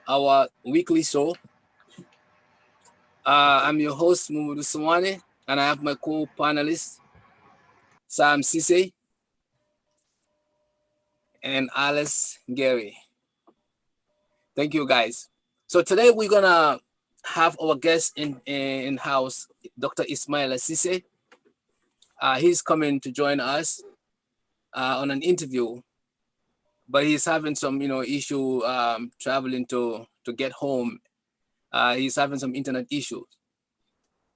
our weekly show. I'm your host, Momodou Sawaneh, and I have my co-panelists, Ismaila Ceesay and Ngerr. Thank you, guys. So today we're gonna have our guest in house, Dr. Ismaila Ceesay. He's coming to join us on an interview, but he's having some issue traveling to get home. He's having some internet issues.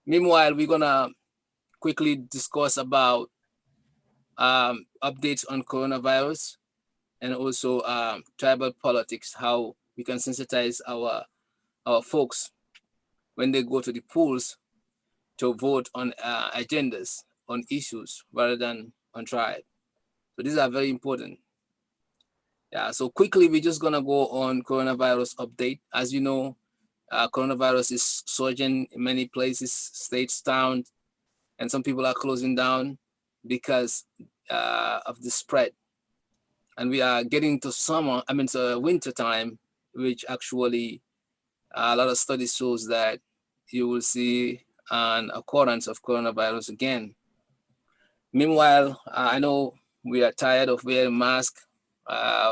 Meanwhile, we're gonna quickly discuss about updates on coronavirus and also tribal politics, how we can sensitize our folks when they go to the polls to vote on agendas, on issues rather than on tribe. So these are very important. Yeah, so quickly, we're just gonna go on coronavirus update. As you know, coronavirus is surging in many places, states, towns, and some people are closing down because of the spread. And we are getting to summer, to winter time, which actually a lot of studies shows that you will see an occurrence of coronavirus again. Meanwhile, I know we are tired of wearing masks,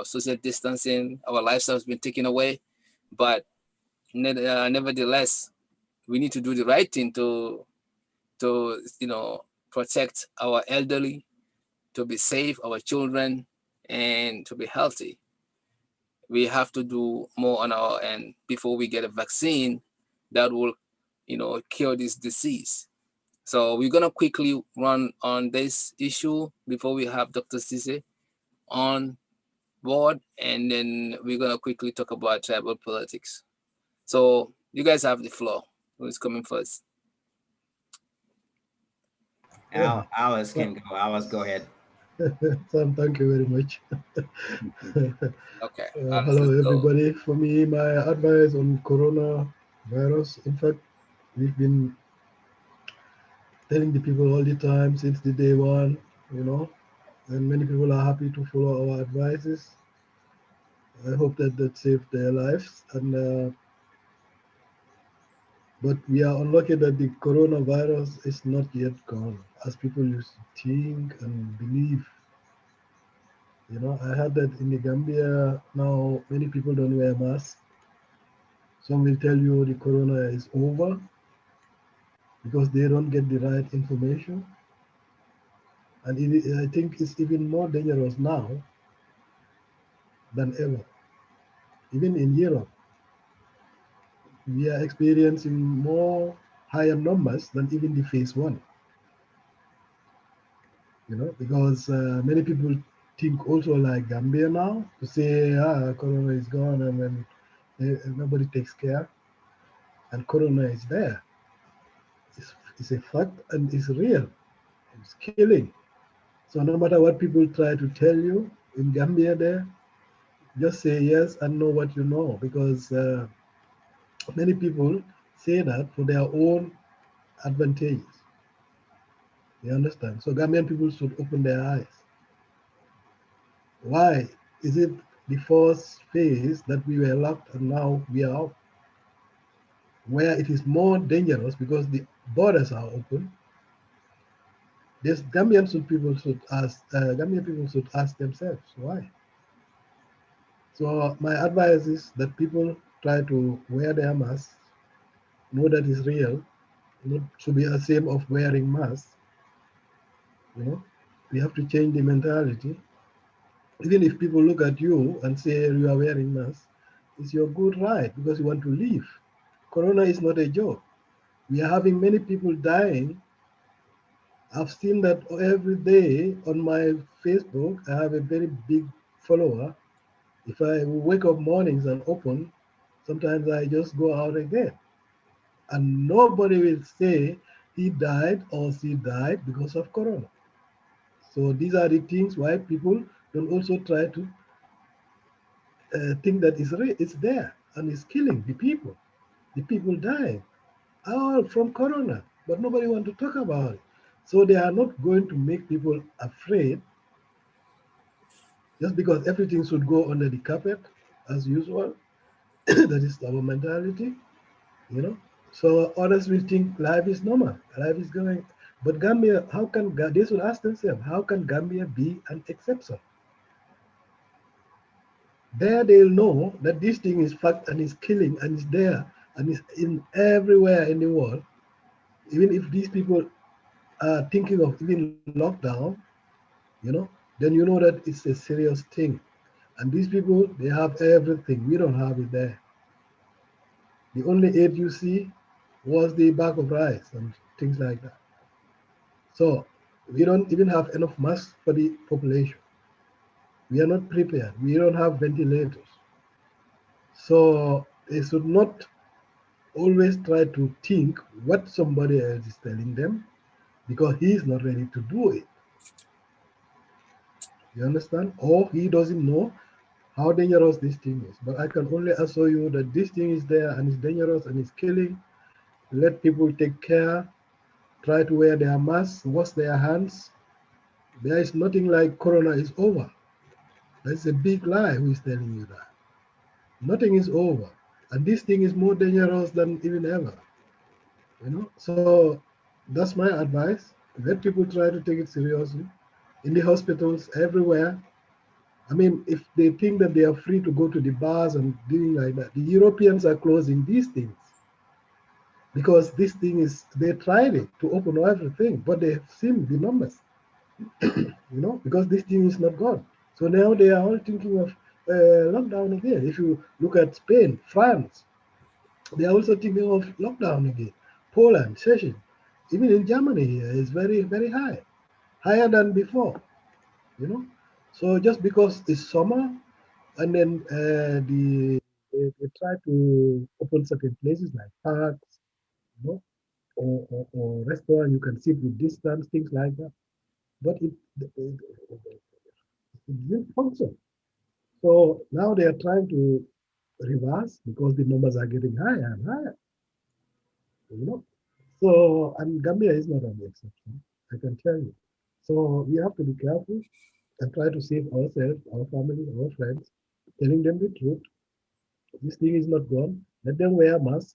social distancing, our lifestyle has been taken away, but nevertheless, we need to do the right thing to protect our elderly, to be safe, our children, and to be healthy. We have to do more on our end before we get a vaccine that will, cure this disease. So we're gonna quickly run on this issue before we have Dr. Ceesay on board, and then we're gonna quickly talk about tribal politics. So you guys have the floor. Who's coming first? Alice can go. Alice, go ahead. Sam, thank you very much. Okay, Hello, let's go. everybody. For me, my advice on coronavirus, in fact, we've been telling the people all the time since the day one, you know, and many people are happy to follow our advices. I hope that saved their lives. But we are unlucky that the coronavirus is not yet gone, as people used to think and believe. I heard that in the Gambia now many people don't wear masks. Some will tell you the corona is over because they don't get the right information. And I think it's even more dangerous now than ever. Even in Europe, we are experiencing more higher numbers than even the phase one. Because many people think also like Gambia now to say, corona is gone and then nobody takes care. And corona is there. It's a fact and it's real. It's killing. So no matter what people try to tell you in Gambia there, just say yes and know what you know, because many people say that for their own advantage. You understand? So Gambian people should open their eyes. Why is it the first phase that we were locked and now we are out? Where it is more dangerous because the borders are open. This Gambian people should ask themselves why. So my advice is that people try to wear their masks, know that it's real, not to be ashamed of wearing masks. You know, we have to change the mentality. Even if people look at you and say you are wearing masks, it's your good right because you want to live. Corona is not a joke. We are having many people dying. I've seen that every day on my Facebook. I have a very big follower. If I wake up mornings and open, sometimes I just go out again. And nobody will say he died or she died because of corona. So these are the things why people don't also try to think that it's there and it's killing the people. The people dying all from corona, but nobody want to talk about it. So they are not going to make people afraid just because everything should go under the carpet as usual. That is our mentality, you know. So others will think life is normal, life is going. But Gambia, how can they should ask themselves, how can Gambia be an exception? There they'll know that this thing is fact and is killing and is there and is in everywhere in the world. Even if these people are thinking of even lockdown, you know, then you know that it's a serious thing. And these people, they have everything. We don't have it there. The only aid you see was the bag of rice and things like that. So we don't even have enough masks for the population. We are not prepared. We don't have ventilators. So they should not always try to think what somebody else is telling them because he is not ready to do it. You understand? Or he doesn't know how dangerous this thing is. But I can only assure you that this thing is there and it's dangerous and it's killing. Let people take care, try to wear their masks, wash their hands. There is nothing like Corona is over. That's a big lie who is telling you that. Nothing is over. And this thing is more dangerous than even ever. You know? So that's my advice. Let people try to take it seriously. In the hospitals, everywhere. I mean, if they think that they are free to go to the bars and doing like that, the Europeans are closing these things because this thing is, they tried it to open everything, but they have seen the numbers, because this thing is not gone. So now they are all thinking of lockdown again. If you look at Spain, France, they are also thinking of lockdown again. Poland, Czech, even in Germany here is very, very high, higher than before, you know. So just because it's summer and then they try to open certain places like parks, you know, or restaurant you can sit with distance, things like that. But it didn't function. So now they are trying to reverse because the numbers are getting higher and higher, you know. So, and Gambia is not an exception, I can tell you. So we have to be careful and try to save ourselves, our family, our friends, telling them the truth. This thing is not gone. Let them wear masks.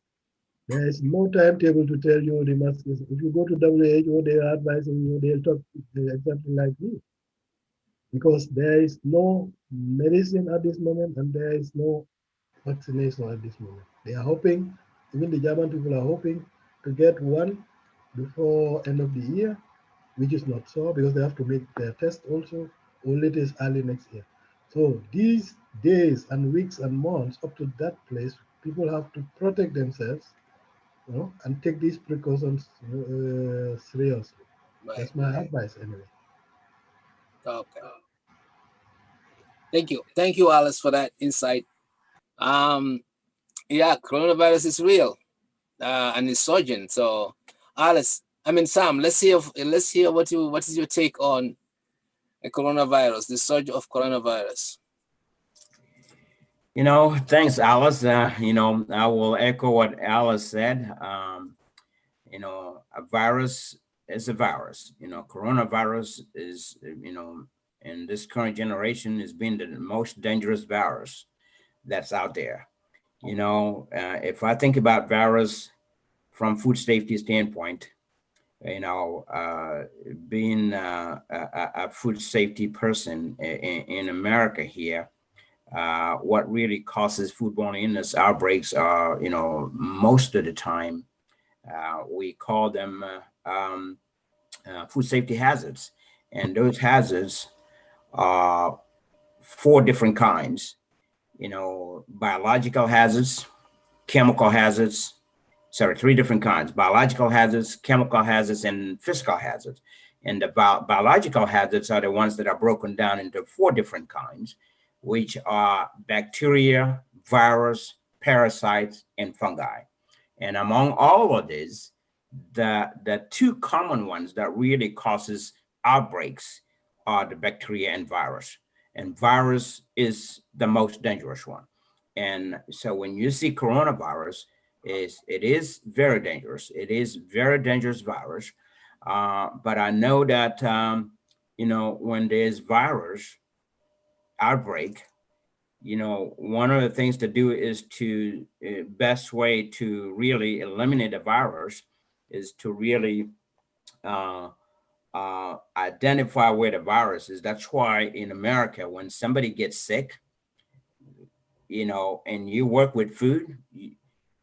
There is no timetable to tell you the mask is. If you go to WHO, they are advising you, they'll talk exactly like me. Because there is no medicine at this moment and there is no vaccination at this moment. They are hoping, even the German people are hoping to get one before end of the year, which is not so because they have to make their test also, or latest early next year. So these days and weeks and months up to that place, people have to protect themselves, and take these precautions seriously. Right. That's my advice anyway. Okay. Thank you, Alice, for that insight. Um, yeah, coronavirus is real, and it's surging. So, Alice, I mean Sam, let's hear what is your take on the coronavirus, the surge of coronavirus. Thanks, Alice. I will echo what Alice said. A virus is a virus. Coronavirus is, in this current generation, has been the most dangerous virus that's out there. If I think about virus from food safety standpoint, being a food safety person in America here, what really causes foodborne illness outbreaks are, most of the time, we call them food safety hazards. And those hazards are four different kinds, biological hazards, chemical hazards, sorry, three different kinds: biological hazards, chemical hazards, and physical hazards. And the biological hazards are the ones that are broken down into four different kinds, which are bacteria, virus, parasites, and fungi. And among all of these, the two common ones that really causes outbreaks are the bacteria and virus. And virus is the most dangerous one. And so when you see coronavirus, it is very dangerous. It is very dangerous virus. But I know that when there's virus outbreak, one of the things to do is to best way to really eliminate the virus is to really uh, identify where the virus is. That's why in America, when somebody gets sick, and you work with food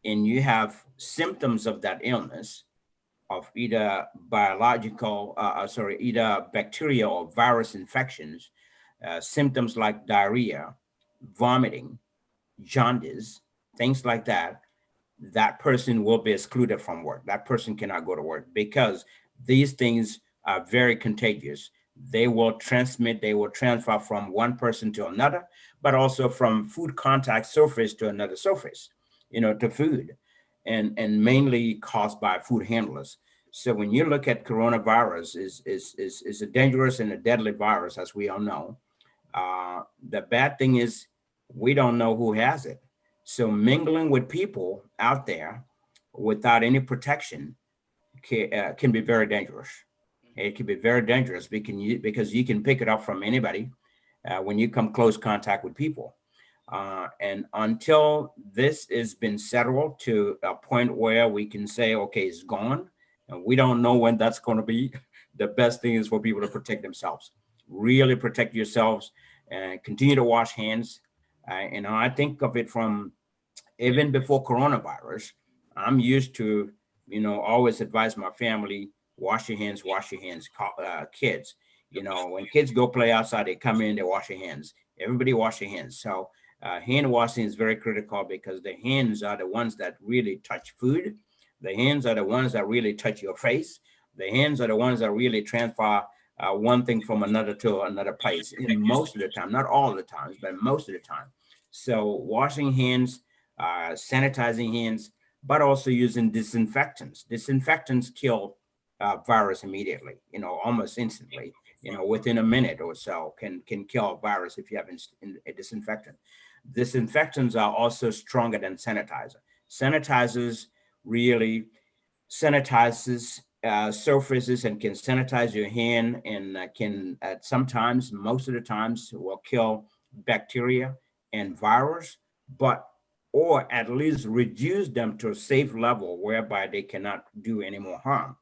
and you have symptoms of that illness, of either either bacteria or virus infections, symptoms like diarrhea, vomiting, jaundice, things like that, that person will be excluded from work. That person cannot go to work because these things are very contagious. They will transmit, they will transfer from one person to another, but also from food contact surface to another surface, to food, and mainly caused by food handlers. So when you look at coronavirus, is a dangerous and a deadly virus, as we all know. The bad thing is we don't know who has it. So mingling with people out there without any protection can be very dangerous. It can be very dangerous because you can pick it up from anybody when you come close contact with people. And until this has been settled to a point where we can say, okay, it's gone, and we don't know when that's going to be, the best thing is for people to protect themselves. Really protect yourselves and continue to wash hands. I think of it from even before coronavirus. I'm used to, always advise my family, wash your hands, kids. When kids go play outside, they come in, they wash their hands. Everybody wash your hands. So hand washing is very critical because the hands are the ones that really touch food. The hands are the ones that really touch your face. The hands are the ones that really transfer one thing from another to another place. And most of the time, not all the times, but most of the time. So washing hands, sanitizing hands, but also using disinfectants. Disinfectants kill virus immediately, almost instantly, within a minute or so can kill a virus if you have a disinfectant. Disinfectants are also stronger than sanitizer. Sanitizers really sanitizes surfaces and can sanitize your hand and can sometimes, most of the times, will kill bacteria and virus, but or at least reduce them to a safe level whereby they cannot do any more harm.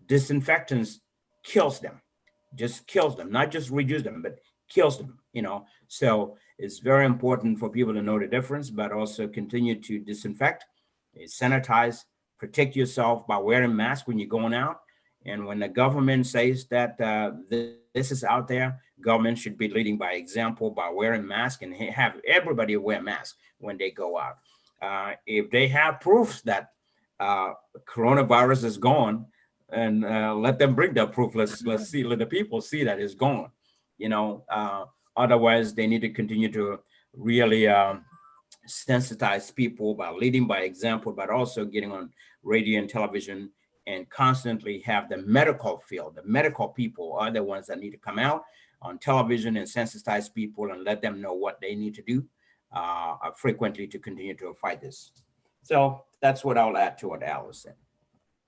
Disinfectants kills them, just kills them, not just reduce them, but kills them. So it's very important for people to know the difference, but also continue to disinfect, sanitize, protect yourself by wearing masks when you're going out. And when the government says that this is out there, government should be leading by example by wearing masks and have everybody wear masks when they go out. If they have proofs that coronavirus is gone, and let them bring that proof. Let's see, let the people see that it's gone. Otherwise, they need to continue to really sensitize people by leading by example, but also getting on radio and television and constantly have the medical field, the medical people are the ones that need to come out on television and sensitize people and let them know what they need to do frequently to continue to fight this. So that's what I'll add to what Alice said.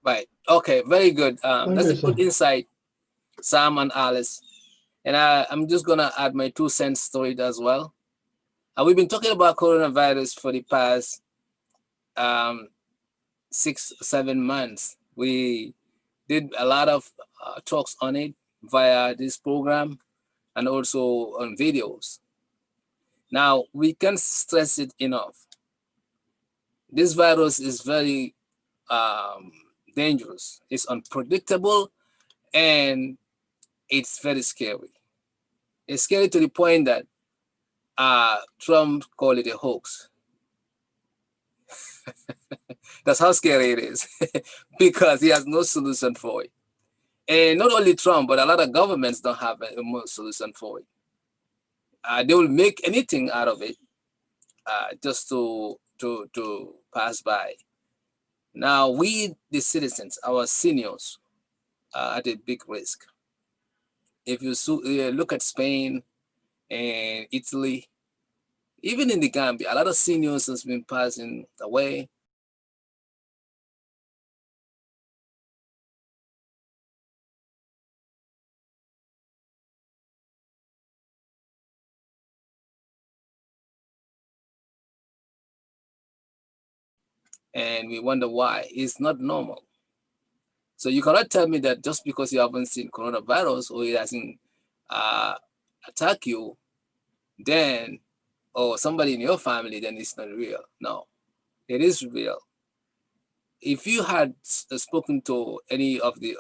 Right. Okay. Very good. Thank That's you, a sir. good insight, Sam and Alice. And I'm just gonna add my 2 cents to it as well. We've been talking about coronavirus for the past 6-7 months. We did a lot of talks on it via this program and also on videos. Now, we can't stress it enough. This virus is very dangerous. It's unpredictable and it's very scary. It's scary to the point that Trump called it a hoax. That's how scary it is because he has no solution for it. And not only Trump, but a lot of governments don't have a solution for it. They will make anything out of it just to pass by. Now, we, the citizens, our seniors, are at a big risk. If you look at Spain and Italy, even in the Gambia, a lot of seniors has been passing away. and we wonder why. It's not normal. So you cannot tell me that just because you haven't seen coronavirus or it hasn't uh, attacked you, then, or somebody in your family, then it's not real. No, it is real. If you had spoken to any of the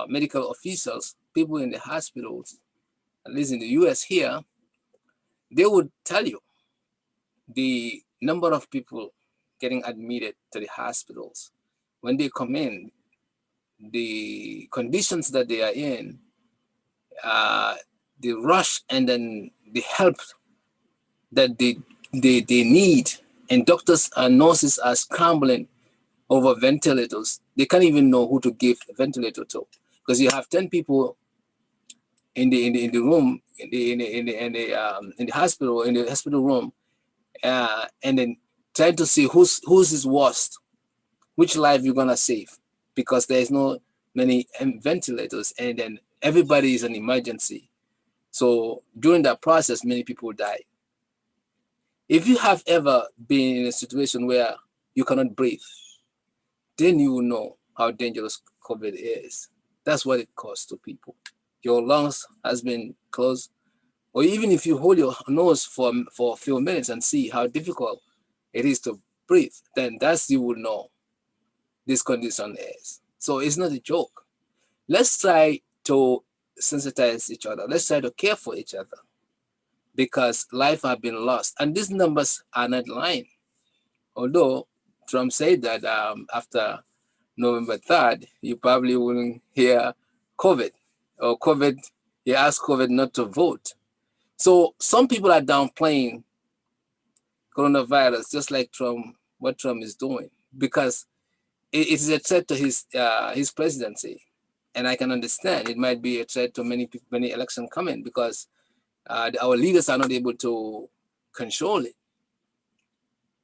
medical officials, people in the hospitals, at least in the US here, they would tell you the number of people getting admitted to the hospitals. When they come in, the conditions that they are in, uh, the rush and then the help that they need, and doctors and nurses are scrambling over ventilators. They can't even know who to give a ventilator to, because you have 10 people in the room in the hospital room, and then trying to see who's is worst, which life you're gonna save, because there's no many ventilators, and then everybody is an emergency. So during that process, many people die. If you have ever been in a situation where you cannot breathe, then you will know how dangerous COVID is. That's what it costs to people. Your lungs has been closed, or even if you hold your nose for a few minutes and see how difficult it is to breathe, then that's you will know this condition is. So it's not a joke. Let's try to sensitize each other. Let's try to care for each other, because life have been lost, and these numbers are not lying. Although Trump said that after November 3rd, you probably wouldn't hear COVID, or COVID, he asked COVID not to vote. So some people are downplaying coronavirus, just like Trump, what Trump is doing, because it is a threat to his presidency. And I can understand it might be a threat to many elections coming, because our leaders are not able to control it.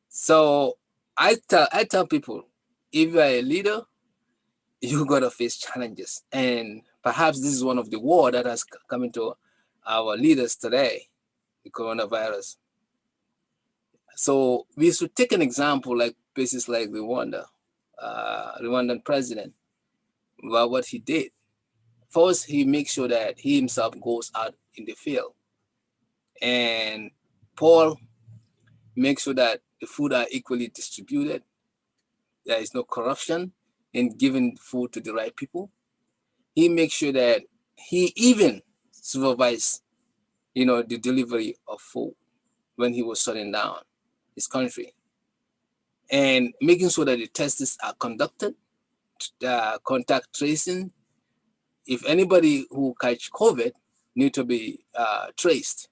So I tell people, if you are a leader, you gotta face challenges, and perhaps this is one of the war that has come into our leaders today, the coronavirus. So we should take an example like places like Rwanda, Rwandan president, about what he did. First, he makes sure that he himself goes out in the field, and Paul makes sure that the food are equally distributed. There is no corruption in giving food to the right people. He makes sure that he even supervised, the delivery of food when he was shutting down his country, and making sure that the tests are conducted, contact tracing. If anybody who catch COVID need to be traced,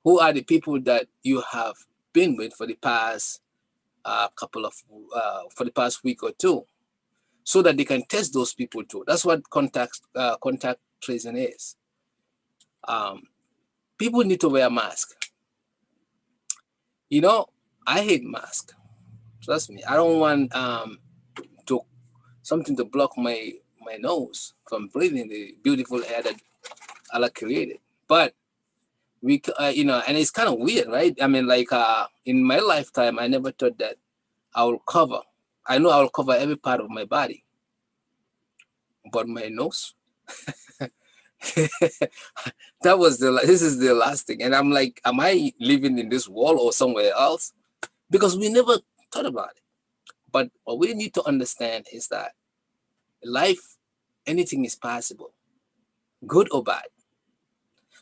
who are the people that you have been with for the past for the past week or two, so that they can test those people too. That's what contact tracing is. People need to wear masks. I hate masks. Trust me. I don't want to something to block my nose from breathing the beautiful air that Allah created. But and it's kind of weird, right? I mean, like in my lifetime, I never thought that I will cover. I know I will cover every part of my body, but my nose. This is the last thing, and I'm like, am I living in this world or somewhere else? Because we never thought about it. But what we need to understand is that life, anything is possible, good or bad.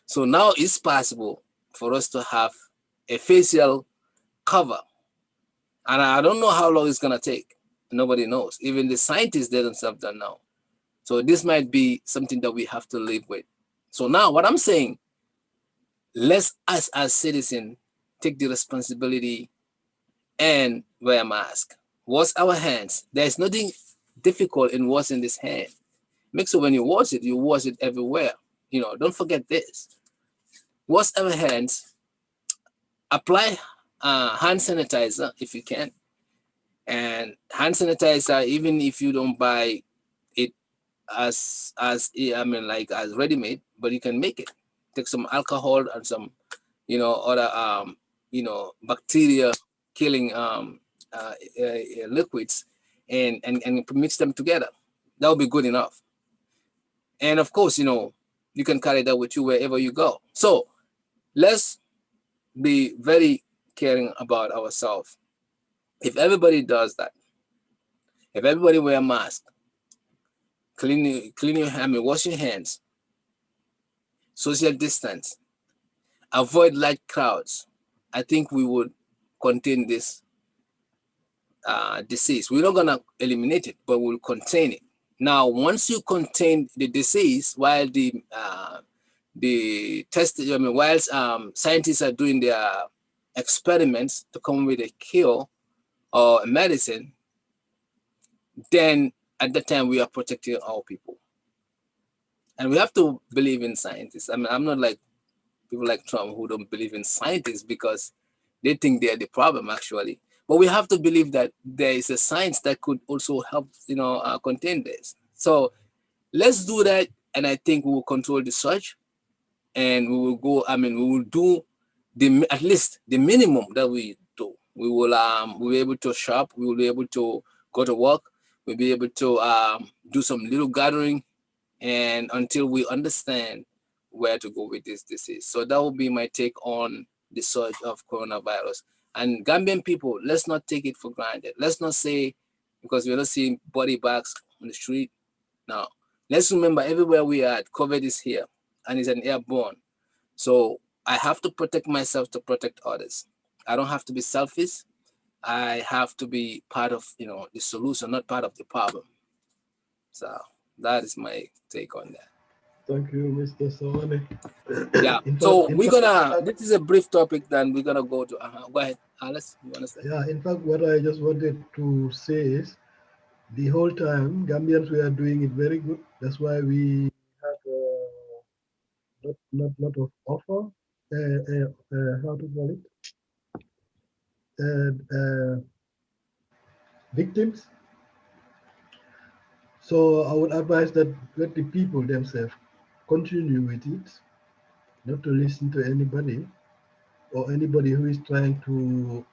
So now it's possible for us to have a facial cover, and I don't know how long it's gonna take. Nobody knows. Even the scientists they themselves don't know. So this might be something that we have to live with. So now what I'm saying, let's us as citizens take the responsibility and wear a mask. Wash our hands. There's nothing difficult in washing this hand. Make sure when you wash it everywhere. Don't forget this. Wash our hands. Apply hand sanitizer if you can. And hand sanitizer, even if you don't buy it as ready-made, but you can make it. Take some alcohol and some other bacteria killing liquids and mix them together. That would be good enough. And of course, you can carry that with you wherever you go. So let's be very caring about ourselves. If everybody does that, if everybody wear a mask, clean your wash your hands, social distance, avoid large crowds, I think we would contain this disease. We're not gonna eliminate it, but we'll contain it. Now, once you contain the disease, while the test, whilst scientists are doing their experiments to come with a cure or a medicine, then at that time we are protecting our people. And we have to believe in scientists. I mean, I'm not like people like Trump who don't believe in scientists because they think they are the problem actually. But we have to believe that there is a science that could also help, contain this. So let's do that, and I think we will control the surge, and we will go. I mean, we will do at least the minimum that we do. We'll be able to shop. We will be able to go to work. We'll be able to do some little gathering, and until we understand where to go with this disease. So that will be my take on the surge of coronavirus. And Gambian people, let's not take it for granted. Let's not say, because we're not seeing body bags on the street. Now, let's remember everywhere we are at, COVID is here and it's an airborne. So I have to protect myself to protect others. I don't have to be selfish. I have to be part of, the solution, not part of the problem. So that is my take on that. Thank you, Mr. Sawaneh. Yeah. In So fact, in we're fact, gonna. This is a brief topic. Then we're gonna go to. Go ahead, Alice. You wanna say? yeah, in fact, what I just wanted to say is the whole time Gambians we are doing it very good. That's why we have not lot of offer. How to call it? Uh, Victims. So I would advise that let the people themselves continue with it, not to listen to anybody or anybody who is trying to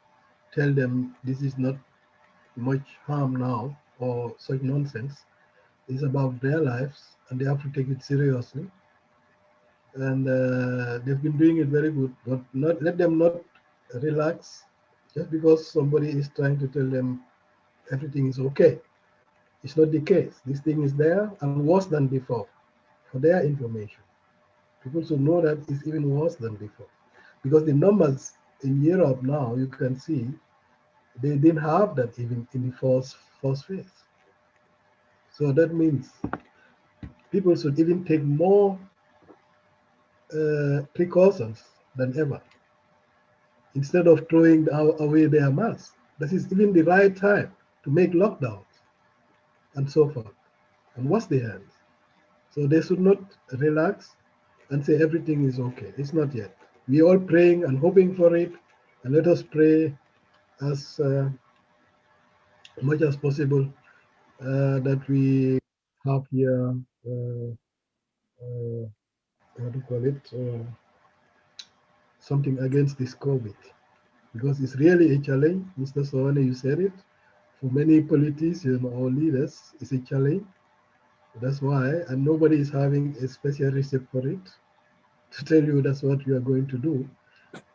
tell them this is not much harm now or such nonsense. It's about their lives and they have to take it seriously. And they've been doing it very good, but not let them not relax just because somebody is trying to tell them everything is okay. It's not the case. This thing is there and worse than before. For their information, people should know that it's even worse than before, because the numbers in Europe now you can see they didn't have that even in the first phase. So that means people should even take more precautions than ever instead of throwing away their masks. This is even the right time to make lockdowns and so forth and wash their hands. So they should not relax and say everything is okay. It's not yet. We are all praying and hoping for it, and let us pray as much as possible that we have here. Uh, how to call it? Something against this COVID, because it's really a challenge. Mr. Sawaneh, you said it. For many politicians or leaders, it's a challenge. That's why, and nobody is having a special recipe for it to tell you that's what you are going to do.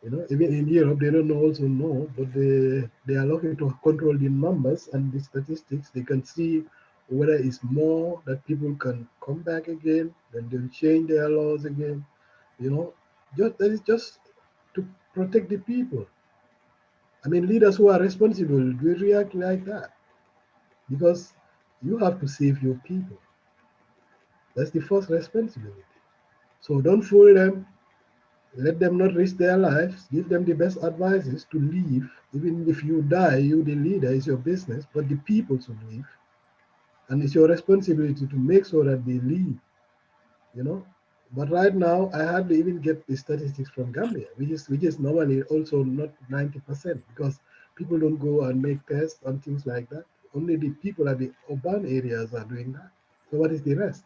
Even in Europe, they don't also know, but they are looking to control the numbers and the statistics. They can see whether it's more that people can come back again, then they'll change their laws again. That is just to protect the people. I mean, leaders who are responsible will react like that because you have to save your people. That's the first responsibility. So don't fool them. Let them not risk their lives. Give them the best advices to leave. Even if you die, you, the leader, is your business, but the people should leave. And it's your responsibility to make sure that they leave, you know. But right now, I hardly even get the statistics from Gambia, which is normally also not 90% because people don't go and make tests and things like that. Only the people at the urban areas are doing that. So what is the rest?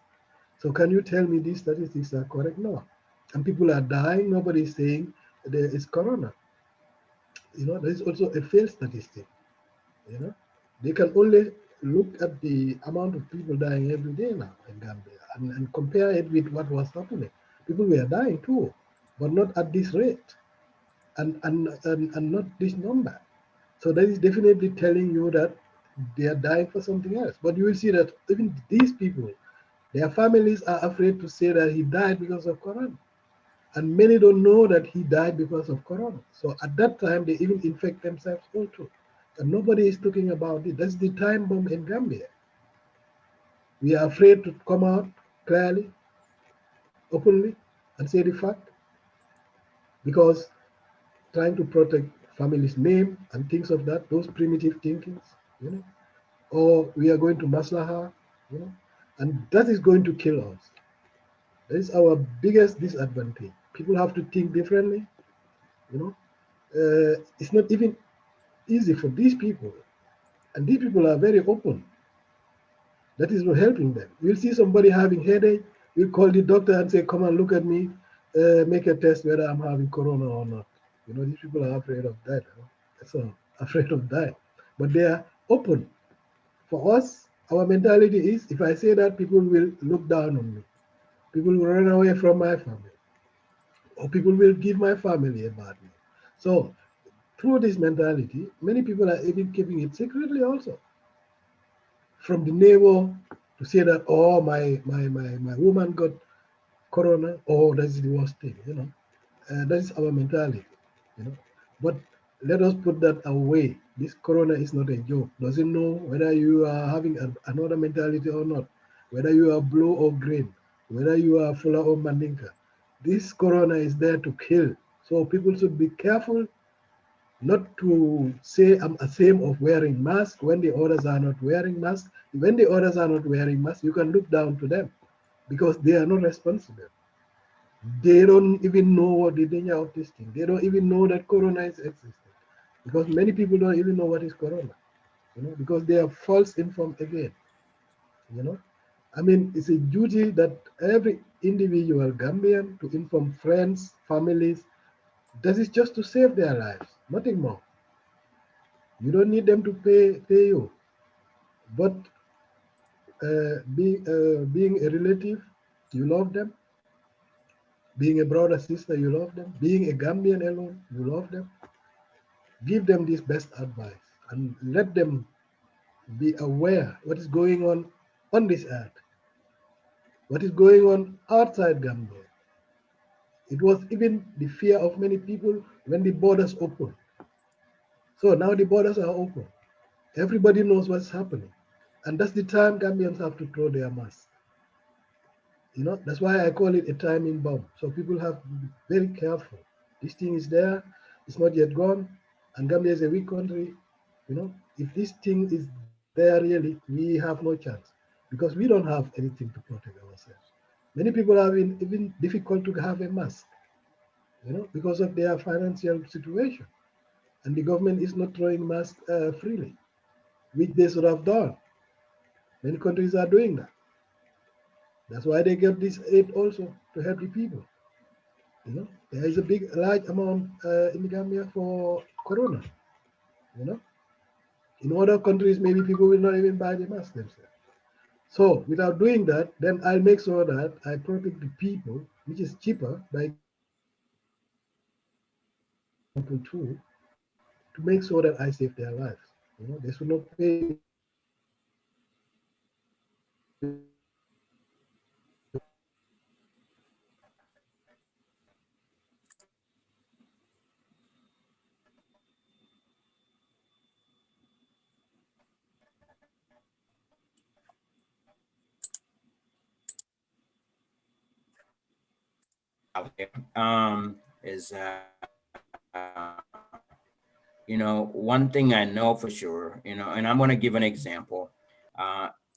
So can you tell me these statistics are correct? No. And people are dying. Nobody is saying there is corona. There is also a failed statistic. You know, they can only look at the amount of people dying every day now in Gambia and compare it with what was happening. People were dying too, but not at this rate and not this number. So that is definitely telling you that they are dying for something else. But you will see that even these people, their families are afraid to say that he died because of corona. And many don't know that he died because of corona. So at that time, they even infect themselves also. And nobody is talking about it. That's the time bomb in Gambia. We are afraid to come out clearly, openly, and say the fact because trying to protect family's name and things of that, those primitive thinkings, you know, or we are going to maslaha, you know, and that is going to kill us. That is our biggest disadvantage. People have to think differently, you know. It's not even easy for these people, and these people are very open. That is not helping them. We'll see somebody having headache, we'll call the doctor and say, "Come and look at me, make a test whether I'm having corona or not." You know, these people are afraid of that. You know? So afraid of that, but they are open. For us, our mentality is: if I say that, people will look down on me. People will run away from my family, or people will give my family a bad name. So through this mentality, many people are even keeping it secretly also from the neighbor to say that, oh, my woman got corona, oh, that's the worst thing, you know. That's our mentality, you know. But let us put that away. This corona is not a joke. Doesn't know whether you are having another mentality or not, whether you are blue or green, whether you are Fula or Mandinka. This corona is there to kill. So people should be careful not to say I'm ashamed of wearing mask when the others are not wearing mask. When the others are not wearing mask, you can look down to them because they are not responsible. They don't even know what the danger of this thing. They don't even know that corona is existing because many people don't even know what is corona. You know, because they are false informed again. You know, I mean, it's a duty that every individual Gambian to inform friends, families. That is just to save their lives, nothing more. You don't need them to pay you. But being a relative, you love them. Being a brother, sister, you love them. Being a Gambian alone, you love them. Give them this best advice and let them be aware what is going on this earth, what is going on outside Gambia. It was even the fear of many people when the borders opened. So now the borders are open. Everybody knows what's happening. And that's the time Gambians have to throw their mask. You know, that's why I call it a timing bomb. So people have to be very careful. This thing is there, it's not yet gone, and Gambia is a weak country. You know, if this thing is there really, we have no chance because we don't have anything to protect ourselves. Many people have been even difficult to have a mask, you know, because of their financial situation. And the government is not throwing masks freely, which they should have done. Many countries are doing that. That's why they get this aid also to help the people. You know, there is a large amount in Gambia for corona. You know, in other countries, maybe people will not even buy the mask themselves. So, without doing that, then I'll make sure that I protect the people, which is cheaper by giving them this simple tool to make sure that I save their lives. You know, they should not pay me to say that I will save their lives. Is one thing I know for sure, and I'm going to give an example.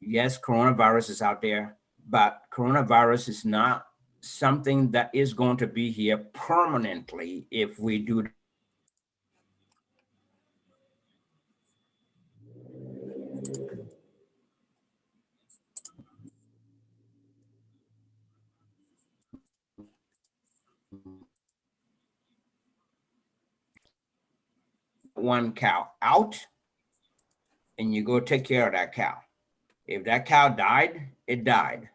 Yes, coronavirus is out there, but coronavirus is not something that is going to be here permanently if we do one cow out. and you go take care of that cow. If that cow died, it died.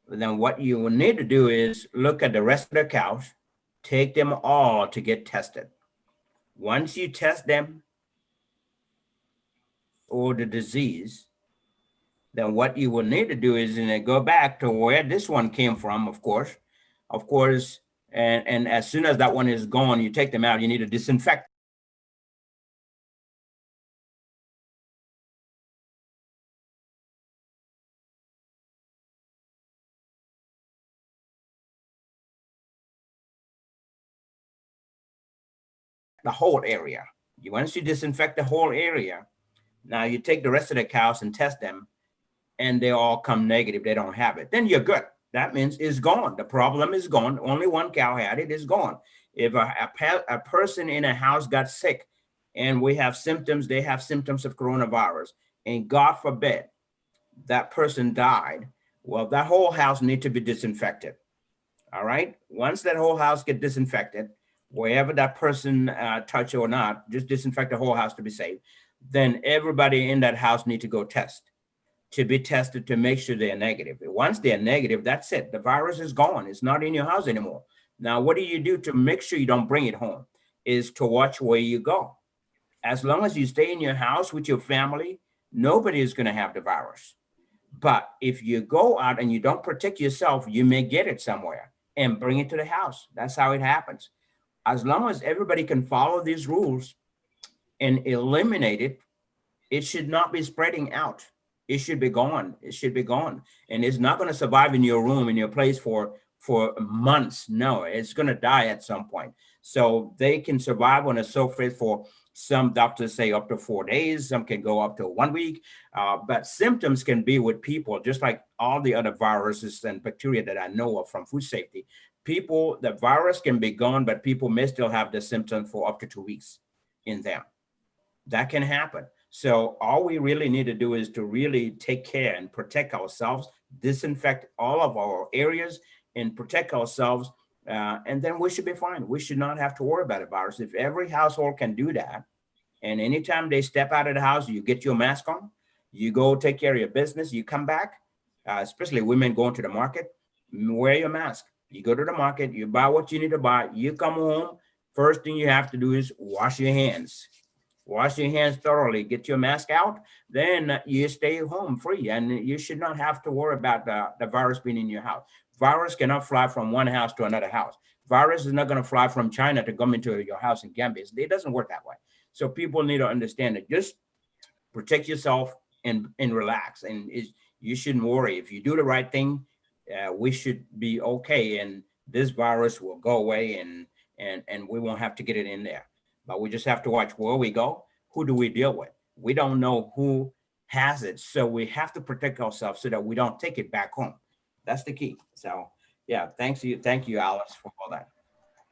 Then what you will need to do is look at the rest of the cows, take them all to get tested. Once you test them for the disease, then what you will need to do is go back to where this one came from, of course, and as soon as that one is gone, you take them out, you need to disinfect the whole area. Once you disinfect the whole area, now you take the rest of the cows and test them, and they all come negative. They don't have it. Then you're good. That means it's gone. The problem is gone. Only one cow had it. It's gone. If a person in a house got sick and we have symptoms, they have symptoms of coronavirus, and God forbid that person died, well, that whole house needs to be disinfected. All right. Once that whole house get disinfected, wherever that person touch or not, just disinfect the whole house to be safe. Then everybody in that house need to go test, to be tested to make sure they're negative. Once they're negative, that's it. The virus is gone. It's not in your house anymore. Now, what do you do to make sure you don't bring it home? Is to watch where you go. As long as you stay in your house with your family, nobody is going to have the virus. But if you go out and you don't protect yourself, you may get it somewhere and bring it to the house. That's how it happens. As long as everybody can follow these rules and eliminate it, it should not be spreading out. It should be gone. It should be gone. And it's not going to survive in your room, in your place for months. No, it's going to die at some point. So they can survive on a surface for, some doctors say, up to 4 days. Some can go up to 1 week. But symptoms can be with people, just like all the other viruses and bacteria that I know of from food safety. People, the virus can be gone, but people may still have the symptoms for up to 2 weeks in them. That can happen. So all we really need to do is to really take care and protect ourselves, disinfect all of our areas and protect ourselves. And then we should be fine. We should not have to worry about a virus. If every household can do that, and anytime they step out of the house, you get your mask on, you go take care of your business, you come back, especially women going to the market, wear your mask. You go to the market, you buy what you need to buy, you come home, first thing you have to do is wash your hands. Wash your hands thoroughly, get your mask out, then you stay home free, and you should not have to worry about the virus being in your house. Virus cannot fly from one house to another house. Virus is not going to fly from China to come into your house in Gambia. It doesn't work that way. So people need to understand that. Just protect yourself and relax, and you shouldn't worry. If you do the right thing, we should be okay, and this virus will go away, and we won't have to get it in there. But we just have to watch where we go. Who do we deal with? We don't know who has it, so we have to protect ourselves so that we don't take it back home. That's the key. So yeah, thank you, Alice, for all that.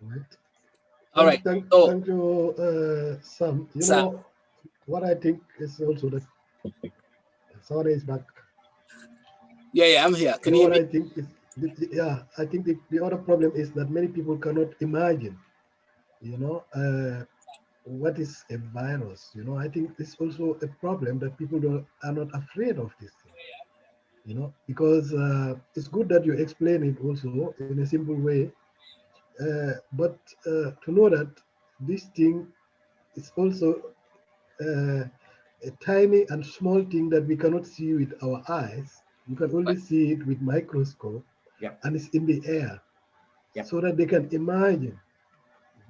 Right. All right. So, Thank you, Sam. You Sam, know what I think is also that Sawaneh is back. yeah, I'm here. You Can know you hear what me? I think is, yeah, I think the other problem is that many people cannot imagine, you know, what is a virus. You know, I think it's also a problem that people are not afraid of this thing. You know, because it's good that you explain it also in a simple way, but to know that this thing is also a tiny and small thing that we cannot see with our eyes. You can only Right. see it with microscope, Yep. and it's in the air, Yep. so that they can imagine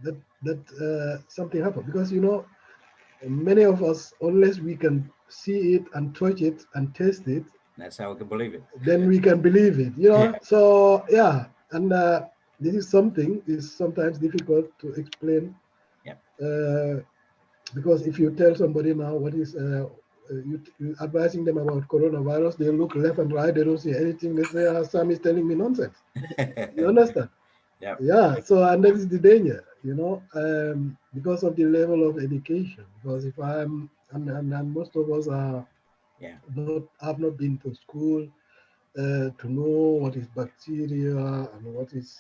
that something happened. Because you know, many of us, unless we can see it and touch it and taste it, That's how we can believe it. then we can believe it. You Yeah. know, so yeah, and this is something is sometimes difficult to explain. Yep. Because if you tell somebody now what is you advising them about coronavirus, they look left and right, they don't see anything. They say, Sam is telling me nonsense. You understand? Yep. Yeah. So, and that is the danger, you know, because of the level of education. Because if I'm, and most of us are Yeah. not have not been to school to know what is bacteria and what is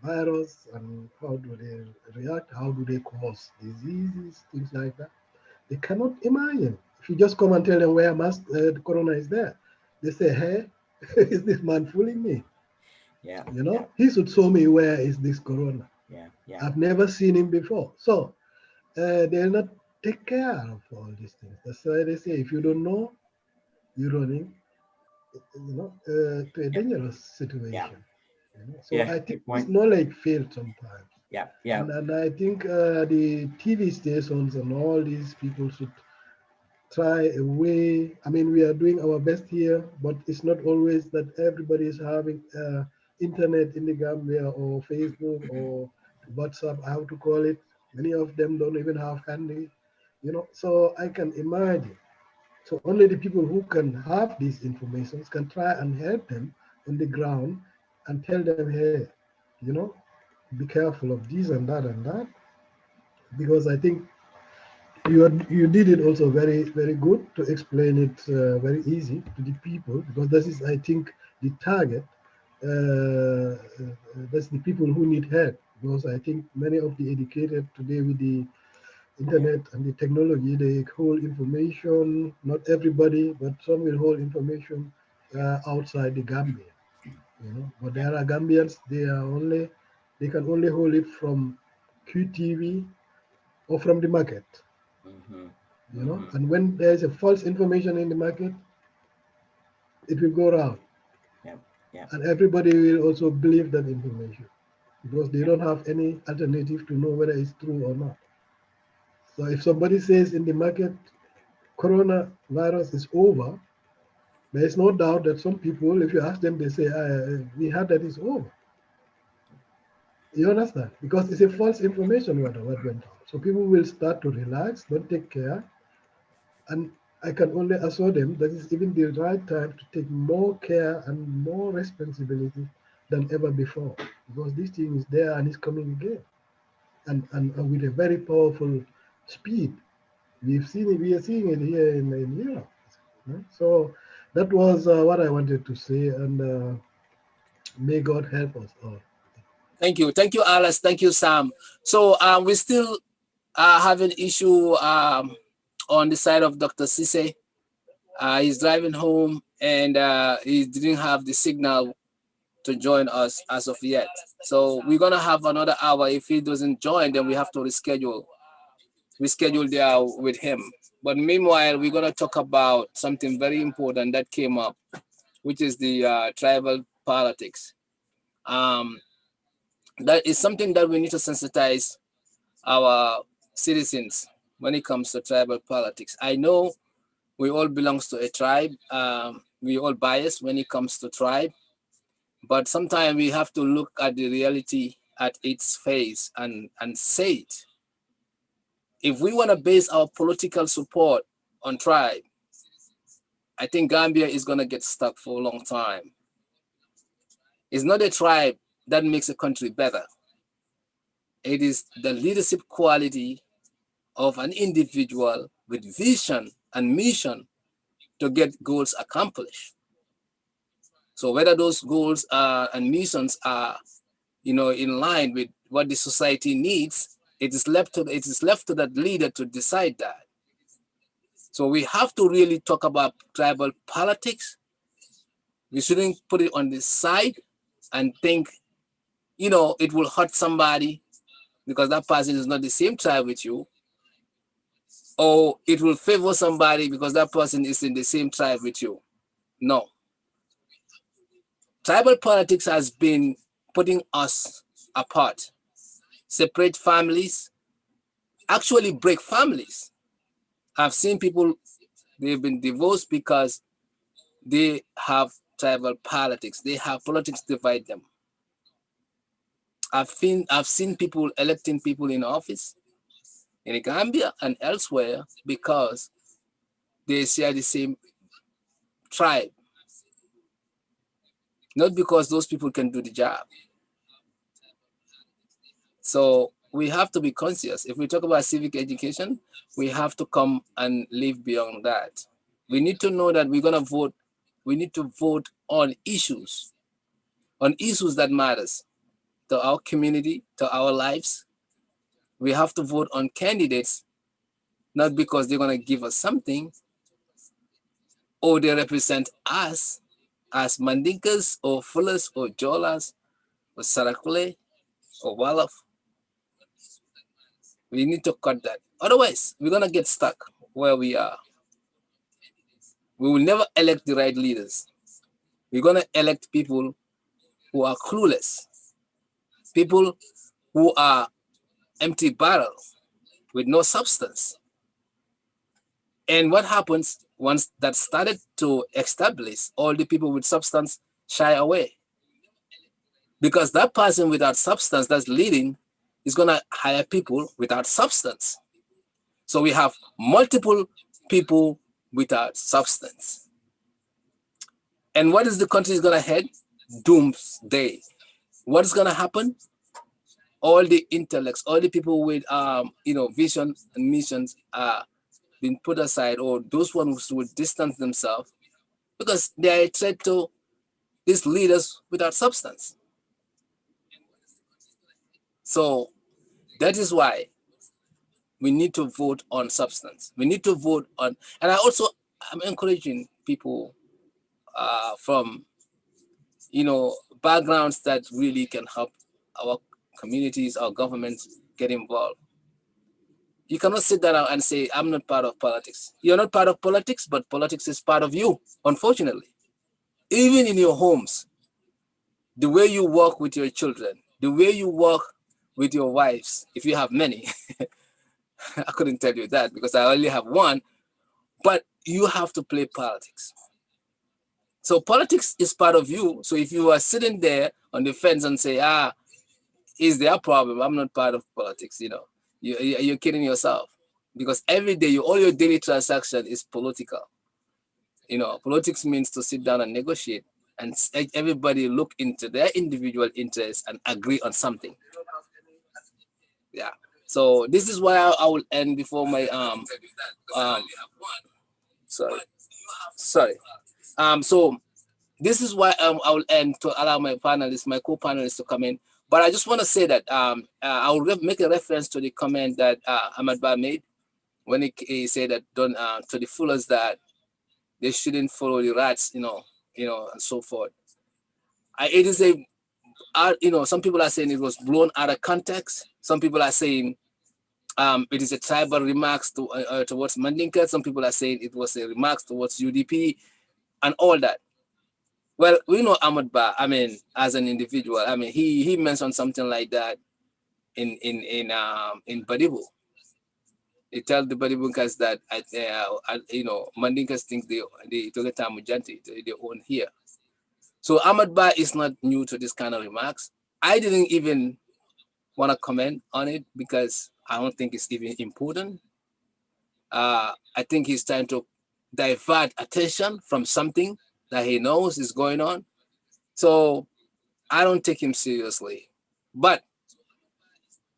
virus and how do they react, how do they cause diseases, things like that. They cannot imagine. If you just come and tell them where the corona is there, they say, hey, is this man fooling me? Yeah. You know, he should show me where is this corona. Yeah. Yeah. I've never seen him before. So they'll not take care of all these things. That's why they say if you don't know, you're running, to a dangerous situation. Yeah. So Yeah. I think Good this point. knowledge failed sometimes. Yeah. Yeah. And I think the TV stations and all these people should try a way. I mean, we are doing our best here, but it's not always that everybody is having internet in the Gambia or Facebook or WhatsApp, how to call it. Many of them don't even have handy, So I can imagine. So only the people who can have these informations can try and help them on the ground and tell them, hey, you know, be careful of this and that, because I think you did it also very very good to explain it very easy to the people, because this is, I think, the target. That's the people who need help, because I think many of the educated today with the internet and the technology, they hold information, not everybody, but some will hold information outside the Gambia, But Yeah. there are Gambians, they can only hold it from QTV or from the market, Mm-hmm. Mm-hmm. And when there is a false information in the market, it will go around, Yeah. Yeah. and everybody will also believe that information because they Yeah. don't have any alternative to know whether it's true or not. So if somebody says in the market coronavirus is over, there is no doubt that some people, if you ask them, they say, we heard that it's over. You understand? Because it's a false information what went on. So people will start to relax, don't take care. And I can only assure them that it's even the right time to take more care and more responsibility than ever before. Because this thing is there and it's coming again. And with a very powerful speed. We are seeing it here in Europe. So that was what I wanted to say, and may God help us all. Thank you, Alice. Thank you, Sam. So we still have an issue on the side of Dr. Ceesay. He's driving home and he didn't have the signal to join us as of yet. So we're gonna have another hour. If he doesn't join, then we have to reschedule there with him. But meanwhile, we're gonna talk about something very important that came up, which is the tribal politics. Um, that is something that we need to sensitize our citizens when it comes to tribal politics. I know we all belongs to a tribe. We all biased when it comes to tribe, but sometimes we have to look at the reality at its face and say it. If we want to base our political support on tribe, I think Gambia is going to get stuck for a long time. It's not a tribe that makes a country better. It is the leadership quality of an individual with vision and mission to get goals accomplished. So whether those goals and missions are, in line with what the society needs, it is left to that leader to decide that. So we have to really talk about tribal politics. We shouldn't put it on the side and think, it will hurt somebody because that person is not the same tribe with you, or it will favor somebody because that person is in the same tribe with you. No. Tribal politics has been putting us apart, separate families, actually break families. I've seen people, they've been divorced because they have tribal politics. They have politics divide them. I've seen people electing people in office in Gambia and elsewhere because they share the same tribe, not because those people can do the job. So we have to be conscious. If we talk about civic education, we have to come and live beyond that. We need to know that we're gonna vote. We need to vote on issues that matters to our community, to our lives. We have to vote on candidates, not because they're gonna give us something, or they represent us as Mandinkas or Fullers or Jolas or Sarakule or Wolof. We need to cut that. Otherwise, we're going to get stuck where we are. We will never elect the right leaders. We're going to elect people who are clueless, people who are empty barrel with no substance. And what happens once that started to establish, all the people with substance shy away. Because that person without substance that's leading is going to hire people without substance. So we have multiple people without substance. And what is the country is going to head? Doomsday. What is going to happen? All the intellects, all the people with vision and missions are being put aside, or those ones who will distance themselves because they are a threat to these leaders without substance. So that is why we need to vote on substance. We need to vote on, and I'm encouraging people from backgrounds that really can help our communities, our governments get involved. You cannot sit there and say, I'm not part of politics. You're not part of politics, but politics is part of you, unfortunately. Even in your homes, the way you work with your children, the way you work with your wives, if you have many, I couldn't tell you that because I only have one, but you have to play politics. So politics is part of you. So if you are sitting there on the fence and say, is their problem, I'm not part of politics, you're kidding yourself. Because every day, all your daily transaction is political. Politics means to sit down and negotiate and everybody look into their individual interests and agree on something. Yeah. So this is why I will end before my sorry. So this is why I will end to allow my co-panelists to come in. But I just want to say that I will make a reference to the comment that Ahmad Ba made when he said that to the Fullers that they shouldn't follow the rats, and so forth. It is some people are saying it was blown out of context. Some people are saying it is a tribal remarks towards Mandinka. Some people are saying it was a remarks towards UDP and all that. Well, we know Ahmad Ba, as an individual, he mentioned something like that in Badibu. He tells the Badibunkas that Mandinkas think they Toleta Mujanti, they own here. So Ahmad Ba is not new to this kind of remarks. I didn't even want to comment on it because I don't think it's even important. I think he's trying to divert attention from something that he knows is going on. So I don't take him seriously. But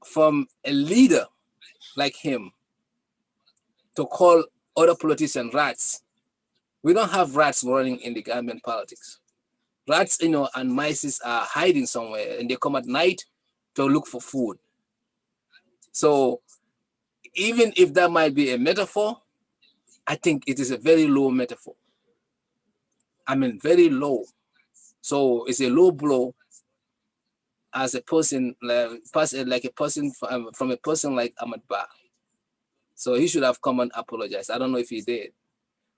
from a leader like him to call other politicians rats, we don't have rats running in the Gambian politics. Rats, and mice are hiding somewhere and they come at night to look for food. So even if that might be a metaphor, I think it is a very low metaphor. Very low. So it's a low blow as a person, like a person from a person like Ahmad Ba. So he should have come and apologized. I don't know if he did.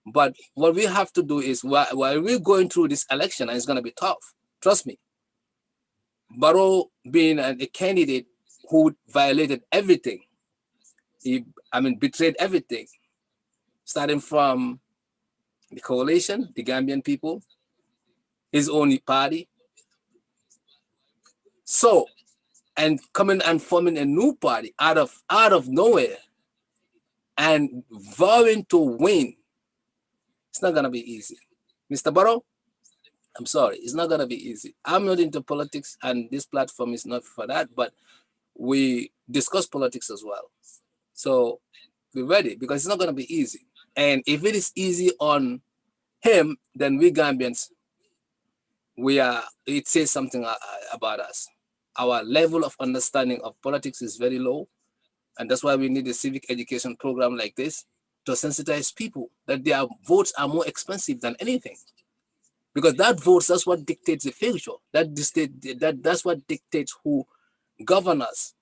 But what we have to do is while we're going through this election, and it's going to be tough, trust me. Barrow being a candidate who violated everything, he betrayed everything, starting from the coalition, the Gambian people, his own party. So, and coming and forming a new party out of nowhere and vowing to win, it's not gonna be easy. Mr. Barrow, I'm sorry, it's not gonna be easy. I'm not into politics and this platform is not for that, but we discuss politics as well. So be ready because it's not gonna be easy. And if it is easy on him, then we Gambians, it says something about us. Our level of understanding of politics is very low. And that's why we need a civic education program like this to sensitize people that their votes are more expensive than anything. Because that votes, that's what dictates the future. That's what dictates who govern us.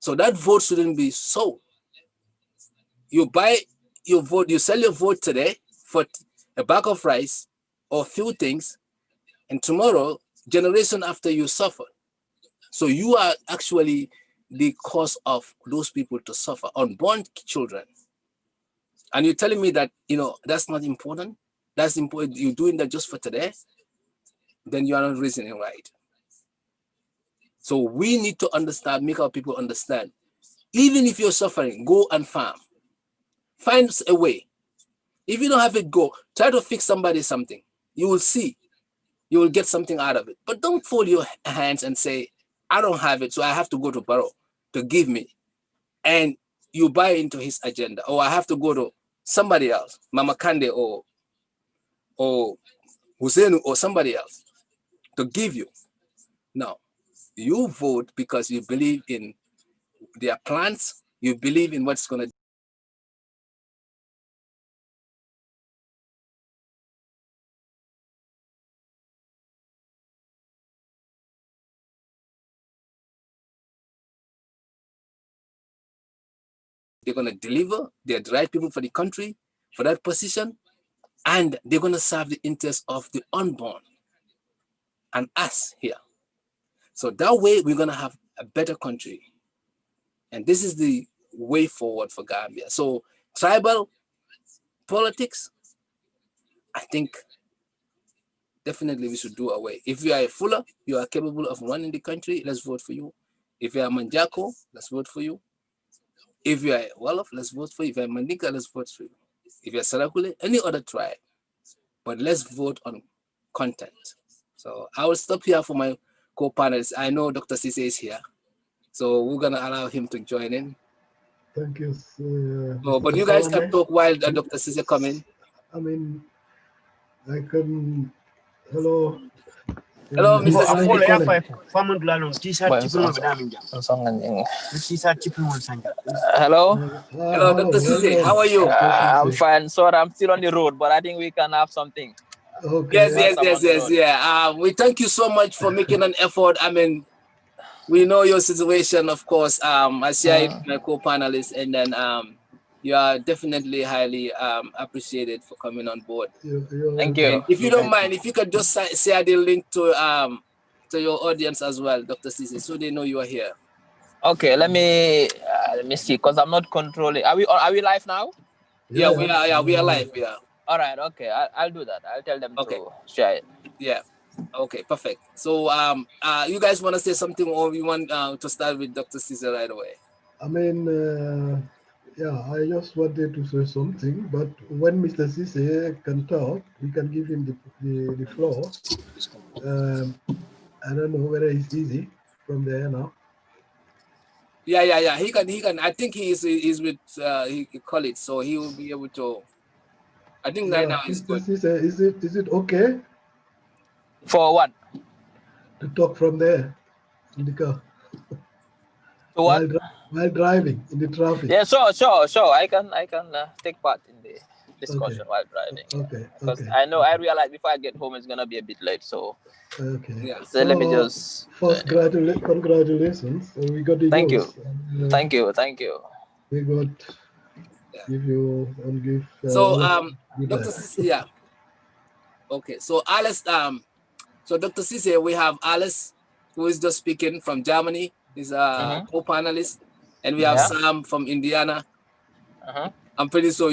So that vote shouldn't be sold. You buy your vote, you sell your vote today for a bag of rice or a few things, and tomorrow, generation after, you suffer. So you are actually the cause of those people to suffer, unborn children. And you're telling me that, that's not important? That's important. You're doing that just for today? Then you are not reasoning right. So we need to understand, make our people understand. Even if you're suffering, go and farm. Find a way. If you don't have it, go. Try to fix somebody something. You will see. You will get something out of it. But don't fold your hands and say, I don't have it, so I have to go to borrow to give me. And you buy into his agenda. Or I have to go to somebody else, Mama Kande or Hussein or somebody else to give you. No. You vote because you believe in their plans, you believe in what's going to they're going to deliver, they're the right people for the country, for that position, and they're going to serve the interests of the unborn and us here. So that way we're going to have a better country. And this is the way forward for Gambia. So tribal politics, I think definitely we should do away. If you are a Fuller, you are capable of running the country, let's vote for you. If you are Manjako, let's vote for you. If you are Wolof, let's vote for you. If you are Mandinka, let's vote for you. If you are Sarakule, any other tribe. But let's vote on content. So I will stop here for my co-panelists. I know Dr. Ceesay is here, so we're gonna allow him to join in. Thank you. But you guys can talk while Dr. Ceesay come in. I mean, I can. Hello. Hello, Mr. Hello. Hello, Dr. Ceesay. How are you? I'm fine. Sorry, I'm still on the road, but I think we can have something. Okay. Yes. Yeah. We thank you so much for making an effort. I mean, we know your situation, of course. I share it with my co-panelists, and then you are definitely highly appreciated for coming on board. Thank you. If you don't mind, if you could just share the link to your audience as well, Dr. Ceesay, so they know you are here. Okay, let me see, because I'm not controlling. Are we live now? Yeah, we are live. Yeah. All right. Okay, I'll do that. I'll tell them to share it. Yeah. Okay. Perfect. So you guys want to say something, or we want to start with Dr. Ceesay right away? I mean, I just wanted to say something, but when Mr. Ceesay can talk, we can give him the floor. I don't know whether it's easy from there now. Yeah. He can. I think he's with colleagues, so he will be able to. I think right now is good. Ceesay, is it okay For what? to talk from there in the car? To what? While driving in the traffic. Yeah, sure. I can take part in the discussion while driving. Okay. Because I realize before I get home it's gonna be a bit late. So okay. Yeah. So let me just first congratulations. We got the Thank news. you. Thank you. We got give you and give. So Dr. Ceesay, yeah. Okay. So Alice, so Dr. Ceesay, we have Alice, who is just speaking from Germany. He's a co-panelist, and we have Sam from Indiana. I'm pretty sure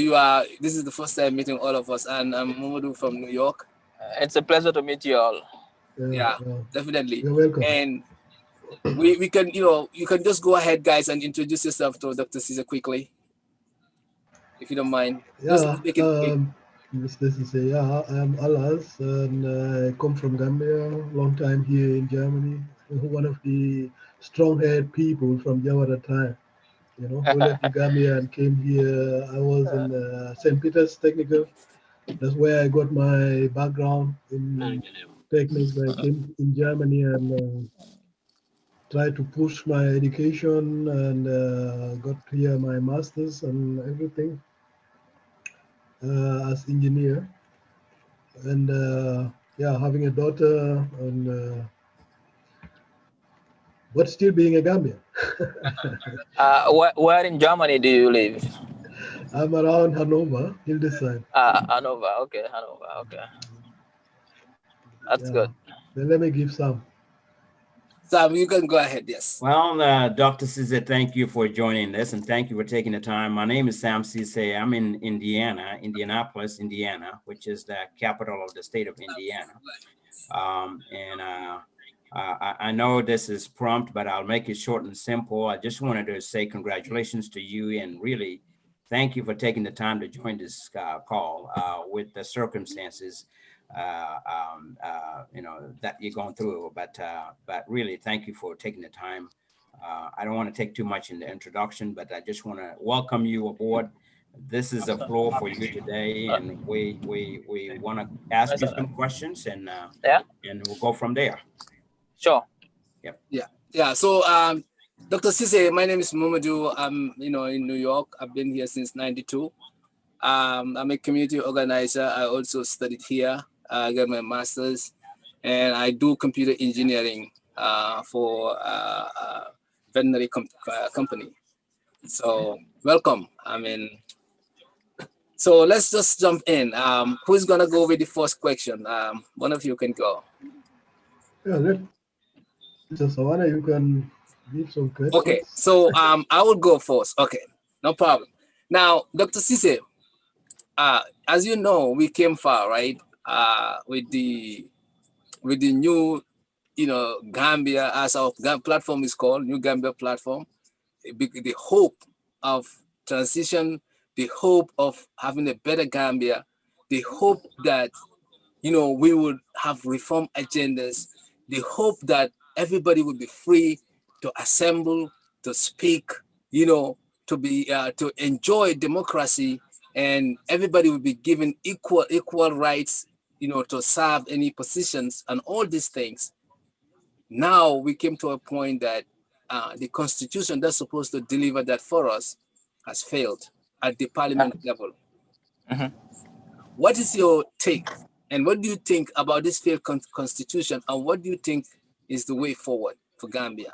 this is the first time meeting all of us, and I'm Momodou from New York. It's a pleasure to meet you all. Yeah, definitely. You're welcome. And we can, you can just go ahead, guys, and introduce yourself to Dr. Ceesay quickly, if you don't mind. Just make it quick. Mr. Ceesay, I'm Alas, and I come from Gambia, long time here in Germany. One of the strong-haired people from Jawara time, who left to Gambia and came here. I was in St. Peter's Technical. That's where I got my background in techniques. I came in Germany and tried to push my education and got here my master's and everything. as engineer, and yeah, having a daughter, and but still being a Gambian. Where in Germany do you live? I'm around Hanover, Hildesheim. Hanover. Okay, Hanover. Okay, that's Yeah. good. Then let me give some. Sam, you can go ahead. Yes. Well, Dr. Ceesay, thank you for joining us, and thank you for taking the time. My name is Sam Ceesay. I'm in Indiana, Indianapolis, Indiana, which is the capital of the state of Indiana. And I know this is prompt, but I'll make it short and simple. I just wanted to say congratulations to you, and really thank you for taking the time to join this call with the circumstances that you're going through. But really, thank you for taking the time. I don't want to take too much in the introduction, but I just want to welcome you aboard. This is a floor for you today, and we want to ask you some questions, and Yeah, we'll go from there. sure. Yep. Yeah. So, Dr. Ceesay, my name is Momodou. I'm, in New York. I've been here since '92. I'm a community organizer. I also studied here. I got my master's, and I do computer engineering for a veterinary company. So, welcome. So let's just jump in. Who's gonna go with the first question? One of you can go. Yeah, let Mr. Sawaneh, you can give some Okay, questions. so I will go first. Okay, no problem. Now, Dr. Ceesay, as you know, we came far, right? With the new, Gambia, as our platform is called, New Gambia platform. The hope of transition, the hope of having a better Gambia, the hope that we would have reform agendas, the hope that everybody would be free to assemble, to speak, to be to enjoy democracy, and everybody would be given equal rights, to serve any positions and all these things. Now we came to a point that the constitution that's supposed to deliver that for us has failed at the parliament level. Mhm. What is your take, and what do you think about this failed constitution, and what do you think is the way forward for Gambia?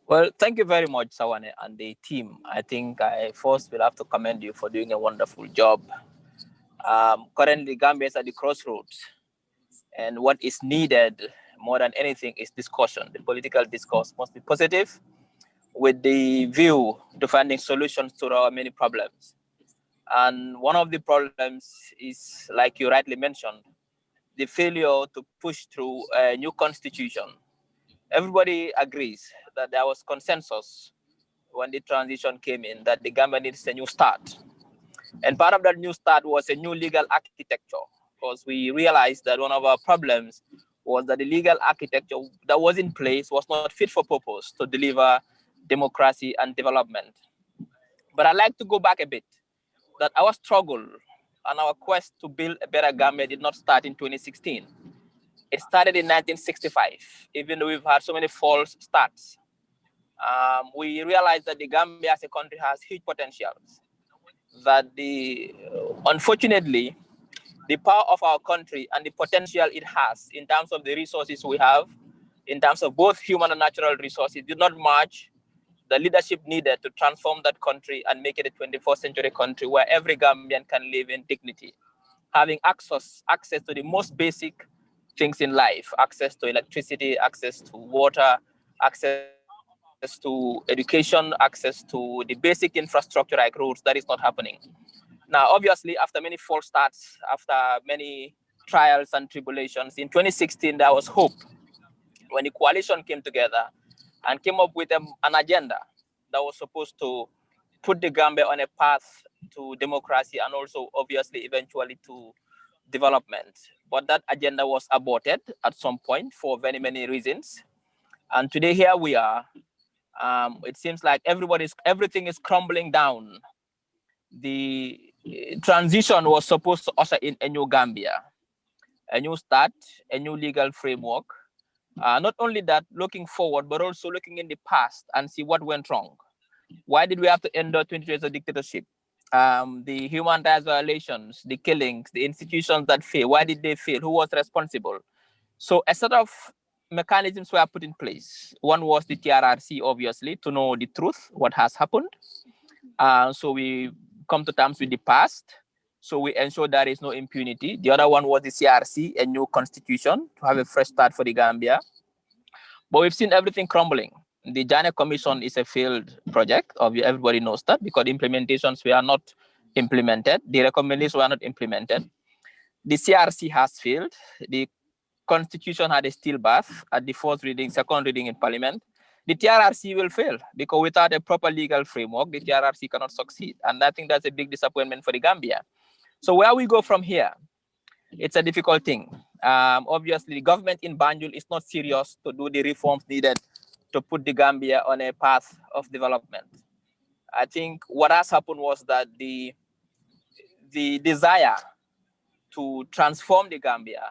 Well, thank you very much, Sawaneh and the team. I think I first will have to commend you for doing a wonderful job. Currently, Gambia is at the crossroads, and what is needed more than anything is discussion. The political discourse must be positive, with the view to finding solutions to our many problems. And one of the problems is, like you rightly mentioned, the failure to push through a new constitution. Everybody agrees that there was consensus when the transition came in that the Gambia needs a new start. And part of that new start was a new legal architecture, because we realized that one of our problems was that the legal architecture that was in place was not fit for purpose to deliver democracy and development. But I'd like to go back a bit, that our struggle and our quest to build a better Gambia did not start in 2016. It started in 1965, even though we've had so many false starts. We realized that the Gambia as a country has huge potentials, that unfortunately, the power of our country and the potential it has in terms of the resources we have, in terms of both human and natural resources, did not match the leadership needed to transform that country and make it a 21st century country where every Gambian can live in dignity, having access to the most basic things in life: access to electricity, access to water, access to education, access to the basic infrastructure like roads. That is not happening. Now, obviously, after many false starts, after many trials and tribulations, in 2016, there was hope when the coalition came together and came up with an agenda that was supposed to put the Gambia on a path to democracy and also, obviously, eventually to development. But that agenda was aborted at some point for very many reasons. And today, here we are. It seems like everything is crumbling down. The transition was supposed to usher in a new Gambia, a new start, a new legal framework. Not only that, looking forward, but also looking in the past and see what went wrong. Why did we have to endure 20 years of dictatorship? the human rights violations, the killings, the institutions that fail. Why did they fail? Who was responsible? So a set of mechanisms were put in place. One was the TRRC, obviously, to know the truth, what has happened. So we come to terms with the past. So we ensure there is no impunity. The other one was the CRC, a new constitution to have a fresh start for the Gambia. But we've seen everything crumbling. The Jana Commission is a failed project. Everybody knows that because the implementations were not implemented. The recommendations were not implemented. The CRC has failed. The Constitution had a steel bath at the first reading, second reading in Parliament. The TRRC will fail because without a proper legal framework, the TRRC cannot succeed. And I think that's a big disappointment for the Gambia. So where we go from here, it's a difficult thing. Obviously, the government in Banjul is not serious to do the reforms needed to put the Gambia on a path of development. I think what has happened was that the desire to transform the Gambia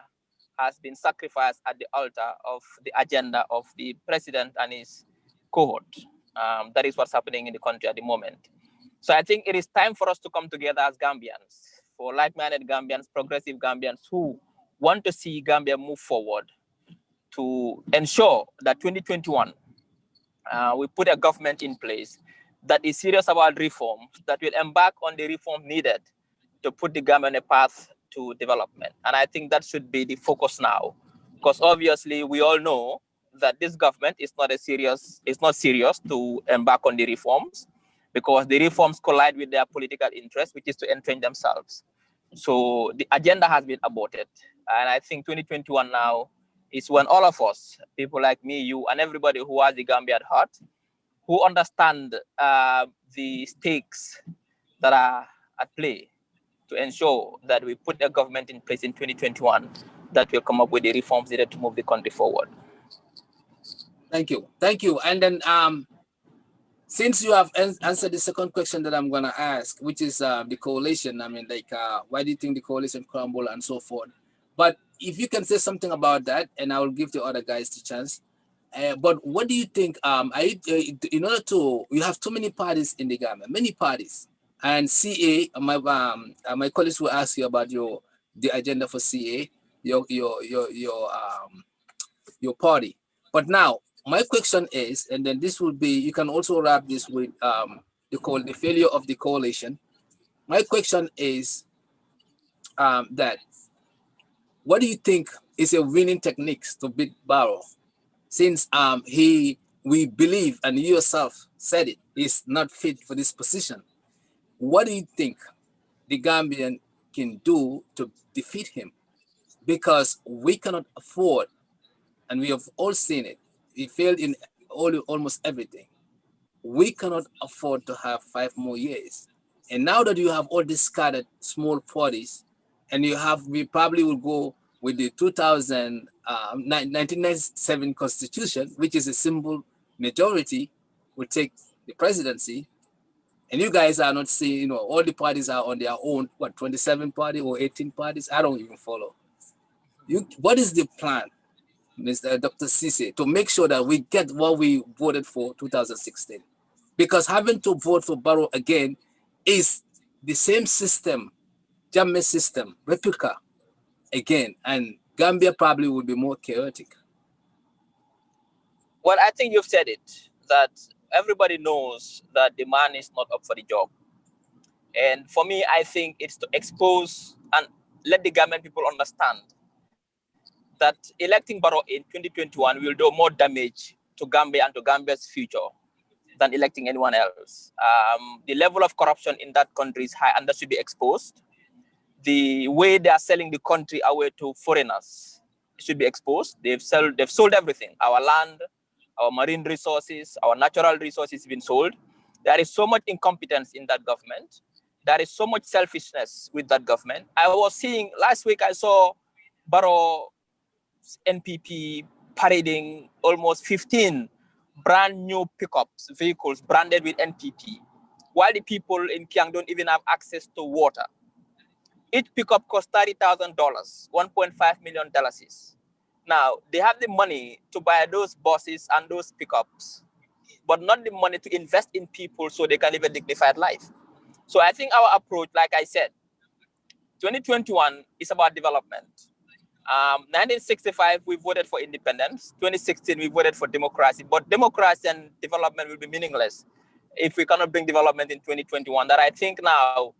has been sacrificed at the altar of the agenda of the president and his cohort. That is what's happening in the country at the moment. So I think it is time for us to come together as Gambians, for like-minded Gambians, progressive Gambians who want to see Gambia move forward to ensure that 2021, we put a government in place that is serious about reforms, that will embark on the reform needed to put the Gambia on a path to development. And I think that should be the focus now, because obviously we all know that this government is not serious to embark on the reforms, because the reforms collide with their political interest, which is to entrench themselves. So the agenda has been aborted. And I think 2021 now is when all of us, people like me, you, and everybody who has the Gambia at heart, who understand the stakes that are at play, to ensure that we put a government in place in 2021 that will come up with the reforms needed to move the country forward. Thank you. And then since you have answered the second question that I'm gonna ask, which is the coalition, I mean, like, why do you think the coalition crumbled and so forth? But if you can say something about that, and I will give the other guys the chance. But what do you think? In order to, you have too many parties in the Gambia, many parties, and CA. My colleagues will ask you about the agenda for CA, your party. But now my question is, and then this will be, you can also wrap this with the failure of the coalition. My question is that what do you think is a winning techniques to beat Barrow? Since we believe, and you yourself said it, is not fit for this position. What do you think the Gambian can do to defeat him? Because we cannot afford, and we have all seen it, he failed in almost everything. We cannot afford to have 5 more years. And now that you have all these scattered small parties, and we probably will go with the 1997 constitution, which is a simple majority, will take the presidency. And you guys are not seeing, all the parties are on their own, 27 party or 18 parties? I don't even follow. What is the plan, Mr. Dr. Ceesay, to make sure that we get what we voted for 2016? Because having to vote for Barrow again is the same system, Jammeh system, replica again, and Gambia probably would be more chaotic. Well, I think you've said it, that everybody knows that the man is not up for the job. And for me, I think it's to expose and let the Gambian people understand that electing Barrow in 2021 will do more damage to Gambia and to Gambia's future than electing anyone else. The level of corruption in that country is high, and that should be exposed. The way they are selling the country away to foreigners should be exposed. They've sold everything. Our land, our marine resources, our natural resources have been sold. There is so much incompetence in that government. There is so much selfishness with that government. I was seeing, last week I saw Barrow NPP parading almost 15 brand new pickups, vehicles branded with NPP, while the people in Kiang don't even have access to water. Each pickup costs $30,000, $1.5 million. Now, they have the money to buy those buses and those pickups, but not the money to invest in people so they can live a dignified life. So I think our approach, like I said, 2021 is about development. 1965, we voted for independence. 2016, we voted for democracy. But democracy and development will be meaningless if we cannot bring development in 2021. That I think now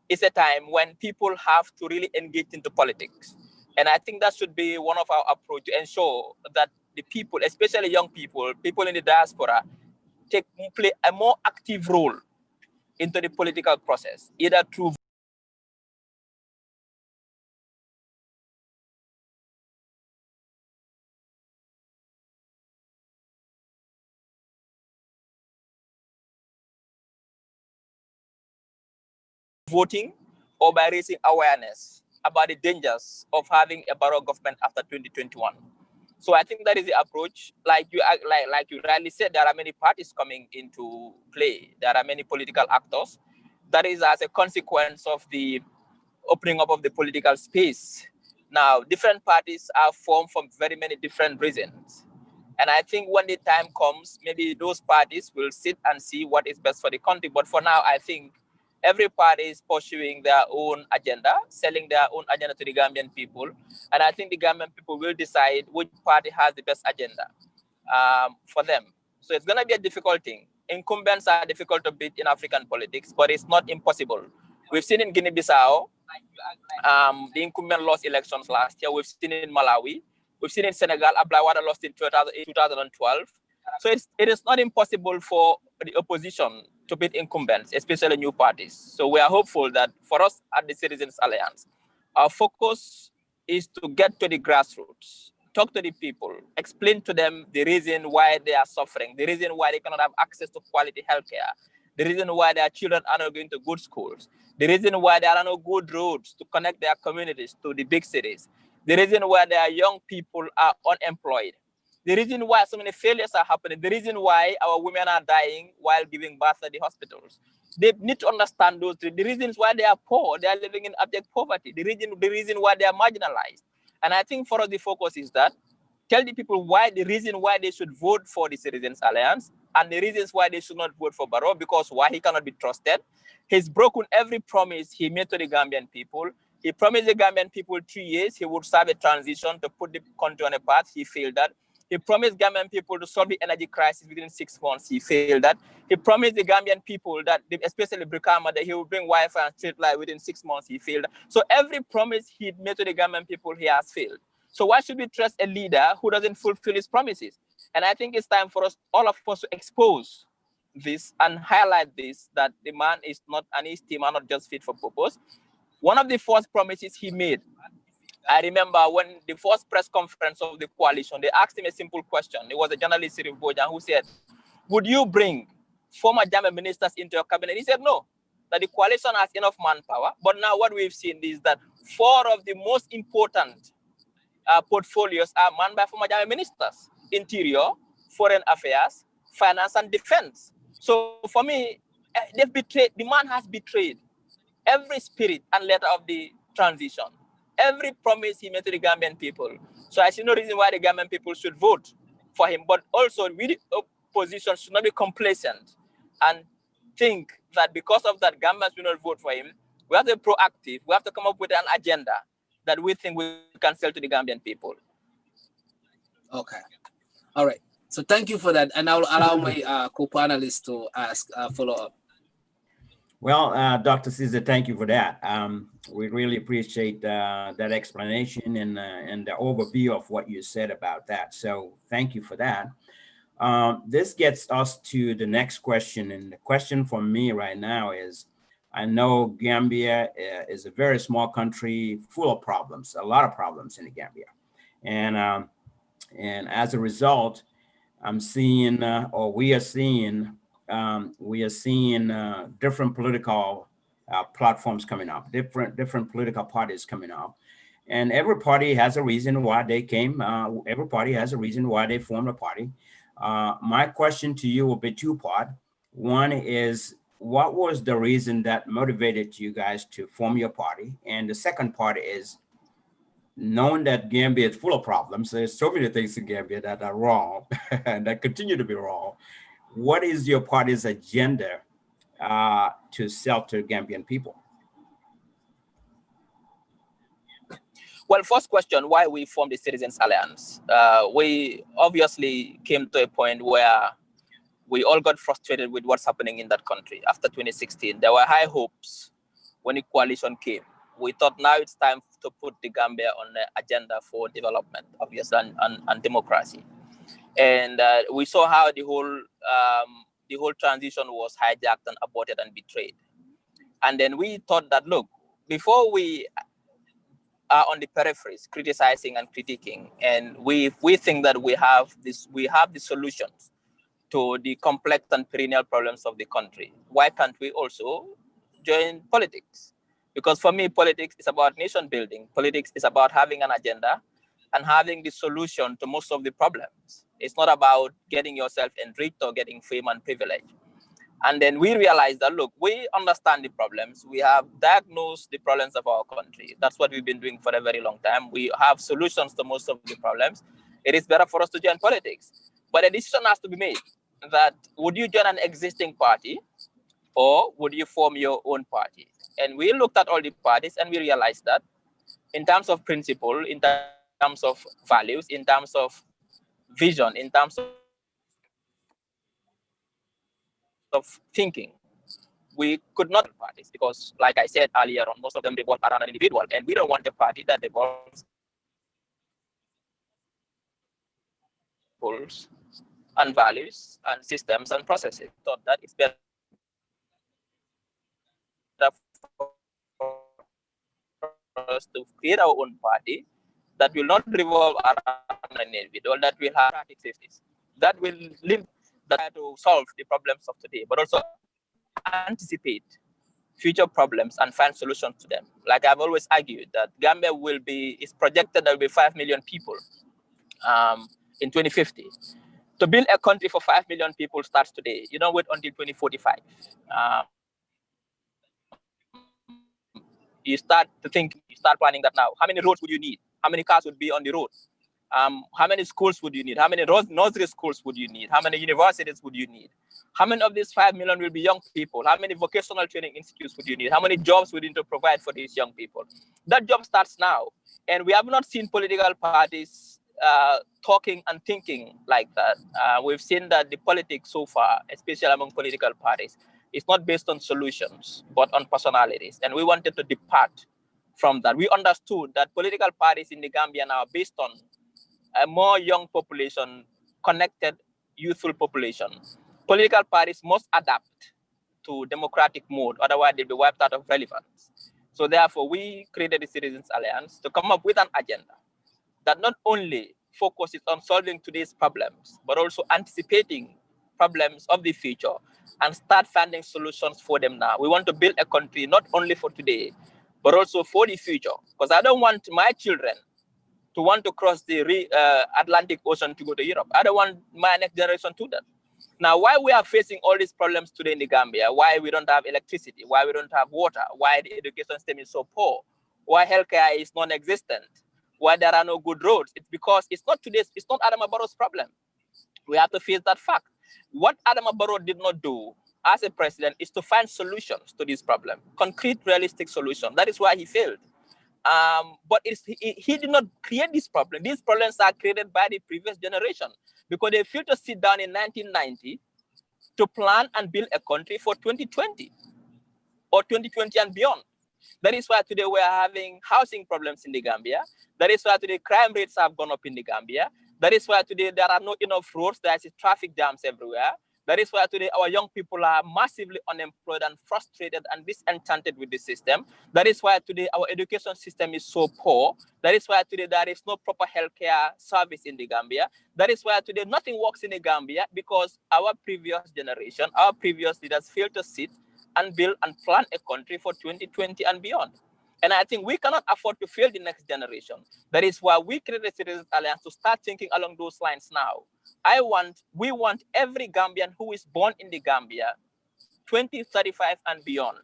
is a time when people have to really engage into politics. And I think that should be one of our approach to ensure that the people, especially young people, people in the diaspora, play a more active role into the political process, either through voting or by raising awareness about the dangers of having a borough government after 2021. So I think that is the approach. Like you rightly said, there are many parties coming into play. There are many political actors. That is as a consequence of the opening up of the political space. Now, different parties are formed from very many different reasons. And I think when the time comes, maybe those parties will sit and see what is best for the country. But for now, I think every party is pursuing their own agenda, selling their own agenda to the Gambian people. And I think the Gambian people will decide which party has the best agenda for them. So it's going to be a difficult thing. Incumbents are difficult to beat in African politics, but it's not impossible. We've seen in Guinea-Bissau, the incumbent lost elections last year. We've seen in Malawi. We've seen in Senegal, Ablaye lost in 2012. So it is not impossible for the opposition to beat incumbents, especially new parties. So we are hopeful that for us at the Citizens Alliance, our focus is to get to the grassroots, talk to the people, explain to them the reason why they are suffering, the reason why they cannot have access to quality healthcare, the reason why their children are not going to good schools, the reason why there are no good roads to connect their communities to the big cities, the reason why their young people are unemployed, the reason why so many failures are happening, the reason why our women are dying while giving birth at the hospitals. They need to understand those, the reasons why they are poor, they are living in abject poverty, the reason why they are marginalized. And I think for us, the focus is that tell the people the reason why they should vote for the Citizens Alliance and the reasons why they should not vote for Barrow, because why he cannot be trusted. He's broken every promise he made to the Gambian people. He promised the Gambian people 3 years he would serve a transition to put the country on a path. He failed that. He promised Gambian people to solve the energy crisis within 6 months. He failed that. He promised the Gambian people that, especially Brikama, that he would bring Wi-Fi and street light within 6 months. He failed. So every promise he made to the Gambian people, he has failed. So why should we trust a leader who doesn't fulfill his promises? And I think it's time for us, all of us, to expose this and highlight this, that the man is not, and his team are not just fit for purpose. One of the first promises he made, I remember when the first press conference of the coalition, they asked him a simple question. It was a journalist, Civic, who said, would you bring former German ministers into your cabinet? He said no, that the coalition has enough manpower. But now what we've seen is that 4 of the most important portfolios are manned by former German ministers: Interior, Foreign Affairs, Finance, and Defense. So for me, they've betrayed, the man has betrayed every spirit and letter of the transition, every promise he made to the Gambian people. So I see no reason why the Gambian people should vote for him, but also we, the opposition, should not be complacent and think that because of that, Gambians will not vote for him. We have to be proactive. We have to come up with an agenda that we think we can sell to the Gambian people. Okay. All right. So thank you for that. And I'll allow my co-panelists to ask follow-up. Well, Dr. Ceesay, thank you for that. We really appreciate that explanation and the overview of what you said about that. So thank you for that. This gets us to the next question. And the question for me right now is, I know Gambia is a very small country full of problems, a lot of problems in the Gambia. And as a result, I'm seeing, or we are seeing different political platforms coming up, different political parties coming up. And every party has a reason why they came. Every party has a reason why they formed a party. My question to you will be 2-part. One is, what was the reason that motivated you guys to form your party? And the second part is, knowing that Gambia is full of problems, there's so many things in Gambia that are wrong and that continue to be wrong. What is your party's agenda to shelter Gambian people? Well, first question, why we formed the Citizens Alliance? We obviously came to a point where we all got frustrated with what's happening in that country. After 2016, there were high hopes when the coalition came. We thought now it's time to put the Gambia on the agenda for development, obviously, and democracy. And we saw how the whole transition was hijacked and aborted and betrayed. And then we thought that, look, before we are on the peripheries criticizing and critiquing, and we think that we have the solutions to the complex and perennial problems of the country, why can't we also join politics? Because for me, politics is about nation building. Politics is about having an agenda and having the solution to most of the problems. It's not about getting yourself enriched or getting fame and privilege. And then we realized that, look, we understand the problems. We have diagnosed the problems of our country. That's what we've been doing for a very long time. We have solutions to most of the problems. It is better for us to join politics. But a decision has to be made that would you join an existing party or would you form your own party? And we looked at all the parties and we realized that in terms of principle, in terms of values, in terms of vision, in terms of thinking, we could not parties because, like I said earlier on, most of them revolve around an individual, and we don't want a party that revolves rules and values and systems and processes. Thought that it's better for us to create our own party that will not revolve around an individual, that will have practice safeties, that will limit that to solve the problems of today, but also anticipate future problems and find solutions to them. Like I've always argued that Gambia is projected there will be 5 million people in 2050. To build a country for 5 million people starts today. You don't wait until 2045. You start planning that now. How many roads would you need? How many cars would be on the road? How many schools would you need? How many nursery schools would you need? How many universities would you need? How many of these 5 million will be young people? How many vocational training institutes would you need? How many jobs would you need to provide for these young people? That job starts now. And we have not seen political parties talking and thinking like that. We've seen that the politics so far, especially among political parties, is not based on solutions, but on personalities. And we wanted to depart from that. We understood that political parties in the Gambia now are based on a more young population, connected, youthful population. Political parties must adapt to democratic mode, otherwise they'll be wiped out of relevance. So therefore, we created the Citizens Alliance to come up with an agenda that not only focuses on solving today's problems, but also anticipating problems of the future and start finding solutions for them now. We want to build a country not only for today, but also for the future. Because I don't want my children to want to cross the Atlantic Ocean to go to Europe. I don't want my next generation to do that. Now, why we are facing all these problems today in the Gambia, why we don't have electricity, why we don't have water, why the education system is so poor, why healthcare is non-existent, why there are no good roads, it's because it's not Adama Barrow's problem. We have to face that fact. What Adama Barrow did not do as a president is to find solutions to this problem, concrete, realistic solutions. That is why he failed. But he did not create this problem. These problems are created by the previous generation because they failed to sit down in 1990 to plan and build a country for 2020 or 2020 and beyond. That is why today we are having housing problems in the Gambia. That is why today crime rates have gone up in the Gambia. That is why today there are not enough roads. There is traffic jams everywhere. That is why today our young people are massively unemployed and frustrated and disenchanted with the system. That is why today our education system is so poor. That is why today there is no proper healthcare service in the Gambia. That is why today nothing works in the Gambia because our previous generation, our previous leaders failed to sit and build and plan a country for 2020 and beyond. And I think we cannot afford to fail the next generation. That is why we created the Citizens Alliance to start thinking along those lines now. We want every Gambian who is born in the Gambia, 2035 and beyond,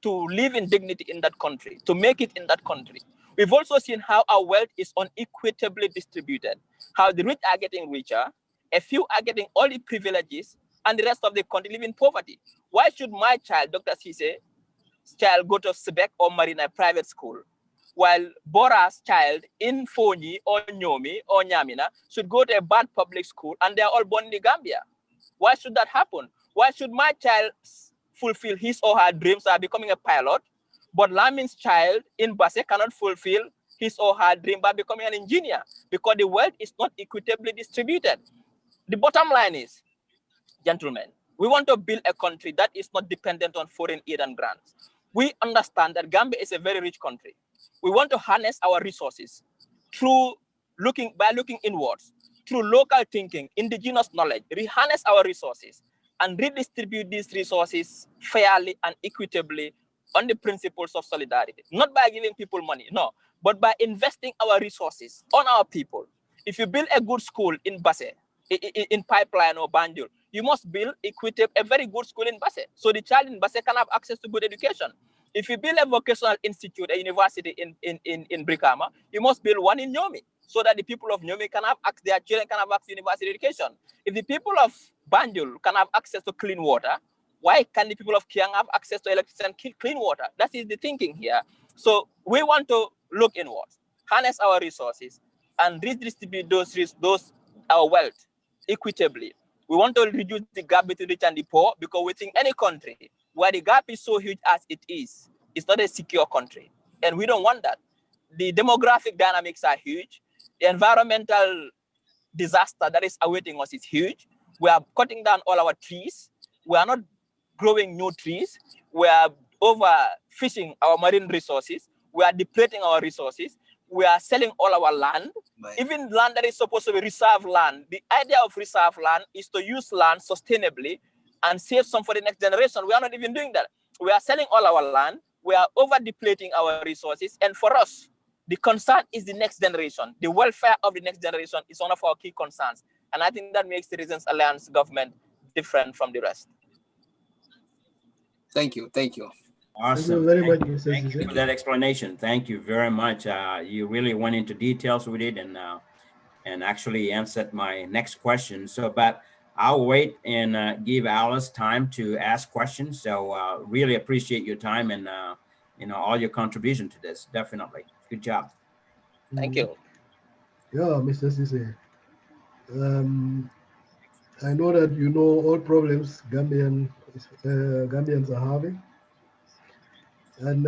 to live in dignity in that country, to make it in that country. We've also seen how our wealth is unequitably distributed, how the rich are getting richer, a few are getting all the privileges, and the rest of the country live in poverty. Why should my child, Dr. Ceesay's child, go to Civic or Marina private school, while Bora's child in Fonyi or Nyomi or Nyamina should go to a bad public school and they're all born in the Gambia? Why should that happen? Why should my child fulfill his or her dreams of becoming a pilot, but Lamin's child in Basse cannot fulfill his or her dream by becoming an engineer? Because the wealth is not equitably distributed. The bottom line is, gentlemen, we want to build a country that is not dependent on foreign aid and grants. We understand that Gambia is a very rich country. We want to harness our resources by looking inwards, through local thinking, indigenous knowledge, harness our resources and redistribute these resources fairly and equitably on the principles of solidarity. Not by giving people money, no, but by investing our resources on our people. If you build a good school in Basse, in Pipeline or Banjul, you must build a very good school in Basse, so the child in Basse can have access to good education. If you build a vocational institute, a university in Brikama, you must build one in Nyomi, so that the people of Nyomi can have access, their children can have access to university education. If the people of Banjul can have access to clean water, why can the people of Kiang have access to electricity and clean water? That is the thinking here. So we want to look inwards, harness our resources, and redistribute our wealth equitably. We want to reduce the gap between rich and the poor, because we think any country where the gap is so huge as it is not a secure country. And we don't want that. The demographic dynamics are huge. The environmental disaster that is awaiting us is huge. We are cutting down all our trees. We are not growing new trees. We are overfishing our marine resources. We are depleting our resources. We are selling all our land. Right. Even land that is supposed to be reserve land. The idea of reserve land is to use land sustainably and save some for the next generation. We are not even doing that. We are selling all our land. We are over depleting our resources. And for us, the concern is the next generation. The welfare of the next generation is one of our key concerns. And I think that makes the Resistance Alliance government different from the rest. Thank you. Thank you. Awesome. Thank you very much, Mr. Thank you Ceesay. for that explanation. Thank you very much. You really went into details with it and actually answered my next question. So, but I'll wait and give Alice time to ask questions. So really appreciate your time and all your contribution to this. Definitely. Good job. Thank you. Yeah, Mr. Ceesay. I know that you know all problems Gambians are having. And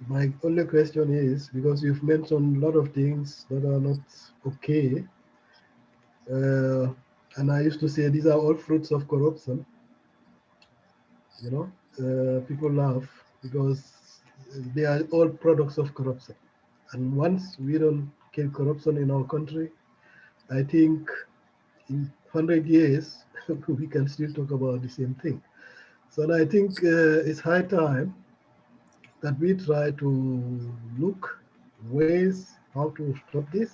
my only question is, because you've mentioned a lot of things that are not okay, and I used to say these are all fruits of corruption. People laugh because they are all products of corruption. And once we don't kill corruption in our country, I think in 100 years, we can still talk about the same thing. So I think it's high time that we try to look ways how to stop this.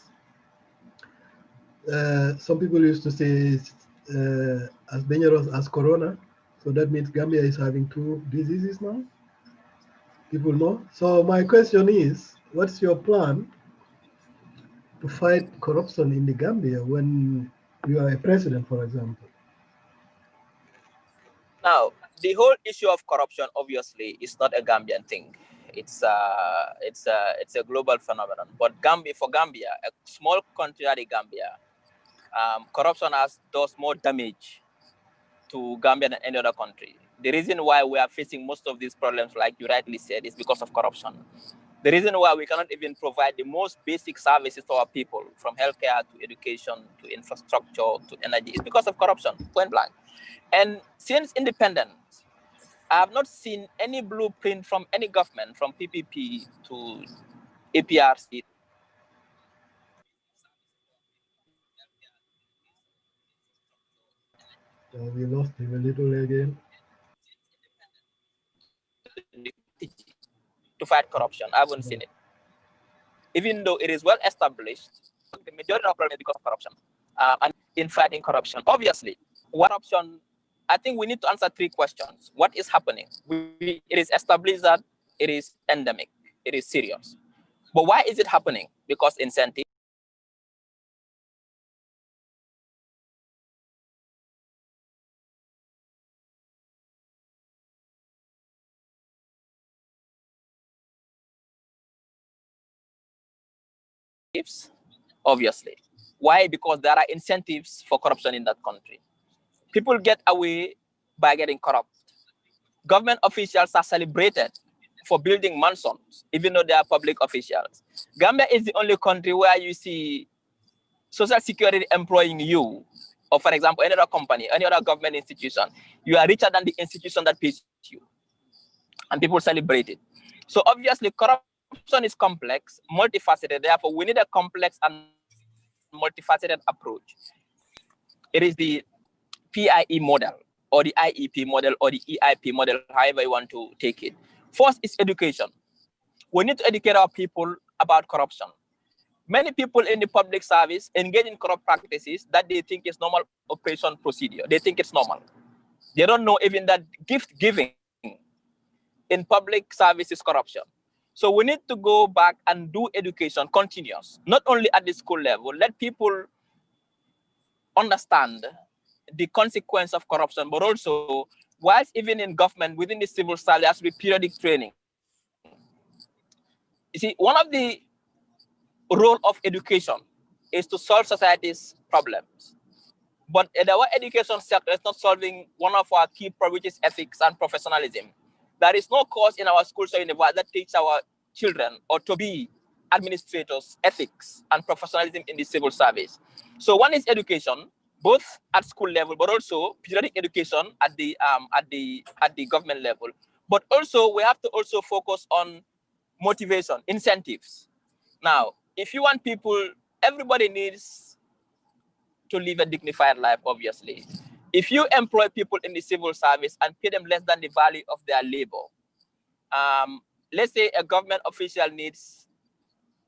Some people used to say it's as dangerous as Corona. So that means Gambia is having two diseases now. People know. So my question is, what's your plan to fight corruption in the Gambia when you are a president, for example? Now, the whole issue of corruption obviously is not a Gambian thing. It's a global phenomenon. But for Gambia, a small country like Gambia, corruption does more damage to Gambia than any other country. The reason why we are facing most of these problems, like you rightly said, is because of corruption. The reason why we cannot even provide the most basic services to our people, from healthcare to education to infrastructure to energy, is because of corruption, point blank. And since independence, I have not seen any blueprint from any government, from PPP to APRC. We lost him a little again. To fight corruption, I haven't seen it. Even though it is well established, the majority of problems because of corruption. And in fighting corruption, obviously, what option? I think we need to answer three questions. What is happening? It is established that it is endemic. It is serious. But why is it happening? Because incentive. obviously. Why? Because there are incentives for corruption in that country. People get away by getting corrupt. Government officials are celebrated for building mansions, even though they are public officials. Gambia is the only country where you see Social Security employing you, or for example, any other company, any other government institution. You are richer than the institution that pays you. And people celebrate it. So obviously, corruption is complex, multifaceted. Therefore, we need a complex and multifaceted approach. It is the PIE model, or the IEP model, or the EIP model, however you want to take it. First is education. We need to educate our people about corruption. Many people in the public service engage in corrupt practices that they think is normal operation procedure. They think it's normal. They don't know even that gift giving in public service is corruption. So we need to go back and do education continuous, not only at the school level. Let people understand the consequence of corruption, but also, whilst even in government, within the civil service, there has to be periodic training. You see, one of the role of education is to solve society's problems. But our education sector is not solving one of our key problems, which is ethics and professionalism. There is no course in our schools or universities that teach our children or to be administrators, ethics, and professionalism in the civil service. So one is education, both at school level, but also periodic education at the government level. But also we have to also focus on motivation, incentives. Now, if you want people, everybody needs to live a dignified life, obviously. If you employ people in the civil service and pay them less than the value of their labor, let's say a government official needs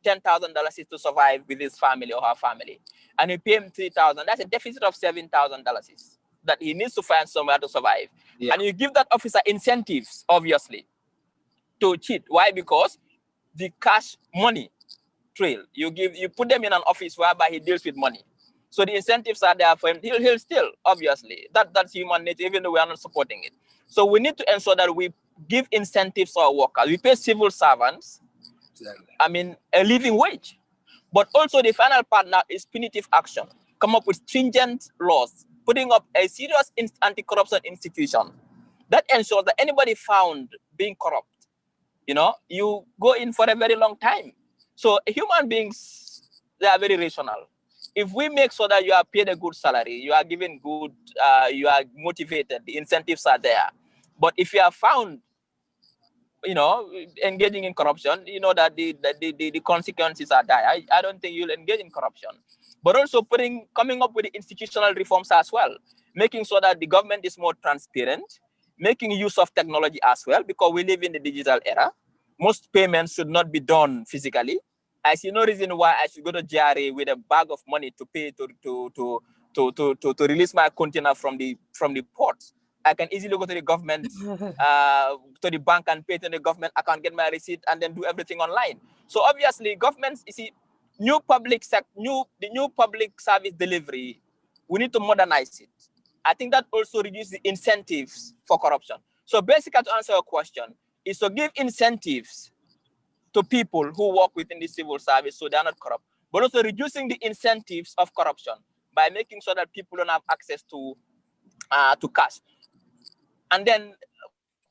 $10,000 to survive with his family or her family, and you pay him $3,000, that's a deficit of $7,000 that he needs to find somewhere to survive. Yeah. And you give that officer incentives, obviously, to cheat. Why? Because the cash money trail, you put them in an office whereby he deals with money. So the incentives are there for him. He'll still, obviously, that's human nature, even though we are not supporting it. So we need to ensure that we give incentives to our workers. We pay civil servants, a living wage. But also the final part now is punitive action. Come up with stringent laws, putting up a serious anti-corruption institution that ensures that anybody found being corrupt, you go in for a very long time. So human beings, they are very rational. If we make sure that you are paid a good salary, you are given good, you are motivated, the incentives are there. But if you are found, engaging in corruption, that the consequences are dire. I don't think you'll engage in corruption. But also coming up with the institutional reforms as well, making sure that the government is more transparent, making use of technology as well, because we live in the digital era. Most payments should not be done physically. I see no reason why I should go to JRA with a bag of money to pay to release my container from the port. I can easily go to the government, to the bank and pay to the government account, get my receipt, and then do everything online. So obviously, governments, you see, the new public service delivery, we need to modernize it. I think that also reduces the incentives for corruption. So basically, to answer your question, is to give incentives to people who work within the civil service so they are not corrupt, but also reducing the incentives of corruption by making sure that people don't have access to cash. And then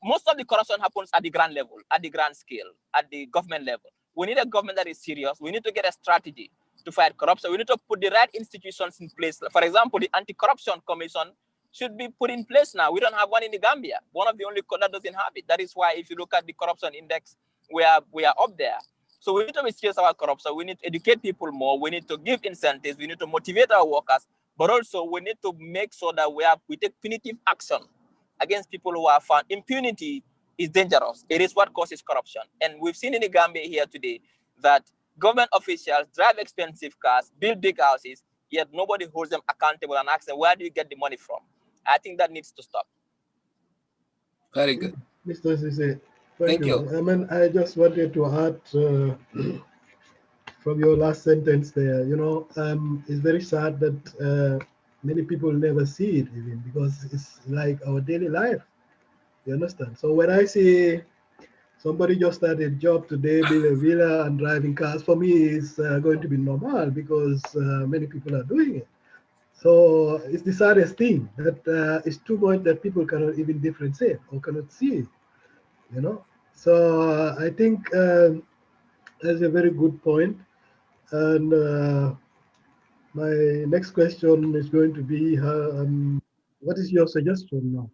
most of the corruption happens at the grand level, at the grand scale, at the government level. We need a government that is serious. We need to get a strategy to fight corruption. We need to put the right institutions in place. For example, the Anti-Corruption Commission should be put in place now. We don't have one in the Gambia. One of the only that doesn't have it. That is why if you look at the corruption index, we are up there. So we need to be serious about corruption. We need to educate people more. We need to give incentives. We need to motivate our workers. But also we need to make sure that we take punitive action against people who are found. Impunity is dangerous. It is what causes corruption. And we've seen in the Gambia here today that government officials drive expensive cars, build big houses, yet nobody holds them accountable and asks them, where do you get the money from? I think that needs to stop. Very good. Mr. Ceesay, Thank you. I just wanted to add from your last sentence there, it's very sad that many people never see it even because it's like our daily life. You understand? So when I see Somebody just started a job today, building a villa and driving cars. For me, it's going to be normal because many people are doing it. So it's the saddest thing that it's too much that people cannot even differentiate or cannot see, you know. So I think that's a very good point. And my next question is going to be, what is your suggestion now?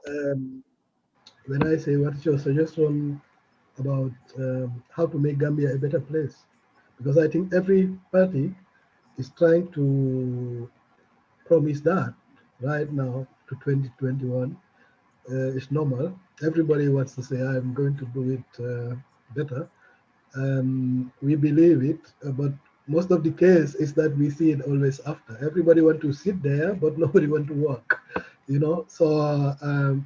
Um, when I say what is your suggestion about how to make Gambia a better place, because I think every party is trying to promise that right now to 2021. It's normal. Everybody wants to say, I'm going to do it better. And we believe it, but most of the case is that we see it always after. Everybody want to sit there, but nobody want to work, you know. So,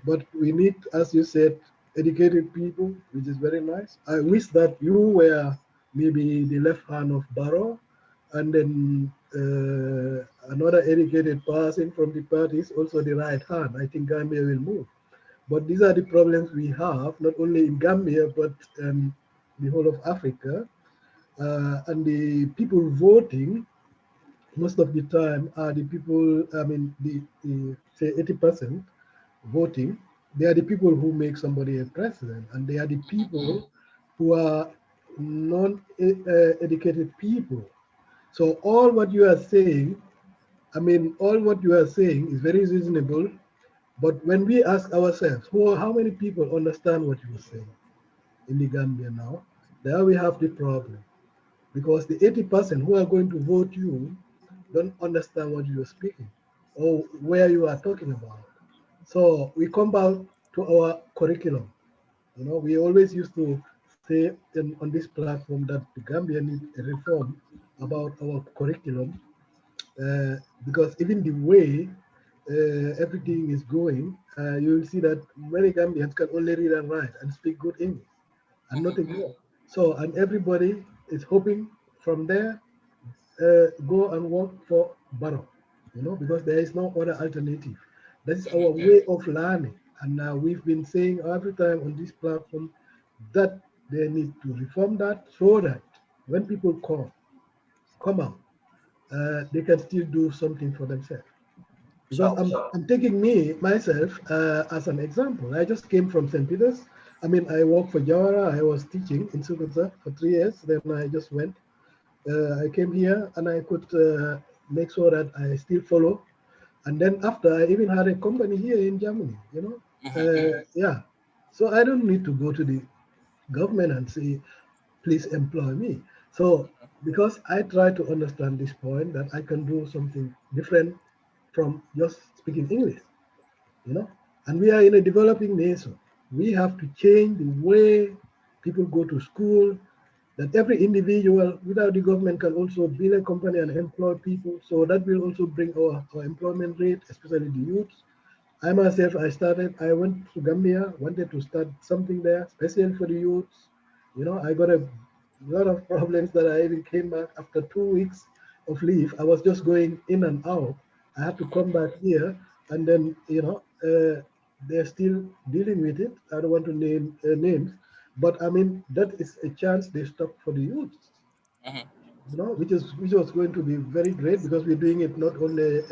but we need, as you said, educated people, which is very nice. I wish that you were maybe the left hand of Barrow, and then another educated person from the party is also the right hand. I think Gambia will move. But these are the problems we have, not only in Gambia, but the whole of Africa. And the people voting most of the time are the people, I mean, the say 80% voting, they are the people who make somebody a president, and they are the people who are non-educated people. So all what you are saying, I mean, all what you are saying is very reasonable, but when we ask ourselves, how many people understand what you are saying in the Gambia now, there we have the problem. Because the 80% who are going to vote you don't understand what you are speaking or where you are talking about. So we come back to our curriculum. You know, we always used to say on this platform that the Gambia needs a reform about our curriculum because even the way everything is going, you will see that many Gambians can only read and write and speak good English and nothing more. So, and everybody is hoping from there go and work for Barrow, you know, because there is no other alternative. That is our way of learning. And we've been saying every time on this platform that they need to reform that so that when people come out, they can still do something for themselves. Because Sure. I'm taking me myself as an example. I just came from St. Peter's. I mean, I worked for Jawara. I was teaching in Sukuta for 3 years. Then I just went. I came here and I could make sure that I still follow. And then after, I even had a company here in Germany. You know, yeah. So I don't need to go to the government and say, please employ me. So because I try to understand this point that I can do something different from just speaking English, you know, and we are in a developing nation. We have to change the way people go to school, that every individual without the government can also build a company and employ people. So that will also bring our employment rate, especially the youths. I myself, I went to Gambia, wanted to start something there, especially for the youths. You know, I got a lot of problems that I even came back after 2 weeks of leave. I was just going in and out. I had to come back here, and then, you know, they're still dealing with it. I don't want to name names, but I mean, that is a chance they stop for the youths, you know, which was going to be very great because we're doing it not only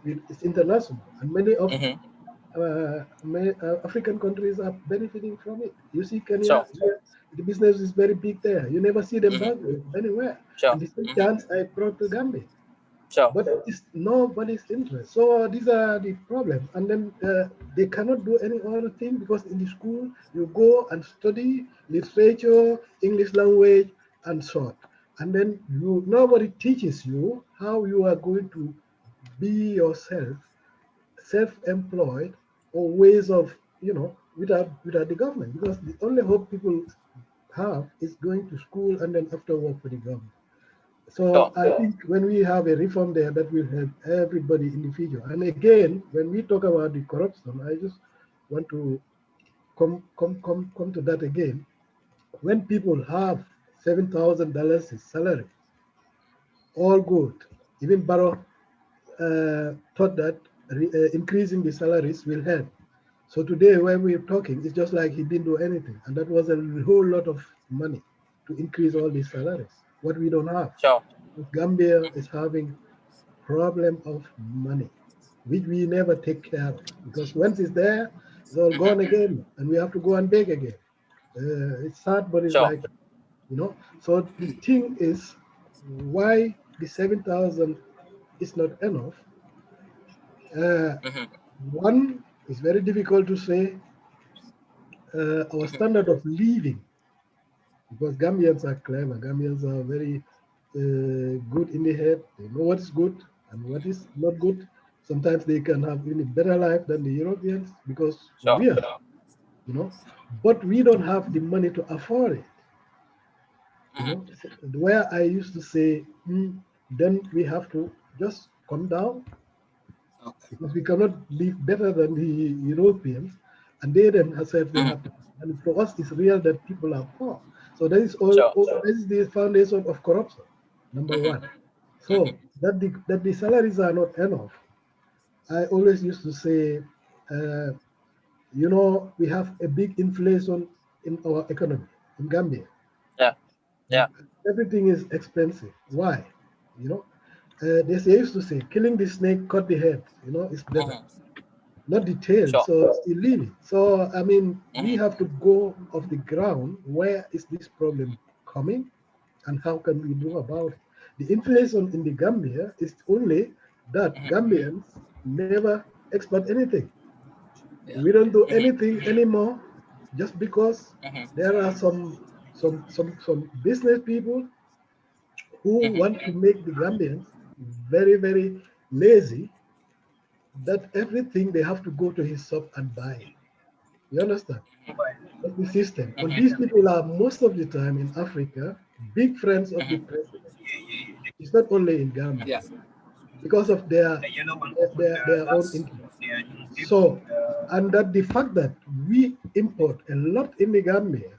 it's international, and many African countries are benefiting from it. You see, Kenya, Sure. the business is very big there. You never see them back anywhere, Sure. and the same chance I brought to Gambia. Sure. But it's nobody's interest. So these are the problems. And then they cannot do any other thing because in the school you go and study literature, English language, and so on. And then nobody teaches you how you are going to be yourself, self-employed, or ways of, you know, without the government. Because the only hope people have is going to school and then after work for the government. So Sure. I think when we have a reform there, that will help everybody in the future. And again, when we talk about the corruption, I just want to come to that again. When people have $7,000 salary, all good. Even Barrow thought that increasing the salaries will help. So today, when we're talking, it's just like he didn't do anything, and that was a whole lot of money to increase all these salaries. What we don't have, Sure. Gambia is having problem of money, which we never take care of, because once it's there, it's all gone again, and we have to go and beg again. It's sad, but it's Sure. like, So the thing is, why the 7,000 is not enough. One is very difficult to say. Our standard of living, because Gambians are clever. Gambians are very good in the head. They know what is good and what is not good. Sometimes they can have even a better life than the Europeans because Sure. we are, but we don't have the money to afford it. Where I used to say, then we have to just come down because we cannot live better than the Europeans, and they themselves they have to. And for us, it's real that people are poor. So that is Sure. This is the foundation of corruption, number one. So that the salaries are not enough. I always used to say, we have a big inflation in our economy in Gambia. Yeah. Yeah. Everything is expensive. Why? They used to say, killing the snake, cut the head. It's better, not the tail. Sure. So still living. So I mean, we have to go off the ground. Where is this problem coming, and how can we do about it? The inflation in the Gambia is only that Gambians never export anything. We don't do anything anymore, just because there are some business people who want to make the Gambians very, very lazy, that everything they have to go to his shop and buy it. You understand? That's the system. And these people are most of the time in Africa, big friends of the president. It's not only in Gambia Yeah. because of their own interest. So, and that the fact that we import a lot in the Gambia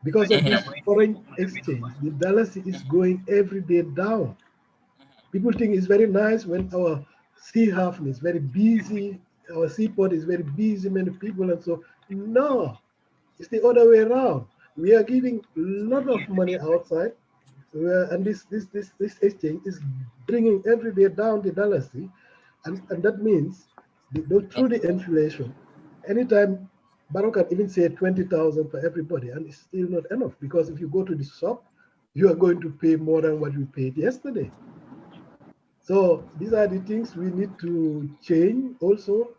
because of this foreign exchange, the dollar is going every day down. People think it's very nice when our sea haven is very busy, our seaport is very busy, many people, and so no, it's the other way around. We are giving a lot of money outside, and this exchange is bringing every day down the dollar, and that means through the inflation, anytime Barrow can even say 20,000 for everybody, and it's still not enough because if you go to the shop, you are going to pay more than what you paid yesterday. So these are the things we need to change also.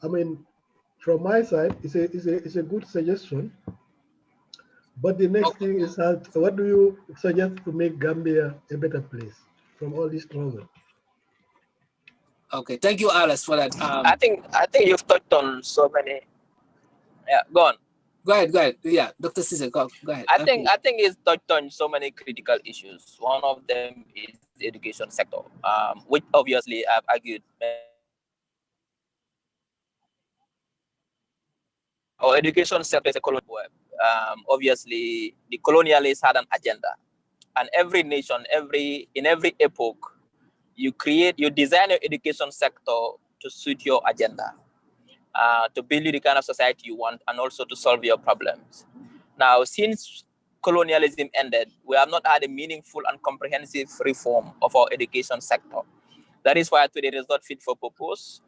I mean, from my side, it's a good suggestion. But the next thing is what do you suggest to make Gambia a better place from all this struggle? Okay. Thank you, Alice, for that. I think you've touched on so many. Yeah, go on. Go ahead. Yeah, Dr. Ceesay, go ahead. I think it's touched on so many critical issues. One of them is the education sector, which obviously I've argued many times that our education sector is a colonial web. Obviously, the colonialists had an agenda, and every nation, in every epoch, you design your education sector to suit your agenda, to build you the kind of society you want, and also to solve your problems. Now, since colonialism ended, we have not had a meaningful and comprehensive reform of our education sector. That is why today it is not fit for purpose.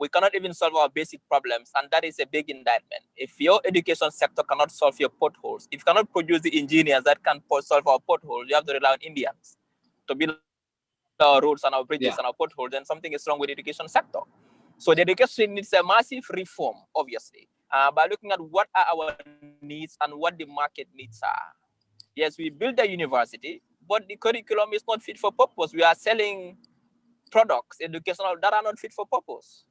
We cannot even solve our basic problems, and that is a big indictment. If your education sector cannot solve your potholes, if you cannot produce the engineers that can solve our potholes, you have to rely on Indians to build our roads and our bridges and our potholes, then something is wrong with the education sector. So the education needs a massive reform, obviously, by looking at what are our needs and what the market needs are. Yes, we build a university, but the curriculum is not fit for purpose. We are selling products, educational, that are not fit for purpose.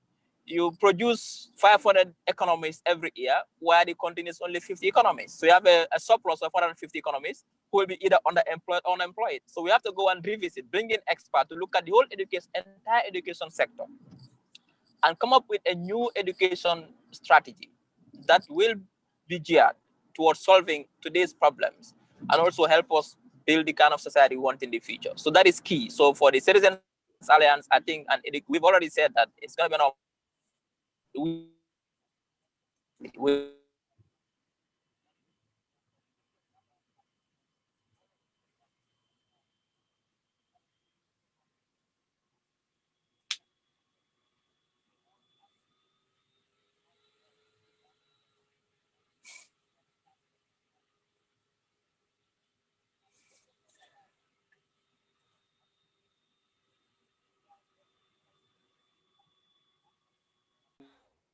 You produce 500 economists every year, while the country is only 50 economists. So you have a surplus of 150 economists who will be either underemployed or unemployed. So we have to go and revisit, bring in experts to look at the whole entire education sector, and come up with a new education strategy that will be geared towards solving today's problems and also help us build the kind of society we want in the future. So that is key. So for the Citizens Alliance, I think, and we've already said that it's going to be we We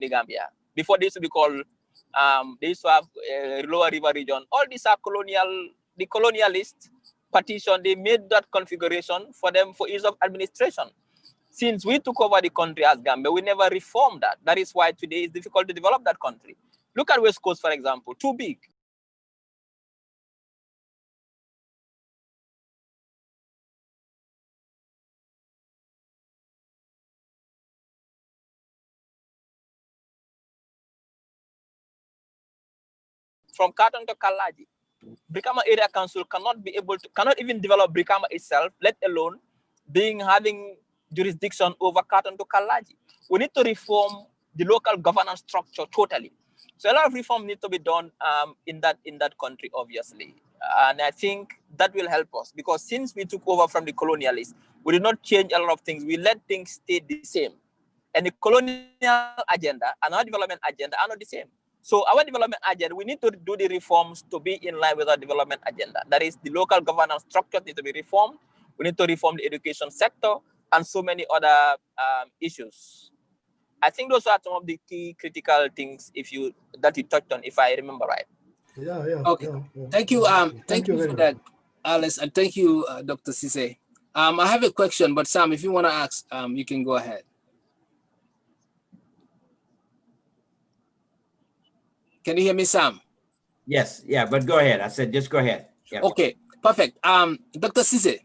the Gambia. Before they used to be called, they used to have Lower River region. All these are the colonialist partition. They made that configuration for them for ease of administration. Since we took over the country as Gambia, we never reformed that. That is why today it's difficult to develop that country. Look at West Coast, for example, too big. From Carton to Kalaji, Brikama Area Council cannot even develop Brikama itself, let alone having jurisdiction over Carton to Kalaji. We need to reform the local governance structure totally. So a lot of reform need to be done in that country, obviously. And I think that will help us, because since we took over from the colonialists, we did not change a lot of things. We let things stay the same. And the colonial agenda and our development agenda are not the same. So our development agenda, we need to do the reforms to be in line with our development agenda. That is, the local governance structure need to be reformed. We need to reform the education sector and so many other issues. I think those are some of the key critical things that you touched on, if I remember right. Yeah. Okay. Yeah. Thank you. Thank you very for much. that, Alice, and thank you, Dr. Ceesay. I have a question, but Sam, if you want to ask, you can go ahead. Can you hear me, Sam? Yes, yeah, but go ahead. I said, just go ahead. Yep. Okay, perfect. Dr. Ceesay.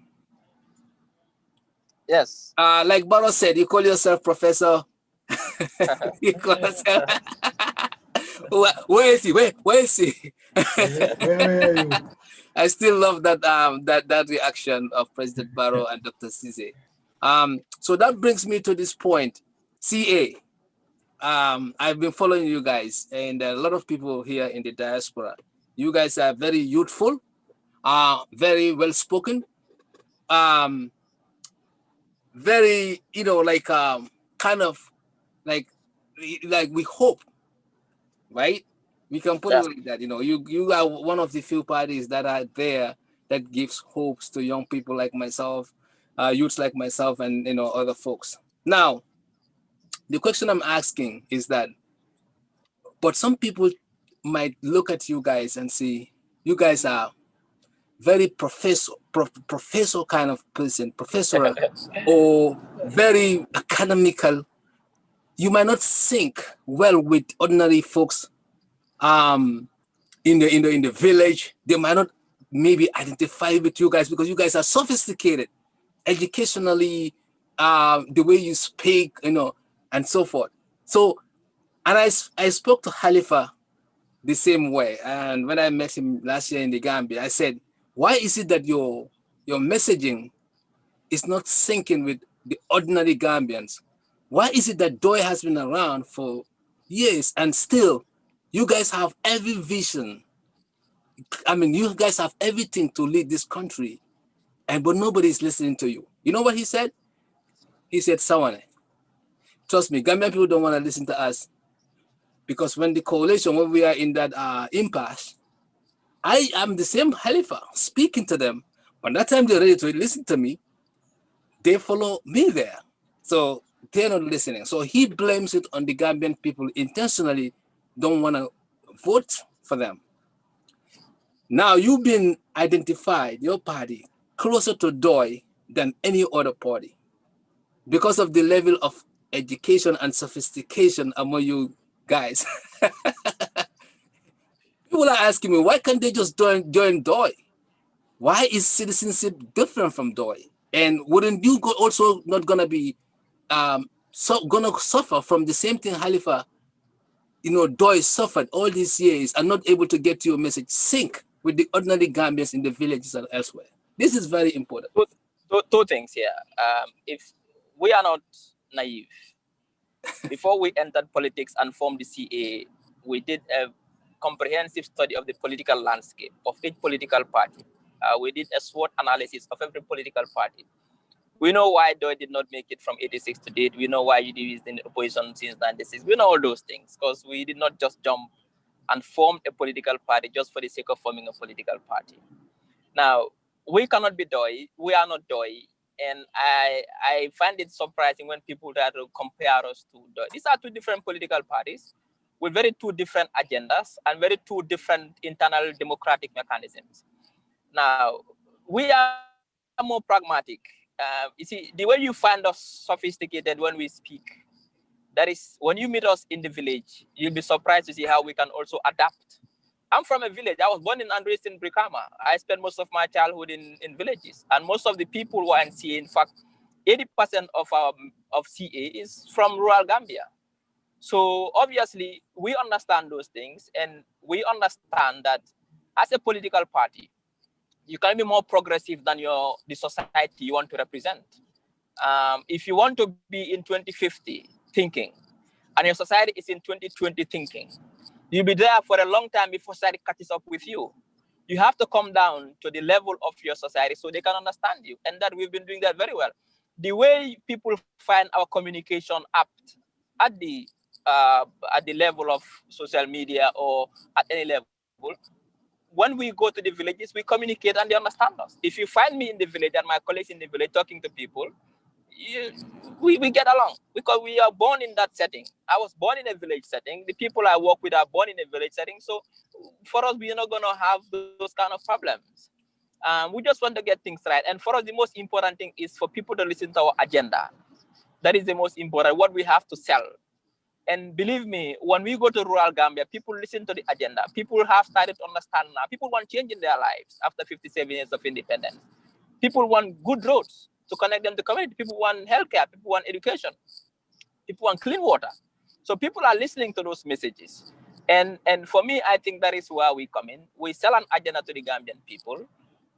Yes. Like Barrow said, you call yourself professor. You call yourself. Where is he? Where is he? Where are you? I still love that that reaction of President Barrow and Dr. Ceesay. So that brings me to this point. CA. I've been following you guys, and a lot of people here in the diaspora. You guys are very youthful, very well spoken, very, kind of like we hope, right? We can put it like that. You are one of the few parties that are there that gives hopes to young people like myself, youths like myself, and other folks. Now, the question I'm asking is that, but some people might look at you guys and see you guys are very professor kind of person, professional, or very academical. You might not sync well with ordinary folks in the village. They might not maybe identify with you guys because you guys are sophisticated educationally, the way you speak, and so forth. So, and I spoke to Khalifa the same way. And when I met him last year in the Gambia, I said, why is it that your messaging is not syncing with the ordinary Gambians? Why is it that DOI has been around for years and still you guys have every vision? I mean, you guys have everything to lead this country, but nobody is listening to you. You know what he said? He said, Sawaneh, trust me, Gambian people don't want to listen to us because when we are in that impasse, I am the same Khalifa speaking to them. By that time they're ready to listen to me, they follow me there. So they're not listening. So he blames it on the Gambian people intentionally don't want to vote for them. Now you've been identified, your party, closer to DOI than any other party because of the level of education and sophistication among you guys. People are asking me, why can't they just join DOI? Why is citizenship different from DOI? And wouldn't you also not gonna be gonna suffer from the same thing Khalifa, DOI suffered all these years and not able to get your message sync with the ordinary Gambians in the villages and elsewhere? This is very important. Two things here. If we are not naive, before we entered politics and formed the CA, we did a comprehensive study of the political landscape of each political party. We did a SWOT analysis of every political party. We know why DOI did not make it from 86 to date. We know why UDP is in opposition since 96. We know all those things because we did not just jump and form a political party just for the sake of forming a political party. Now, we cannot be DOI. We are not DOI. And I find it surprising when people try to compare us to DOI. These are two different political parties with very two different agendas and very two different internal democratic mechanisms. Now, we are more pragmatic. You see, the way you find us sophisticated when we speak, that is, when you meet us in the village, you'll be surprised to see how we can also adapt. I'm from a village. I was born and raised in Brikama. I spent most of my childhood in villages. And most of the people who are in CA, in fact, 80% of CA is from rural Gambia. So obviously, we understand those things. And we understand that as a political party, you can be more progressive than the society you want to represent. If you want to be in 2050 thinking, and your society is in 2020 thinking, you'll be there for a long time before society catches up with you. You have to come down to the level of your society so they can understand you. And that we've been doing that very well. The way people find our communication apt at the level of social media or at any level, when we go to the villages, we communicate and they understand us. If you find me in the village and my colleagues in the village talking to people, we get along because we are born in that setting. I was born in a village setting. The people I work with are born in a village setting. So for us, we are not going to have those kind of problems. We just want to get things right. And for us, the most important thing is for people to listen to our agenda. That is the most important, what we have to sell. And believe me, when we go to rural Gambia, people listen to the agenda. People have started to understand now. People want change in their lives after 57 years of independence. People want good roads to connect them to community. People want healthcare. People want education. People want clean water. So people are listening to those messages. And for me, I think that is where we come in. We sell an agenda to the Gambian people.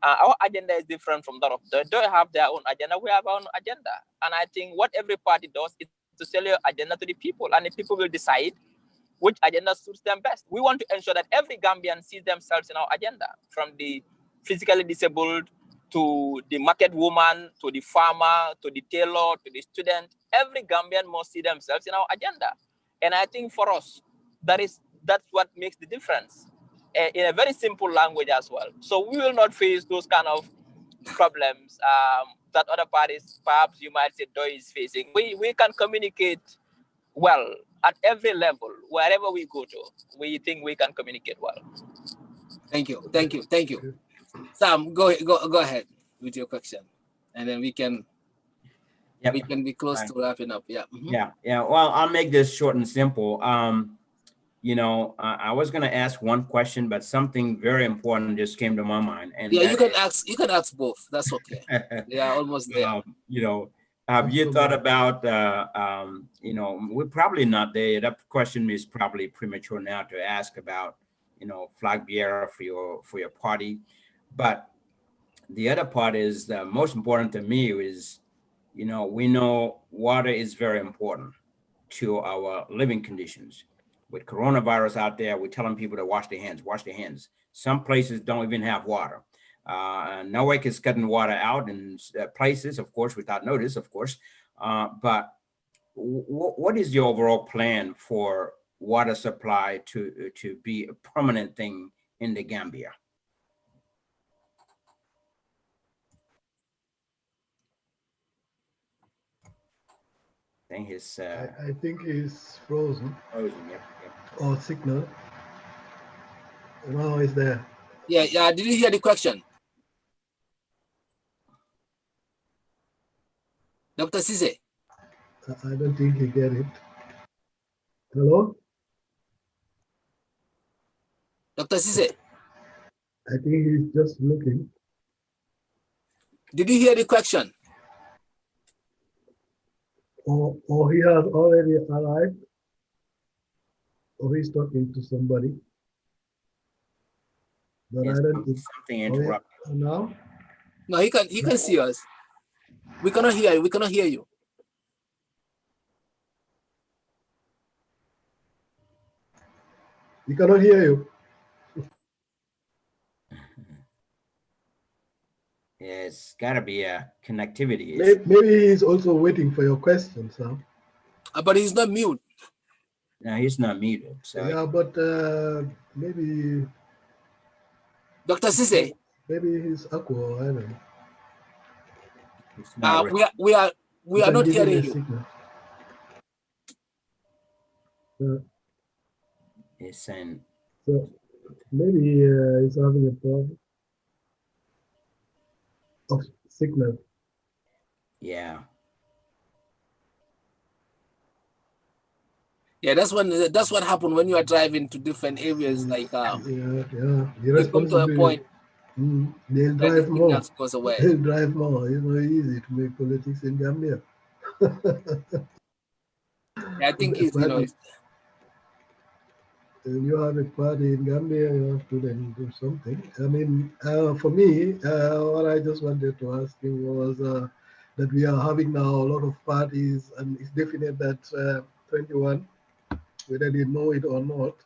Our agenda is different from that of them. They have their own agenda. We have our own agenda. And I think what every party does is to sell your agenda to the people. And the people will decide which agenda suits them best. We want to ensure that every Gambian sees themselves in our agenda, from the physically disabled to the market woman, to the farmer, to the tailor, to the student. Every Gambian must see themselves in our agenda. And I think for us, that's what makes the difference in a very simple language as well. So we will not face those kind of problems that other parties, perhaps you might say, DOI is facing. We can communicate well at every level, wherever we go to. We think we can communicate well. Thank you. Sam, go ahead with your question, and then we can be close to wrapping up. Yeah. Yeah. Well, I'll make this short and simple. I was going to ask one question, but something very important just came to my mind. And yeah, you can ask both. That's okay. Yeah, almost there. Have you thought about? We're probably not there. That question is probably premature now to ask about, flag bearer for your party, but the other part is the most important to me is, we know water is very important to our living conditions. With coronavirus out there, we're telling people to wash their hands. Some places don't even have water. NOAC is cutting water out in places, of course, without notice, of course. But what is your overall plan for water supply to be a permanent thing in the Gambia? I think he's frozen. Yep. Or signal. Now he's there. Yeah. Did you hear the question? Dr. Ceesay? I don't think he get it. Hello? Dr. Ceesay? I think he's just looking. Did you hear the question? Or he has already arrived, or he's talking to somebody. But Yes, I don't think something interrupted. now. No, he can see us. We cannot hear you. We cannot hear you. We cannot hear you. It's got to be a connectivity issue. Maybe he's also waiting for your questions, huh? But he's not mute. No, he's not muted. So Yeah, but maybe Dr. Ceesay, maybe he's aqua. I don't know. it's not. we are You can not give him hearing a you. signal. It's saying. So maybe he's having a problem of signal. Yeah. Yeah, that's what happened when you are driving to different areas. Like Yeah. you come to a point They'll that the drive more. signal goes away. They'll drive more. It's very easy to make politics in Gambia. Yeah, I think he's, When you have a party in Gambia, you have to then do something. I mean, for me, what I just wanted to ask him was that we are having now a lot of parties, and it's definite that 21, whether they know it or not,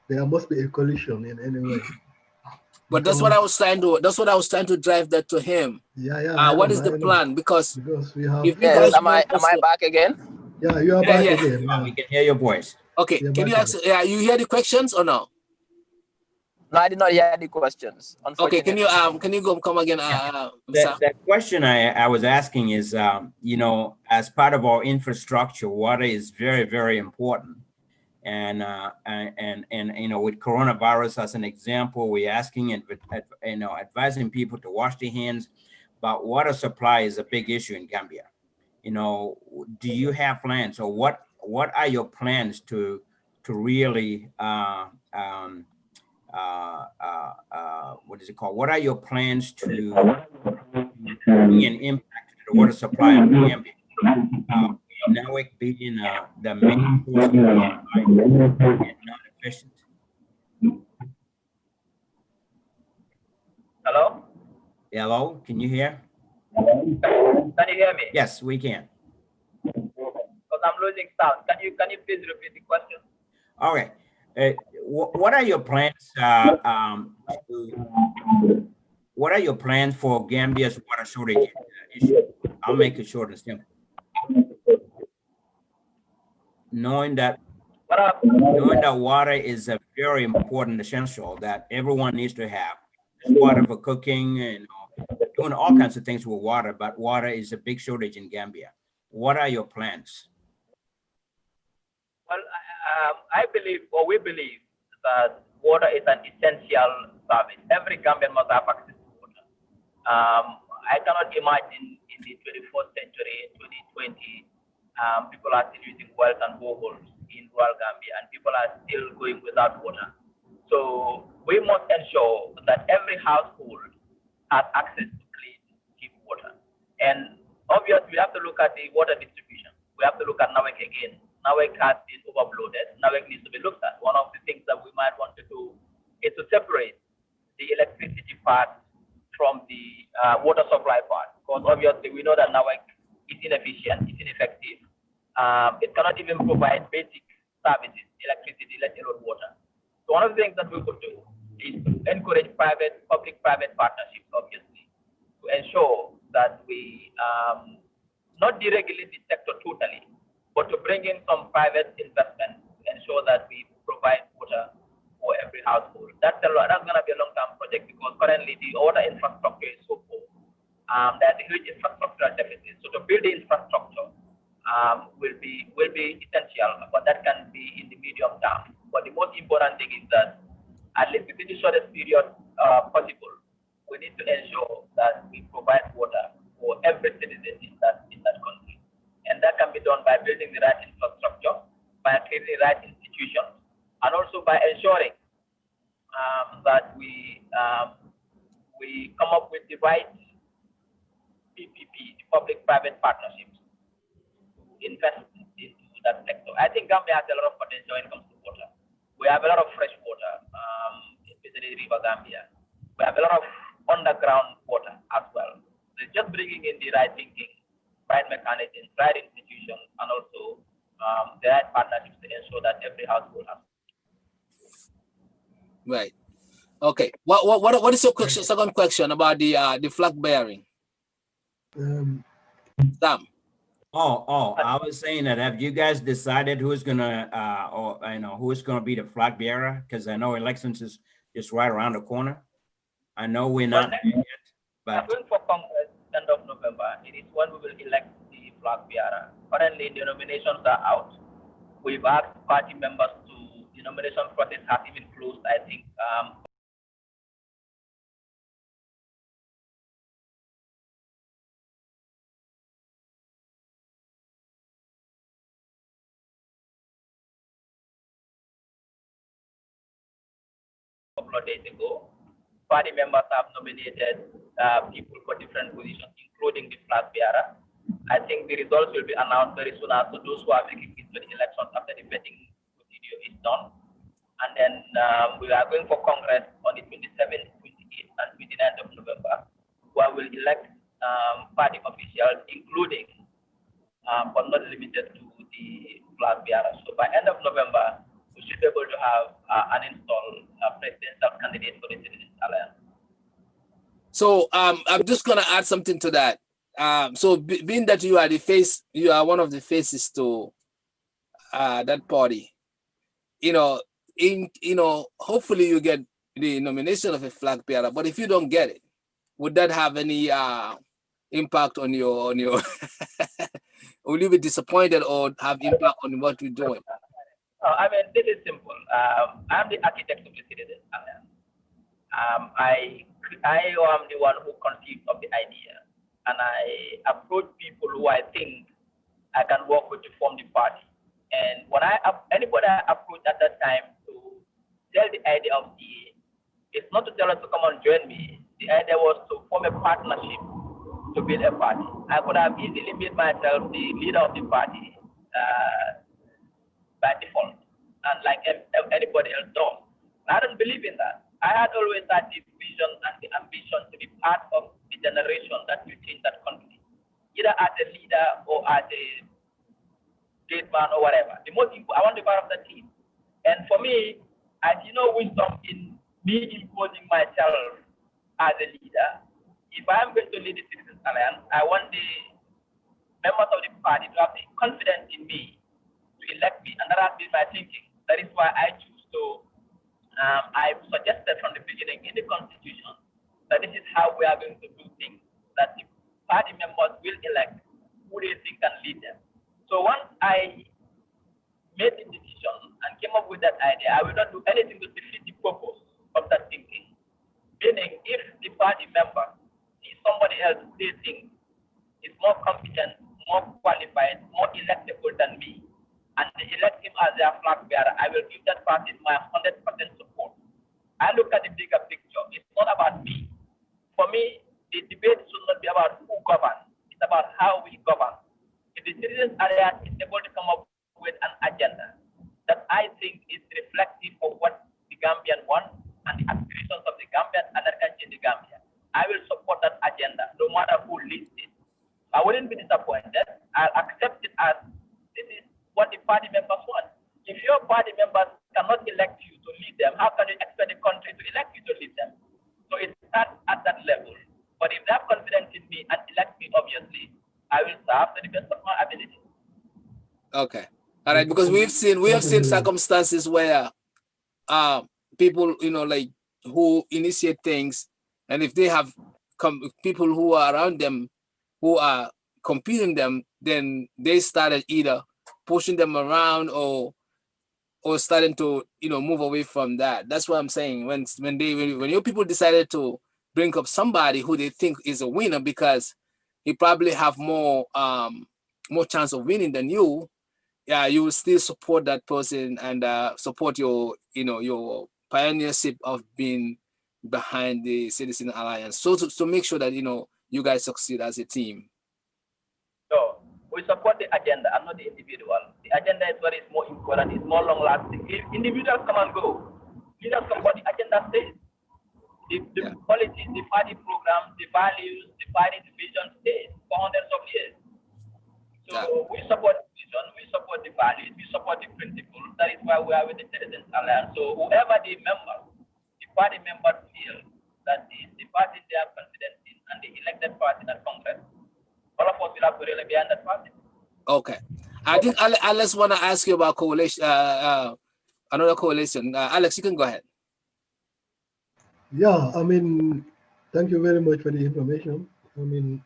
there must be a collision in any way. But that's what I was trying to. That's what I was trying to drive that to him. Yeah. What is the plan? Because we have. If you guys am I back again? Yeah, you are back again. Yeah. We can hear your voice. Okay, can you ask? Yeah, you hear the questions or no? No, I did not hear the questions. Okay, can you come again? The question I was asking is, as part of our infrastructure, water is very, very important. And with coronavirus as an example, we're asking and advising people to wash their hands. But water supply is a big issue in Gambia. Do you have plans, or what are your plans to really what is it called? What are your plans to be an impact to the water supply of Gambia? Network being the main source of supply and not efficient. Hello? Hello, can you hear? Can you hear me? Yes, we can. Because I'm losing sound. Can you please repeat the question? All right. What are your plans? What are your plans for Gambia's water shortage issue? I'll make it short and simple. Knowing that water is a very important essential that everyone needs to have. It's water for cooking and doing all kinds of things with water, but water is a big shortage in Gambia. What are your plans? Well, I believe, or we believe, that water is an essential service. Every Gambian must have access to water. I cannot imagine in the 21st century, 2020, people are still using wells and boreholes in rural Gambia, and people are still going without water. So we must ensure that every household has access to clean, cheap water. And obviously, we have to look at the water distribution. We have to look at NAWEC again. NAWEC has been overloaded. NAWEC needs to be looked at. One of the things that we might want to do is to separate the electricity part from the water supply part. Because obviously, we know that NAWEC is inefficient, it's ineffective. It cannot even provide basic services, electricity, let alone water. So one of the things that we could do is to encourage public-private partnerships, obviously, to ensure that we not deregulate the sector totally, but to bring in some private investment to ensure that we provide water for every household. That's going to be a long-term project because currently the water infrastructure is so poor. There's a huge infrastructural deficit. So to build the infrastructure will be essential, but that can be in the medium term. But the most important thing is that at least within the shortest period possible, we need to ensure that we provide water for every citizen in that country. And that can be done by building the right infrastructure, by creating the right institutions, and also by ensuring that we come up with the right PPP, public-private partnerships, to invest into that sector. I think Gambia has a lot of potential when it comes to water. We have a lot of fresh water, especially River Gambia. We have a lot of underground water as well. So it's just bringing in the right thinking, right mechanisms, right institutions, and also the right partnerships to ensure that every household has. Right. Okay. What is your question, second question about the flag bearing? Um, Sam. I was saying that, have you guys decided who's gonna, or who's gonna be the flag bearer? Because I know elections is just right around the corner. I know we're Well, not next there yet, we are but going for Congress end of November. It is when we will elect the flag bearer. Currently, the nominations are out. We've asked party members to, the nomination process has even closed, I think. A couple of days ago, party members have nominated people for different positions, including the flag bearer. I think the results will be announced very soon after those who are making it to the elections after the vetting procedure is done. And then we are going for Congress on the 27th, 28th, and 29th of November, where we'll elect party officials, including but not limited to the flag bearer. So by end of November, we should be able to have an installed presidential candidate for the Citizens Alliance. So I'm just gonna add something to that. So being that you are the face, you are one of the faces to that party. Hopefully you get the nomination of a flag bearer. But if you don't get it, would that have any impact on your will you be disappointed or have impact on what you're doing? I mean, this is simple. I'm the architect of the Citizens Alliance. I am the one who conceived of the idea, and I approach people who I think I can work with to form the party. And when anybody I approach at that time to tell the idea of CA, it's not to tell us to come and join me. The idea was to form a partnership to build a party. I could have easily made myself the leader of the party by default, and like anybody else does. I don't believe in that. I had always had the vision and the ambition to be part of the generation that will change that country, either as a leader or as a statesman or whatever. The most important, I want to be part of the team. And for me, I see no wisdom in me imposing myself as a leader. If I am going to lead the Citizens Alliance, I want the members of the party to have the confidence in me to elect me, and that has been my thinking. That is why I choose to, I suggested from the beginning in the Constitution that this is how we are going to do things, that the party members will elect who they think can lead them. So once I made the decision and came up with that idea, I will not do anything to defeat the purpose of that thinking. Meaning, if the party member sees somebody else who they think is more competent, more qualified, more electable than me, and they elect him as their flag bearer, I will give that party my 100% support. I look at the bigger picture. It's not about me. For me, the debate should not be about who governs. It's about how we govern. If the Citizens Alliance is able to come up with an agenda that I think is reflective of what the Gambian wants and the aspirations of the Gambian and that can change the Gambia, I will support that agenda no matter who leads it. I wouldn't be disappointed. I'll accept it as this is what the party members want. If your party members cannot elect you to lead them, how can you expect the country to elect you to lead them? So it starts at that level. But if they have confidence in me and elect me, obviously, I will serve to the best of my ability. Okay. All right, because we have seen circumstances where people, like who initiate things, and if they have people who are around them who are competing them, then they started either pushing them around or starting to move away from that. That's what I'm saying. When your people decided to bring up somebody who they think is a winner because he probably have more chance of winning than you, yeah, you will still support that person and support your your pioneership of being behind the Citizen Alliance. So to make sure that you guys succeed as a team. So we support the agenda and not the individual. The agenda is what is more important, it's more long lasting. If individuals come and go, leaders come, but the agenda stays. The policies, the party programs, the values, the party vision stays for hundreds of years. So we support the vision, we support the values, we support the principles. That is why we are with the Citizens Alliance. So whoever the members party members feel that the party they are confident in and the elected party in Congress, all of us will have to really behind that party. Okay. I think Alex want to ask you about coalition, another coalition. Alex, you can go ahead. Yeah, I mean, thank you very much for the information. I mean,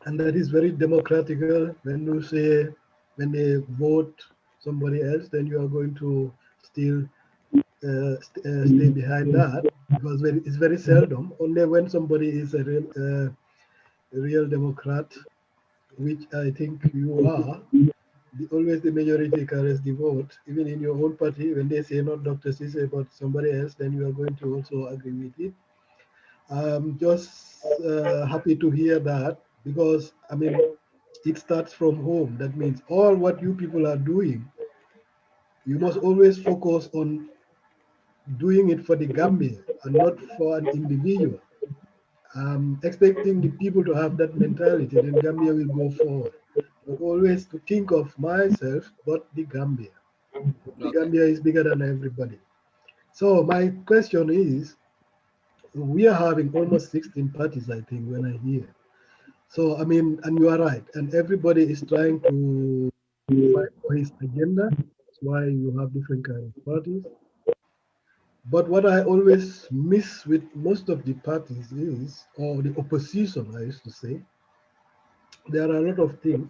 and that is very democratical. When you say, when they vote somebody else, then you are going to still stay behind that, because it's very seldom. Only when somebody is a real Democrat, which I think you are, always the majority carries the vote. Even in your own party, when they say not Dr. Ceesay but somebody else, then you are going to also agree with it. I'm just happy to hear that, because I mean, it starts from home. That means all what you people are doing, you must always focus on doing it for the Gambia and not for an individual. I'm expecting the people to have that mentality, then Gambia will go forward. But always to think of myself, but the Gambia. The Okay. Gambia is bigger than everybody. So my question is, we are having almost 16 parties, I think, when I hear. So I mean, and you are right, and everybody is trying to fight for his agenda. That's why you have different kind of parties. But what I always miss with most of the parties is, or the opposition, I used to say, there are a lot of things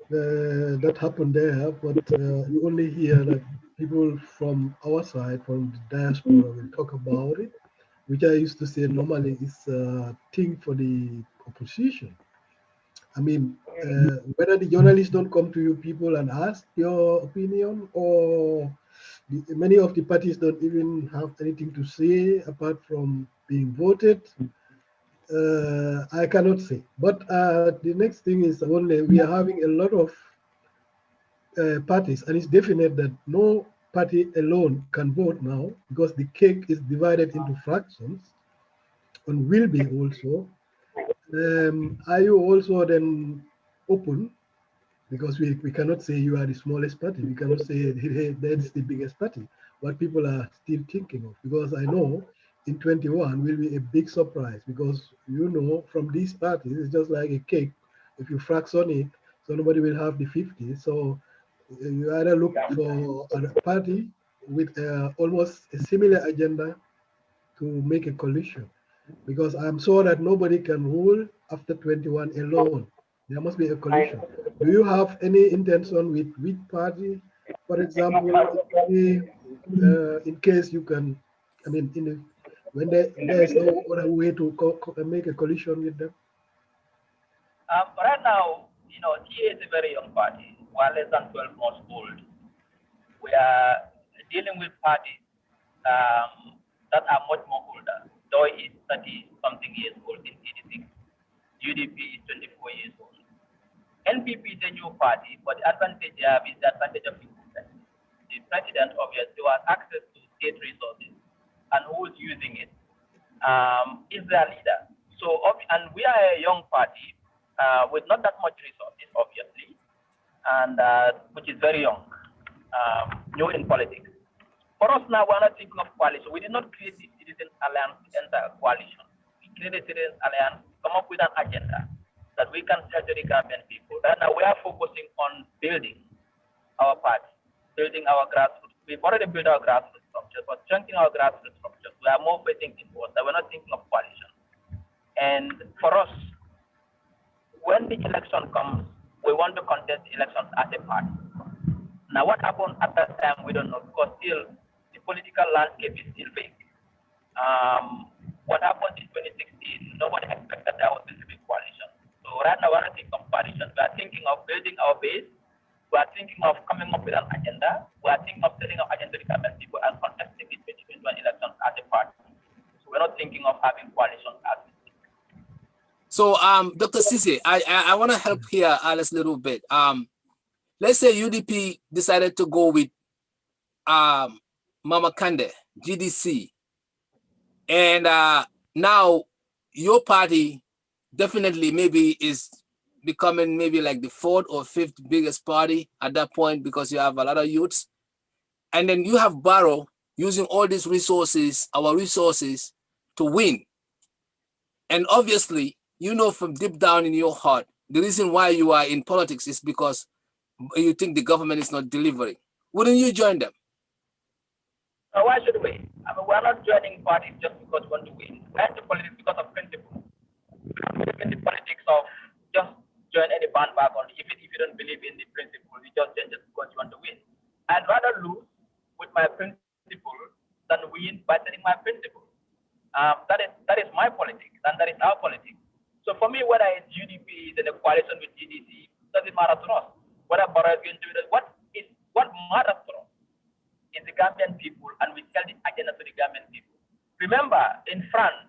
that happen there, but you only hear that people from our side, from the diaspora, will talk about it, which I used to say normally is a thing for the opposition. I mean, whether the journalists don't come to you people and ask your opinion, or many of the parties don't even have anything to say apart from being voted, I cannot say. But the next thing is, only we are having a lot of parties, and it's definite that no party alone can vote now, because the cake is divided into fractions and will be also. Are you also then open? Because we cannot say you are the smallest party. We cannot say hey, that's the biggest party. What people are still thinking of, because I know in 21 will be a big surprise, because from these parties it's just like a cake. If you fraction it, so nobody will have the 50. So you either look for a party with almost a similar agenda to make a coalition, because I'm sure that nobody can rule after 21 alone. There must be a coalition. Do you have any intention with which party, for example, in case you can, I mean, when there is no other way to make a coalition with them? Right now, TA is a very young party. We're less than 12 months old. We are dealing with parties that are much more older. DOI is 30-something years old in 86. UDP is 24 years old. NPP is a new party, but the advantage they have is the advantage of incumbent. The president obviously has access to state resources, and who's using it is their leader. So, and we are a young party with not that much resources, obviously, and which is very young, new in politics. For us now, we're not thinking of coalition. We did not create the Citizens Alliance to enter a coalition. We created Citizens Alliance to come up with an agenda that we can sell to the Gambian people. Right now, we are focusing on building our party, building our grassroots. We've already built our grassroots structure, but strengthening our grassroots structures, we are more thinking forward. That we're not thinking of coalition. And for us, when the election comes, we want to contest the elections as a party. Now, what happened at that time, we don't know, because still the political landscape is still vague. What happened in 2016, nobody expected there was going to be coalition. So right now, we're not thinking of coalition. We are thinking of building our base. We are thinking of coming up with an agenda. We are thinking of setting up agenda to the Gambian people and contesting the 2021 elections as a party. So we're not thinking of having coalition as we speak. So, Dr. Ceesay, I want to help here Alice a little bit. Let's say UDP decided to go with Mama Kande, GDC, and now your party definitely maybe is becoming maybe like the fourth or fifth biggest party at that point, because you have a lot of youths, and then you have Barrow using all these resources, our resources, to win. And obviously, you know from deep down in your heart, the reason why you are in politics is because you think the government is not delivering. Wouldn't you join them? Why should we? I mean, we're not joining parties just because we want to win. We're into politics because of principle. We don't believe in the politics of just join any bandwagon. Even if you don't believe in the principle, you just join just because you want to win. I'd rather lose with my principle than win by setting my principle. That is my politics, and that is our politics. So for me, whether it's UDP is in a coalition with GDC, doesn't matter to us. Whether Barra is going to do that, what matters to us is the Gambian people, and we tell this agenda to the Gambian people. Remember, in France,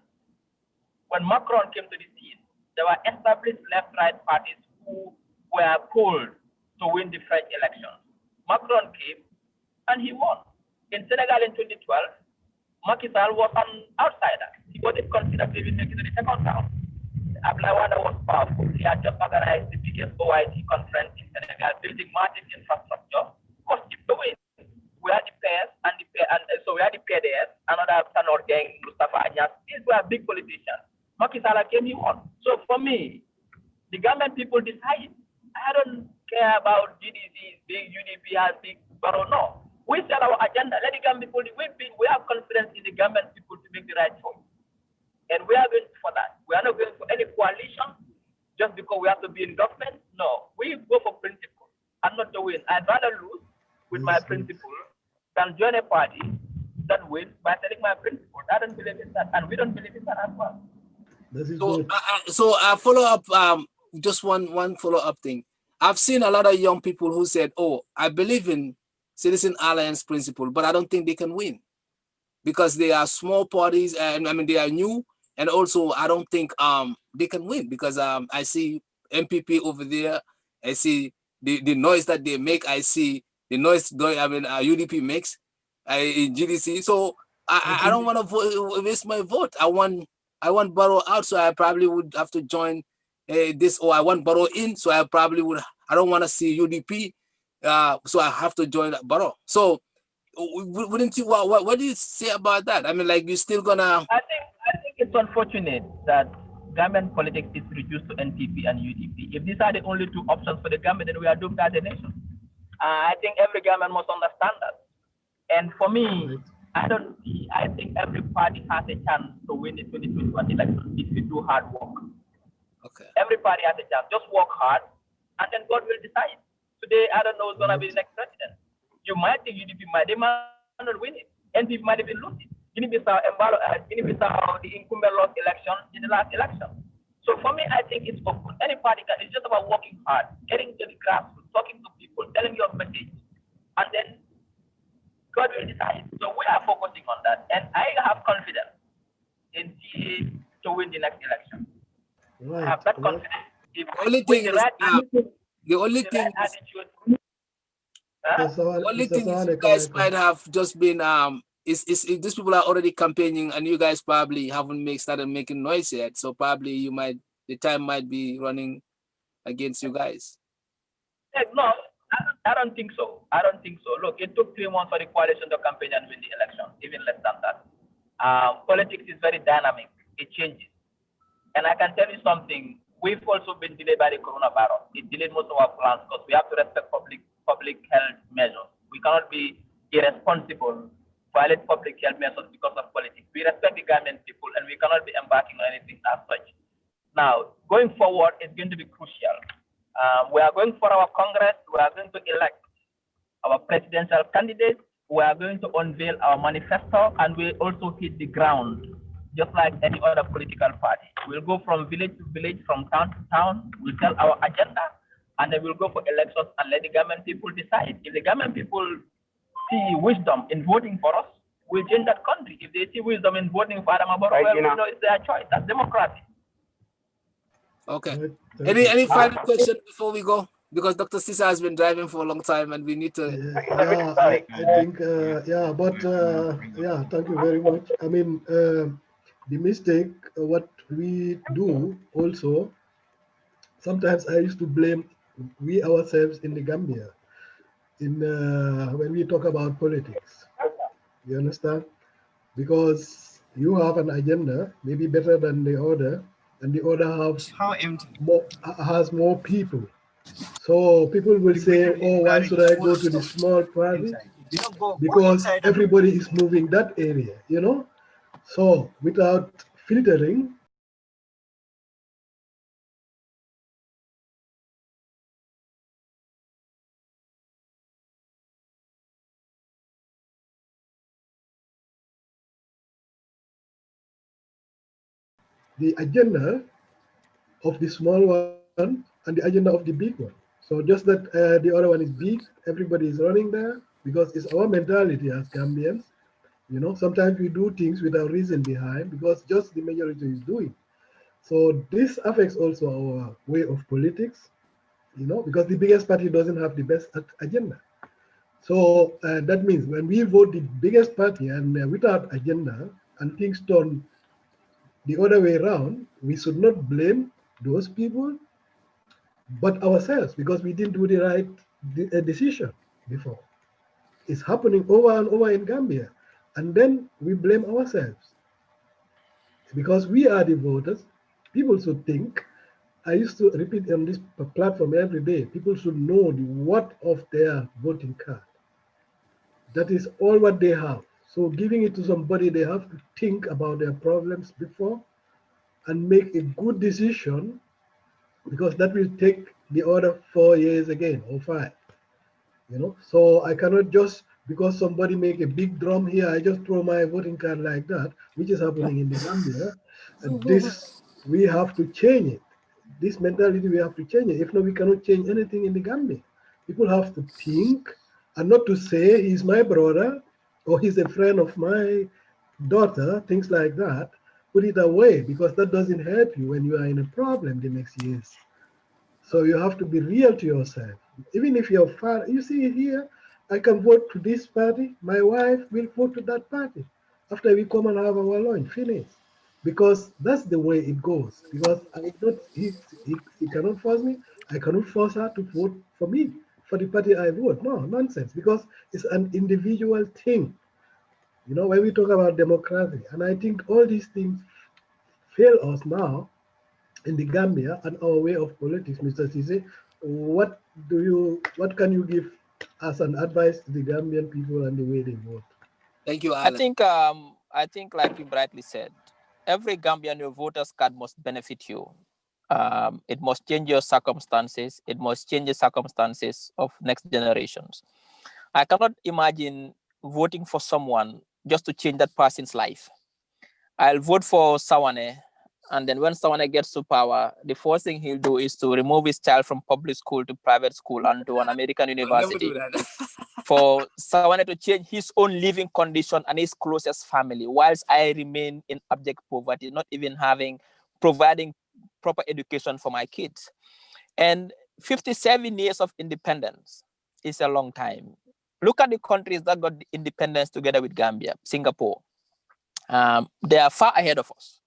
when Macron came to the scene, there were established left-right parties who were pulled to win the French elections. Macron came, and he won. In Senegal in 2012, Macky Sall was an outsider. He wasn't considered to even make it to the second round. Ablawana was powerful. He had just organized the biggest OIT conference in Senegal, building massive infrastructure. Because if the win, we had the pairs so we had the PDS, another Tanor Gang, Mustafa Anyas. These were big politicians. Macky Sall came, he won. So for me, the government people decide. I don't care about GDC, big UDP, big Barrow. No. We sell our agenda. Let the government people, we have confidence in the government people to make the right choice. And we are going for that. We are not going for any coalition just because we have to be in government. No, we go for principle and not to win. I'd rather lose with my principle than join a party that wins by telling my principle. I don't believe in that, and we don't believe in that as well. So I follow up. Just one follow up thing. I've seen a lot of young people who said, "Oh, I believe in Citizen Alliance principle, but I don't think they can win because they are small parties, and I mean they are new, and also I don't think they can win because I see MPP over there, I see the noise that they make, I see the noise UDP makes in GDC, so I don't want to waste my vote. I want Barrow out, so I probably would have to join this, or I want Barrow in, so I probably would. I don't want to see UDP. So I have to join Barrow. So wouldn't you? What do you say about that? I mean, like you're still gonna. I think it's unfortunate that government politics is reduced to NPP and UDP. If these are the only two options for the government, then we are doomed as a nation. I think every government must understand that. And for me, I think every party has a chance to win the 2021 election if you do hard work. Okay. Every party has a chance. Just work hard, and then God will decide. Today, I don't know who's gonna be the next president. You might think UDP might not win it. NPP might even lose it. Guinea-Bissau, the incumbent lost election in the last election. So for me, I think it's open. Any party it's just about working hard, getting to the grassroots, talking to people, telling your message, and then God will decide. So we are focusing on that, and I have confidence in GA to win the next election. Right. I have that confidence. If The only thing is, the only thing you guys might have just been is these people are already campaigning and you guys probably haven't started making noise yet, so probably the time might be running against you guys. No, I don't think so. I don't think so. Look, it took 3 months for the coalition to campaign and win the election, even less than that. Politics is very dynamic. It changes. And I can tell you something, we've also been delayed by the coronavirus. It delayed most of our plans because we have to respect public health measures. We cannot be irresponsible, violate public health measures because of politics. We respect the government people and we cannot be embarking on anything as such. Now, going forward is going to be crucial. We are going for our Congress, we are going to elect our presidential candidates, we are going to unveil our manifesto, and we also hit the ground just like any other political party. We'll go from village to village, from town to town. We'll tell our agenda, and then we'll go for elections and let the government people decide. If the government people see wisdom in voting for us, we'll change that country. If they see wisdom in voting for Adama Barrow, well, we know it's their choice. That's democracy. Okay. Any final question before we go? Because Dr. Ceesay has been driving for a long time, and we need to. I think thank you very much. I mean, the mistake what we do also, sometimes I used to blame we ourselves in the Gambia in when we talk about politics. You understand? Because you have an agenda, maybe better than the other, and the other has more people. So people will say, oh, why should I go to the small party? Because everybody is moving that area, you know? So without filtering, the agenda of the small one and the agenda of the big one. So just that the other one is big, everybody is running there because it's our mentality as Gambians. You know, sometimes we do things without reason behind because just the majority is doing. So this affects also our way of politics, you know, because the biggest party doesn't have the best agenda. So that means when we vote the biggest party and without agenda and things turn the other way around, we should not blame those people but ourselves because we didn't do the right decision before. It's happening over and over in Gambia. And then we blame ourselves because we are the voters. People should think. I used to repeat on this platform every day. People should know the what of their voting card. That is all what they have. So giving it to somebody, they have to think about their problems before and make a good decision because that will take the other 4 years again or five. You know, so I cannot just because somebody make a big drum here, I just throw my voting card like that, which is happening in the Gambia. This we have to change it. This mentality we have to change it. If not, we cannot change anything in the Gambia. People have to think and not to say he's my brother or he's a friend of my daughter, things like that. Put it away because that doesn't help you when you are in a problem the next years. So you have to be real to yourself. Even if you're far, you see here, I can vote to this party. My wife will vote to that party. After we come and have our lunch, finish. Because that's the way it goes. Because I not he cannot force me. I cannot force her to vote for me for the party I vote. No nonsense. Because it's an individual thing. You know when we talk about democracy, and I think all these things fail us now in the Gambia and our way of politics, Mr. Ceesay. What can you give as an advice to the Gambian people and the way they vote? Thank you, I Alan. think like you brightly said, every Gambian your voters card must benefit you. It must change your circumstances. It must change the circumstances of next generations. I cannot imagine voting for someone just to change that person's life. I'll vote for Sawaneh, and then when Sawaneh gets to power, the first thing he'll do is to remove his child from public school to private school and to an American I'll never do university that. for Sawaneh to change his own living condition and his closest family, whilst I remain in abject poverty, not even providing proper education for my kids. And 57 years of independence is a long time. Look at the countries that got independence together with Gambia, Singapore. They are far ahead of us.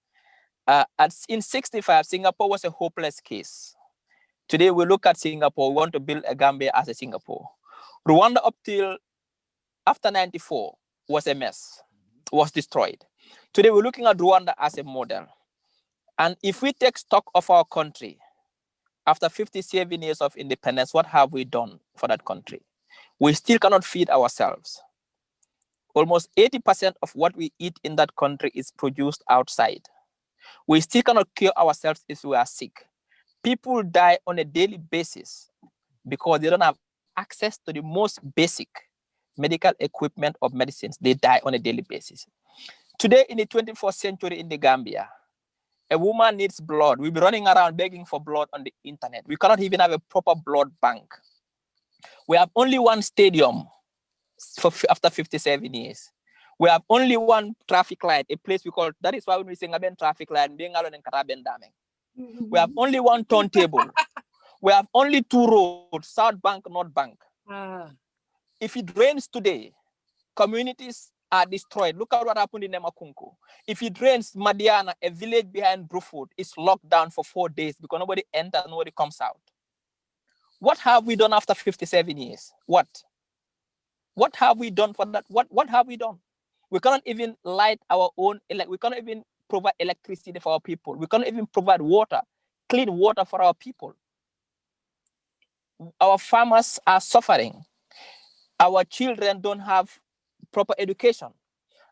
In 65, Singapore was a hopeless case. Today, we look at Singapore, we want to build a Gambia as a Singapore. Rwanda up till after 94 was a mess, was destroyed. Today, we're looking at Rwanda as a model. And if we take stock of our country, after 57 years of independence, what have we done for that country? We still cannot feed ourselves. Almost 80% of what we eat in that country is produced outside. We still cannot cure ourselves if we are sick. People die on a daily basis because they don't have access to the most basic medical equipment or medicines. They die on a daily basis. Today, in the 21st century in the Gambia, a woman needs blood. We'll be running around begging for blood on the internet. We cannot even have a proper blood bank. We have only one stadium after 57 years. We have only one traffic light, a place we call, that is why when we sing about traffic light, being alone in Karaben Daming. We have only one turntable. We have only two roads, South Bank, North Bank. If it rains today, communities are destroyed. Look at what happened in Nemakunku. If it rains, Madiana, a village behind Bruford, is locked down for 4 days because nobody enters, nobody comes out. What have we done after 57 years? What have we done for that? What have we done? We cannot even light our own, we cannot even provide electricity for our people. We cannot even provide water, clean water for our people. Our farmers are suffering. Our children don't have proper education.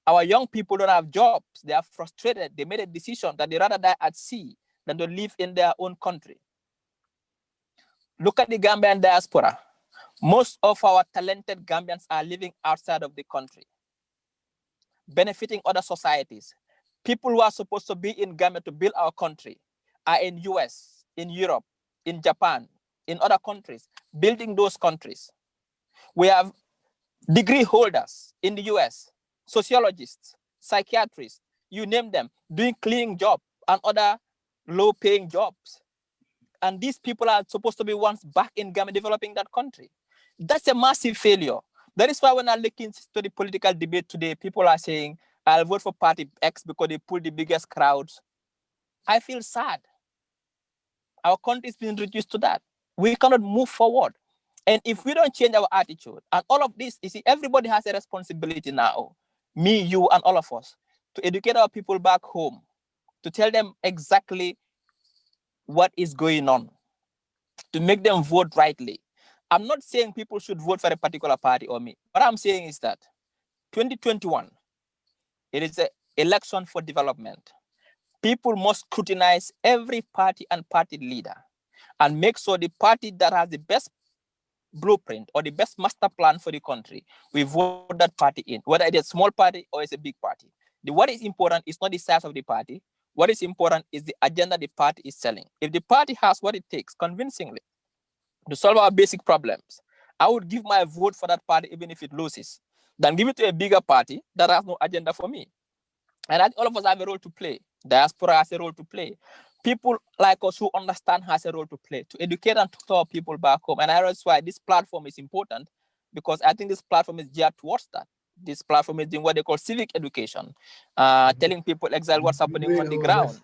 Our young people don't have jobs. They are frustrated. They made a decision that they rather die at sea than to live in their own country. Look at the Gambian diaspora. Most of our talented Gambians are living outside of the country, benefiting other societies. People who are supposed to be in Gambia to build our country are in US, in Europe, in Japan, in other countries, building those countries. We have degree holders in the US, sociologists, psychiatrists, you name them, doing cleaning jobs and other low-paying jobs. And these people are supposed to be ones back in Gambia developing that country. That's a massive failure. That is why when I look into the political debate today, people are saying, I'll vote for party X because they pull the biggest crowds. I feel sad. Our country is being reduced to that. We cannot move forward. And if we don't change our attitude, and all of this, you see, everybody has a responsibility now, me, you, and all of us, to educate our people back home, to tell them exactly what is going on, to make them vote rightly. I'm not saying people should vote for a particular party or me. What I'm saying is that 2021, it is an election for development. People must scrutinize every party and party leader and make sure the party that has the best blueprint or the best master plan for the country, we vote that party in, whether it's a small party or it's a big party. What is important is not the size of the party. What is important is the agenda the party is selling. If the party has what it takes convincingly to solve our basic problems, I would give my vote for that party even if it loses, than give it to a bigger party that has no agenda for me. And all of us have a role to play. Diaspora has a role to play. People like us who understand has a role to play to educate and talk to our people back home. And that's why this platform is important, because I think this platform is geared towards that. This platform is doing what they call civic education, telling people exactly what's happening on the ground.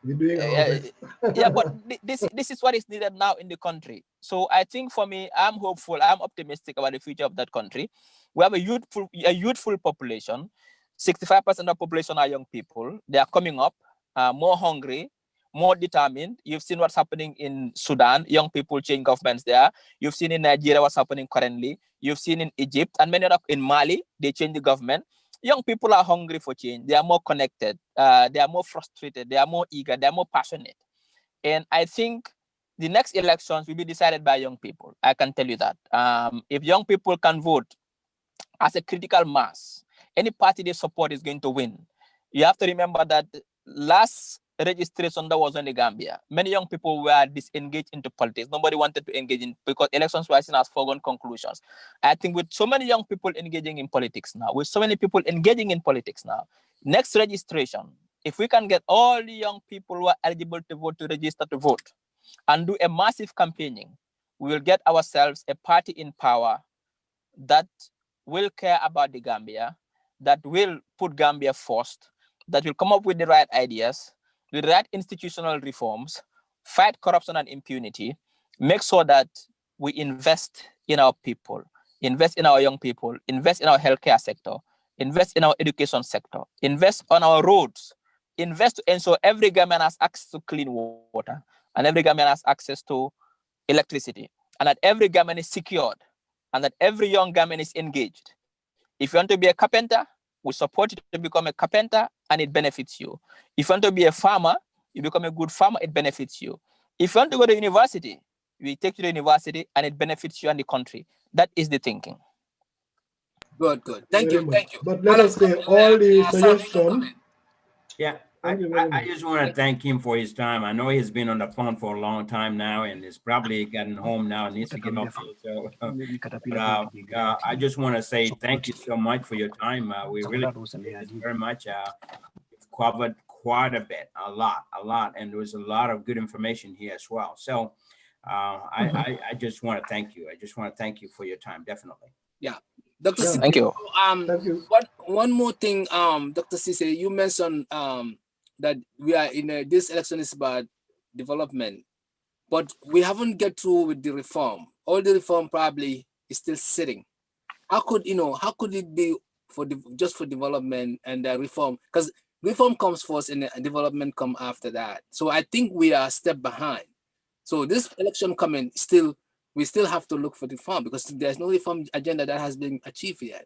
We're doing our best. Yeah, but this is what is needed now in the country. So I think for me, I'm hopeful, I'm optimistic about the future of that country. We have a youthful population. 65% of the population are young people. They are coming up, more hungry, more determined. You've seen what's happening in Sudan. Young people change governments there. You've seen in Nigeria what's happening currently. You've seen in Egypt and many other in Mali, they change the government. Young people are hungry for change. They are more connected. They are more frustrated. They are more eager. They are more passionate. And I think the next elections will be decided by young people. I can tell you that. If young people can vote as a critical mass, any party they support is going to win. You have to remember that last registration that was in the Gambia, many young people were disengaged into politics. Nobody wanted to engage in, because elections were seen as foregone conclusions. I think with so many young people engaging in politics now, with so many people engaging in politics now, next registration, if we can get all the young people who are eligible to vote to register to vote and do a massive campaigning, we will get ourselves a party in power that will care about the Gambia, that will put Gambia first, that will come up with the right ideas, the right institutional reforms, fight corruption and impunity, make sure that we invest in our people, invest in our young people, invest in our healthcare sector, invest in our education sector, invest on our roads, invest to ensure every Gambian has access to clean water and every Gambian has access to electricity, and that every Gambian is secured, and that every young Gambian is engaged. If you want to be a carpenter, we support you to become a carpenter and it benefits you. If you want to be a farmer, you become a good farmer, it benefits you. If you want to go to university, we take you to university and it benefits you and the country. That is the thinking. Good. Thank you. But let us say all the suggestions. Yeah, Thank you very I much. just want to thank him for his time. I know he's been on the phone for a long time now and is probably gotten home now and needs to get off here. So, I just want to say thank you so much for your time. We really appreciate this very much. You've covered quite a bit, a lot, and there was a lot of good information here as well. So I just want to thank you. I just want to thank you for your time, definitely. Yeah. Dr. Yeah. Ceesay, Thank you. Thank you. One more thing, Dr. Ceesay, you mentioned that we are in this election is about development, but we haven't get through with the reform. All the reform probably is still sitting. How could it be just for development and reform, because reform comes first and development come after that. So I think we are a step behind. So this election coming, we still have to look for reform, because there's no reform agenda that has been achieved yet.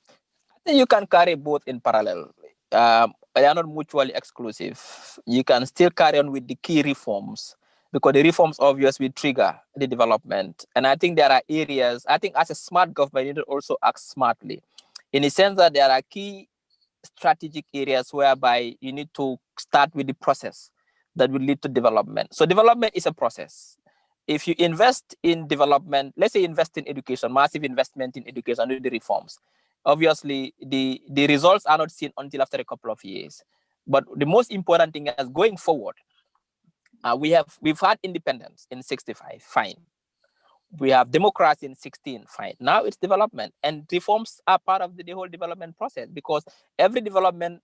I think you can carry both in parallel. They are not mutually exclusive. You can still carry on with the key reforms, because the reforms obviously trigger the development. And I think there are areas, I think as a smart government, you need to also act smartly, in the sense that there are key strategic areas whereby you need to start with the process that will lead to development. So development is a process. If you invest in development, let's say invest in education, massive investment in education with the reforms, obviously the results are not seen until after a couple of years. But the most important thing is going forward. We've had independence in 65, fine. We have democracy in 16, fine. Now it's development, and reforms are part of the whole development process, because every development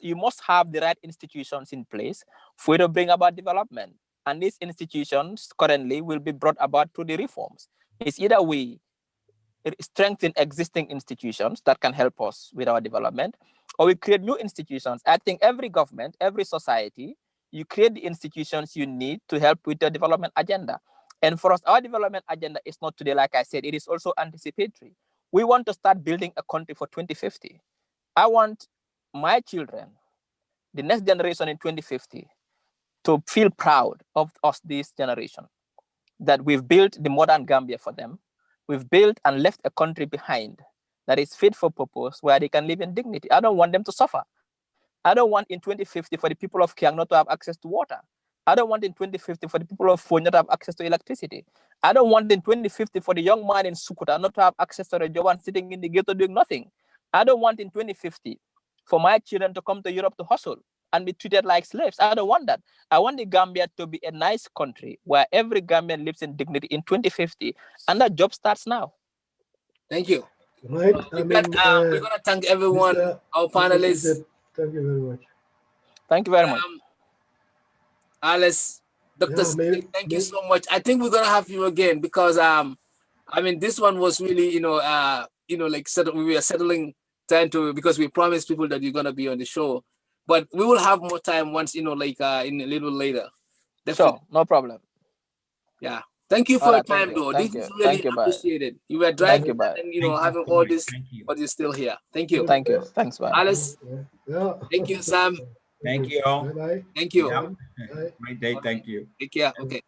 you must have the right institutions in place for you to bring about development. And these institutions currently will be brought about through the reforms. It's either we strengthen existing institutions that can help us with our development, or we create new institutions. I think every government, every society, you create the institutions you need to help with the development agenda. And for us, our development agenda is not today, like I said, it is also anticipatory. We want to start building a country for 2050. I want my children, the next generation in 2050, to feel proud of us, this generation, that we've built the modern Gambia for them. We've built and left a country behind that is fit for purpose, where they can live in dignity. I don't want them to suffer. I don't want in 2050 for the people of Kiang not to have access to water. I don't want in 2050 for the people of Fonyi not to have access to electricity. I don't want in 2050 for the young man in Sukuta not to have access to a job and sitting in the ghetto doing nothing. I don't want in 2050 for my children to come to Europe to hustle and be treated like slaves. I don't want that. I want the Gambia to be a nice country where every Gambian lives in dignity in 2050, and that job starts now. Thank you. Right. We're gonna thank everyone, our panelists. Ceesay, thank you very much. Thank you very much. Alice, Dr. Civic, thank you so much. I think we're gonna have you again, because I mean, this one was really, like we were settling time to, because we promised people that you're gonna be on the show, but we will have more time once, like in a little later. Definitely. Sure, no problem. Yeah. Thank you for your time, though. This is really appreciated. You were driving and having all this, but you're still here. Thank you. Thank you. Thanks, bye. Alice. Yeah. Thank you, Sam. Thank you all. Bye-bye. Thank you. Yep. Great day. Thank you. Take care. Okay.